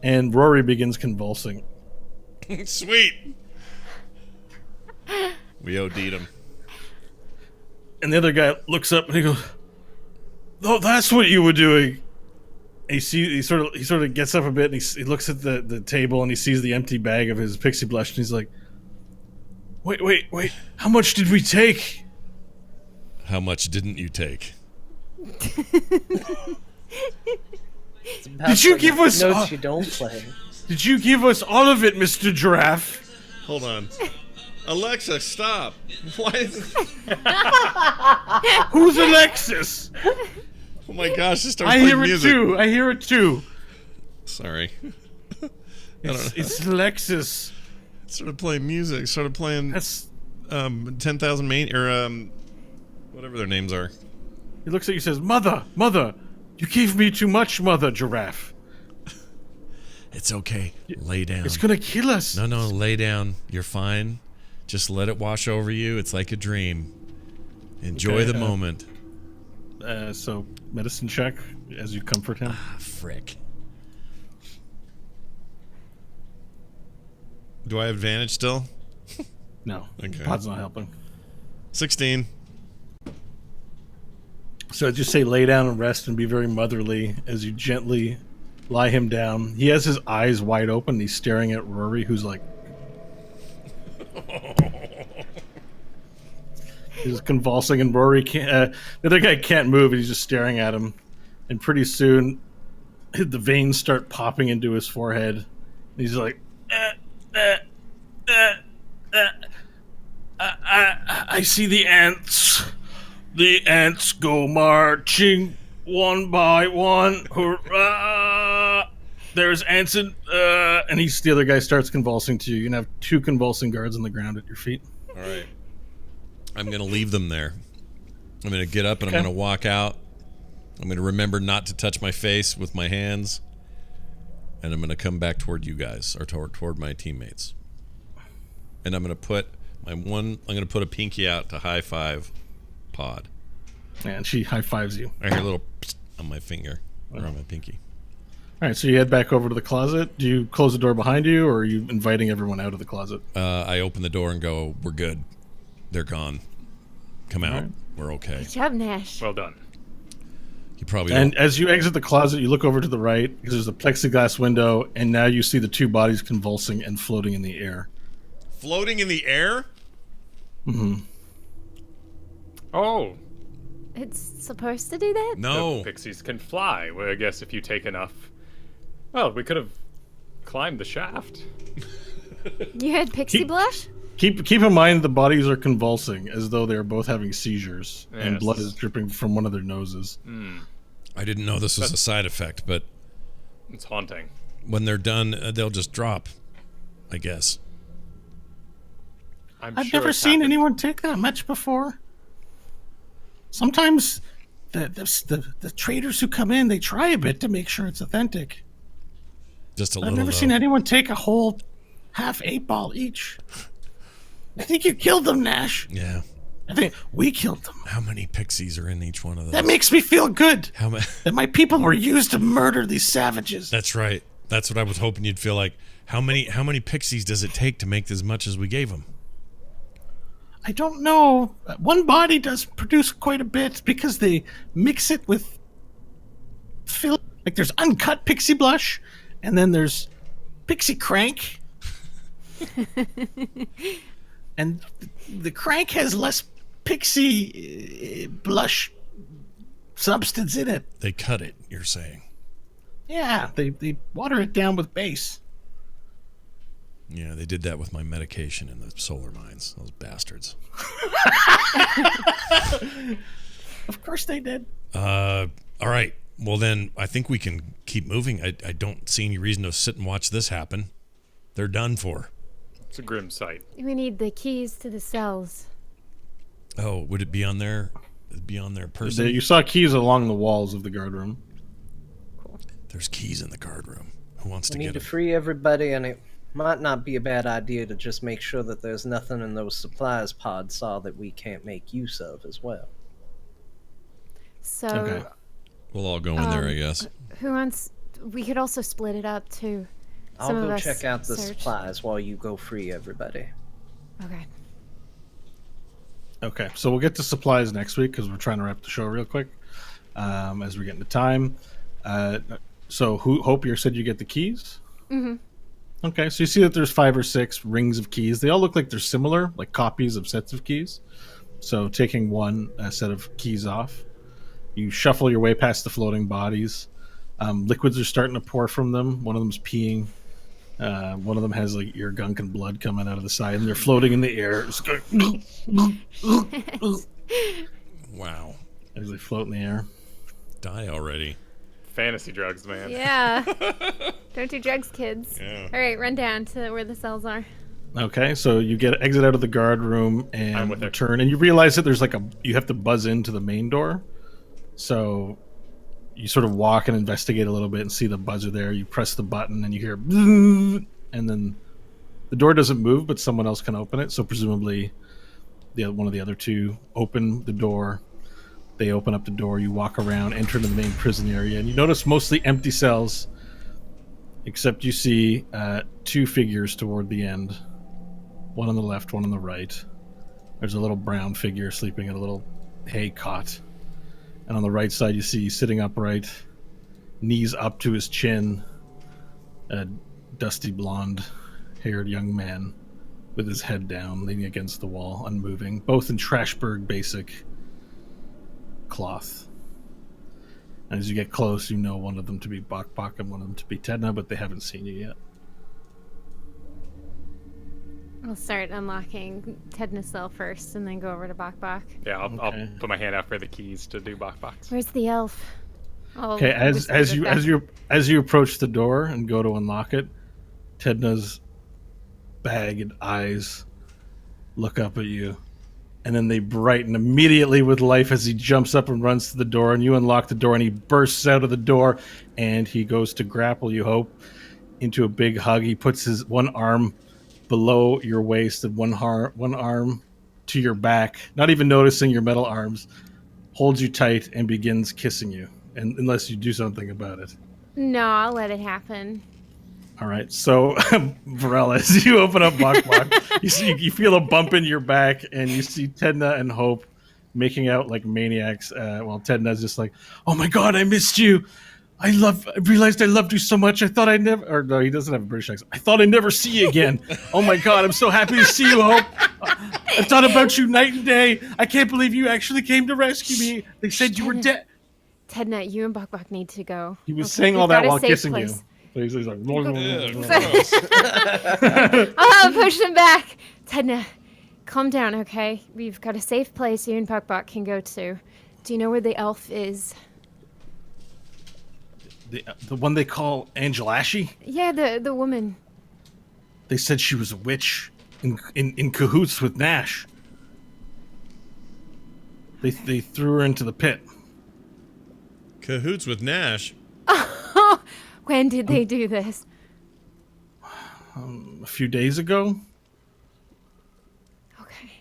and Rory begins convulsing. Sweet. We OD'd him. And the other guy looks up and he goes, "Oh, that's what you were doing." And he sort of gets up a bit and he looks at the table and he sees the empty bag of his pixie blush and he's like, Wait, how much did we take? How much didn't you take? Did you give us notes you don't play? Did you give us all of it, Mr. Giraffe? Hold on. Alexa, stop. Why is it... Who's Alexis? Oh my gosh, it starts I playing hear music. I hear it too. Sorry. It's Alexis. It started playing music. Started playing That's 10,000 Main or whatever their names are. He looks at you and says, Mother, you gave me too much, Mother Giraffe. It's okay. Lay down. It's gonna kill us. No, lay down. You're fine. Just let it wash over you. It's like a dream. Enjoy the moment. So, medicine check as you comfort him. Ah, frick. Do I have advantage still? No, Okay. Pod's not helping. 16. So just say lay down and rest and be very motherly as you gently lie him down. He has his eyes wide open. He's staring at Rory, who's like... He's convulsing, and Rory can't... the other guy can't move, and he's just staring at him. And pretty soon, the veins start popping into his forehead. And he's like... I see the ants. The ants go marching one by one. Hurrah! There's ants in... and the other guy starts convulsing too. You can have 2 convulsing guards on the ground at your feet. All right. I'm going to leave them there. I'm going to get up and I'm going to walk out. I'm going to remember not to touch my face with my hands. And I'm going to come back toward you guys, or toward my teammates. And I'm going to put I'm going to put a pinky out to high five Pod. And she high fives you. I hear a little psst on my finger, or on my pinky. All right, so you head back over to the closet. Do you close the door behind you, or are you inviting everyone out of the closet? I open the door and go, "We're good. They're gone. Come out. right. We're okay." Good job, Nash. Well done. He probably And don't. as you exit the closet, you look over to the right because there's a plexiglass window, and now you see the two bodies convulsing and floating in the air. Floating in the air? Oh, It's supposed to do that? No. the pixies can fly. Well, I guess if you take enough. Well, we could have climbed the shaft. You had pixie Keep- blush? Keep in mind the bodies are convulsing as though they're both having seizures, and Yes. blood is dripping from one of their noses. I didn't know this was a side effect, but It's haunting. when they're done, they'll just drop, I guess. I'm I've sure never it's seen happened. anyone take that much before. Sometimes the traders who come in, they try a bit to make sure it's authentic. Just a I've little, never though. seen anyone take a whole half 8-ball each. I think you killed them, Nash. Yeah. I think we killed them. How many pixies are in each one of those? That makes me feel good How many? that my people were used to murder these savages. That's right. That's what I was hoping you'd feel like. How many pixies does it take to make as much as we gave them? I don't know. One body does produce quite a bit because they mix it with fill. Like there's uncut pixie blush, and then there's pixie crank. And the crank has less pixie blush substance in it. They cut it, you're saying. Yeah, they water it down with base. Yeah, they did that with my medication in the solar mines. Those bastards. Of course they did. All right. Well, then I think we can keep moving. I don't see any reason to sit and watch this happen. They're done for. It's a grim sight. We need the keys to the cells. Oh, would it be on their person? You saw keys along the walls of the guard room. There's keys in the guard room. Who wants We to need get to them? free everybody, and it might not be a bad idea to just make sure that there's nothing in those supplies pods saw that we can't make use of as well. So, Okay. We'll all go in there, I guess. who wants. We could also split it up, too. I'll Some of go us check out the search. supplies while you go free everybody. Okay. Okay, so we'll get to supplies next week because we're trying to wrap the show real quick as we're getting to time. So, Hope, you said you get the keys? Mm-hmm. Okay, so you see that there's 5 or 6 rings of keys. They all look like they're similar, like copies of sets of keys. So, taking one set of keys off, you shuffle your way past the floating bodies. Liquids are starting to pour from them. One of them's peeing. One of them has like ear gunk and blood coming out of the side, and they're floating in the air. It's going Wow. as they float in the air. Die already. Fantasy drugs, man. Yeah. Don't do drugs, kids. Yeah. All right, run down to where the cells are. Okay, so you exit out of the guard room I'm and with her. return, and you realize that there's you have to buzz into the main door. So you sort of walk and investigate a little bit and see the buzzer there. You press the button and you hear, "Bzzz," and then the door doesn't move, but someone else can open it. So presumably, one of the other two open the door. They open up the door. You walk around, enter into the main prison area, and you notice mostly empty cells, except you see 2 figures toward the end. One on the left, one on the right. There's a little brown figure sleeping in a little hay cot. And on the right side, you see sitting upright, knees up to his chin, a dusty blonde-haired young man with his head down, leaning against the wall, unmoving, both in Trashburg basic cloth. And as you get close, you know one of them to be Bok Bok and one of them to be Tedna, but they haven't seen you yet. I'll start unlocking Tedna's cell first and then go over to Bok Bok. Yeah, I'll Okay. put my hand out for the keys to do box. Where's the elf? Oh, Okay, as you approach the door and go to unlock it, Tedna's bagged eyes look up at you, and then they brighten immediately with life as he jumps up and runs to the door, and you unlock the door, and he bursts out of the door, and he goes to grapple you, Hope, into a big hug. He puts his one arm below your waist and one arm to your back, not even noticing your metal arms, holds you tight and begins kissing you, and unless you do something about it. No, I'll let it happen. All right, so Varela, as you open up Bok Bok, you feel a bump in your back, and you see Tedna and Hope making out like maniacs. While Tedna's just like, "Oh my god, I missed you. I realized I loved you so much. I thought I'd never." Or no, he doesn't have a British accent. I thought I'd never see you again. Oh my god, I'm so happy to see you, Hope. I thought about you night and day. I can't believe you actually came to rescue me. They said you were dead. Tedna, you and Bok Bok need to go. He was Okay, saying all we've that got a while safe kissing place. you. So he's like, I'll push him back. Tedna, calm down, okay? We've got a safe place you and Bok Bok can go to. Do you know where the elf is? the one they call Angelashi. Yeah, the woman. They said she was a witch in cahoots with Nash. They threw her into the pit. Cahoots with Nash. When did they do this? A few days ago. Okay.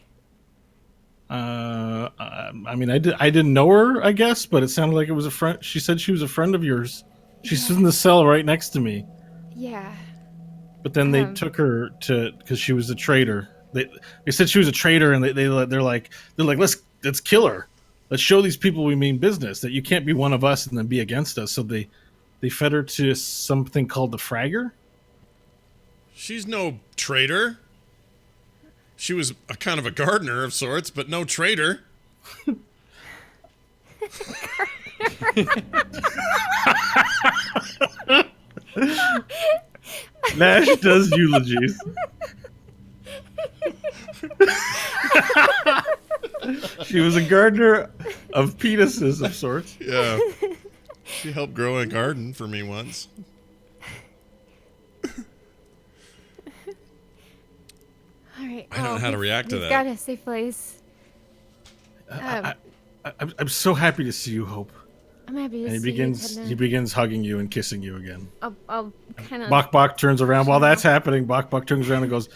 I mean, I didn't know her, I guess, but it sounded like it was a friend. She said she was a friend of yours. She's in the cell right next to me. Yeah. But then they took her to because she was a traitor. They said she was a traitor, and they're like let's kill her. Let's show these people we mean business. That you can't be one of us and then be against us. So they fed her to something called the Fragger. She's no traitor. She was a kind of a gardener of sorts, but no traitor. Nash does eulogies. She was a gardener of penises of sorts. Yeah. She helped grow a garden for me once. All right. I don't know how to react to we've that. got a safe place. I'm so happy to see you, Hope. I'm happy to And see he you, Tedna. begins hugging you and kissing you again. I'll kind of. Bok Bok turns around. While that's happening, Bok Bok turns around and goes,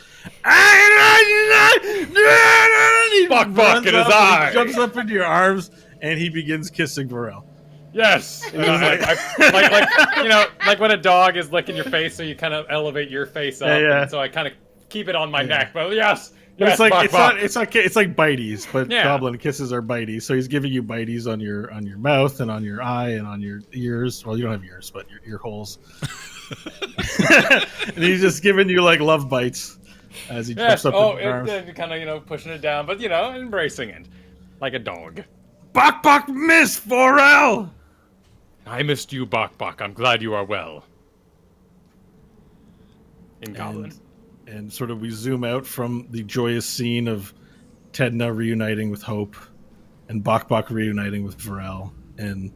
Bok Bok in his eye. He jumps up into your arms and he begins kissing Varel. Yes. Like you know, like when a dog is licking your face, so you kind of elevate your face up. Yeah. And so I kind of keep it on my neck. But yes. But Yes, it's like Bok Bok. it's like bites, but Yeah. goblin kisses are bites. So he's giving you bites on your mouth and on your eye and on your ears. Well, you don't have ears, but your ear holes. And he's just giving you like love bites as he Yes. jumps up Oh, in your arms. kind of pushing it down, but embracing it like a dog. Bok Bok miss Varel. I missed you, Bok Bok. I'm glad you are well. In Goblin. And sort of we zoom out from the joyous scene of Tedna reuniting with Hope and Bok Bok reuniting with Varel and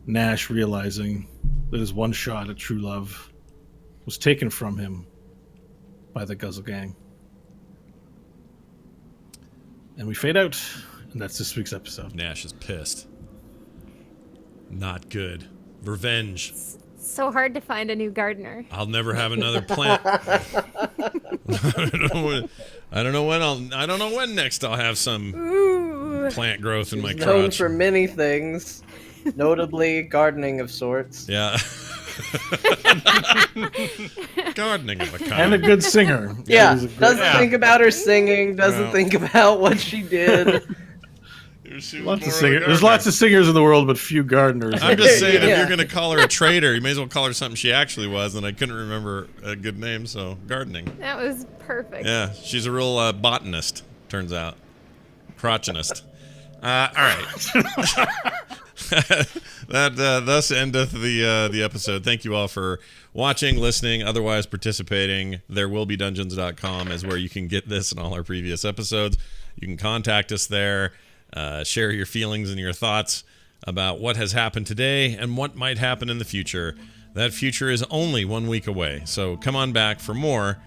Nash realizing that his one shot at true love was taken from him by the Guzzle Gang. And we fade out, and that's this week's episode. Nash is pissed. Not good. Revenge. So hard to find a new gardener. I'll never have another plant. I don't know when next I'll have some Ooh. plant growth in my Known crotch. for many things, notably gardening of sorts. Yeah. Gardening of a kind. And a good singer. Yeah, He was a great- doesn't think about her singing, doesn't Well. think about what she did. Lots of singers. There's lots of singers in the world, but few gardeners. I'm just saying, if Yeah. you're going to call her a traitor, you may as well call her something she actually was, and I couldn't remember a good name, so gardening. That was perfect. Yeah, she's a real botanist, turns out. Crotchinist. All right. That thus endeth the episode. Thank you all for watching, listening, otherwise participating. Therewillbedungeons.com is where you can get this and all our previous episodes. You can contact us there. Share your feelings and your thoughts about what has happened today and what might happen in the future. That future is only 1 week away. So come on back for more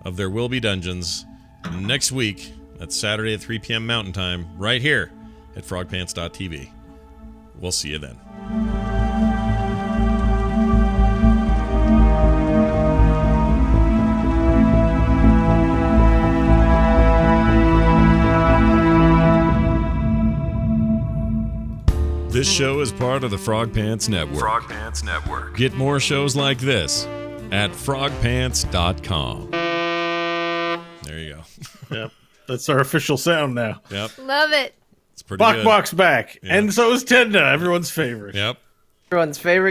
of There Will Be Dungeons next week. That's Saturday at 3 p.m. Mountain Time, right here at frogpants.tv. We'll see you then. This show is part of the Frog Pants Network. Frog Pants Network. Get more shows like this at frogpants.com. There you go. Yep. That's our official sound now. Yep. Love it. It's pretty Bok good. Bok's back, Yeah. and so is Tenda, everyone's favorite. Yep. Everyone's favorite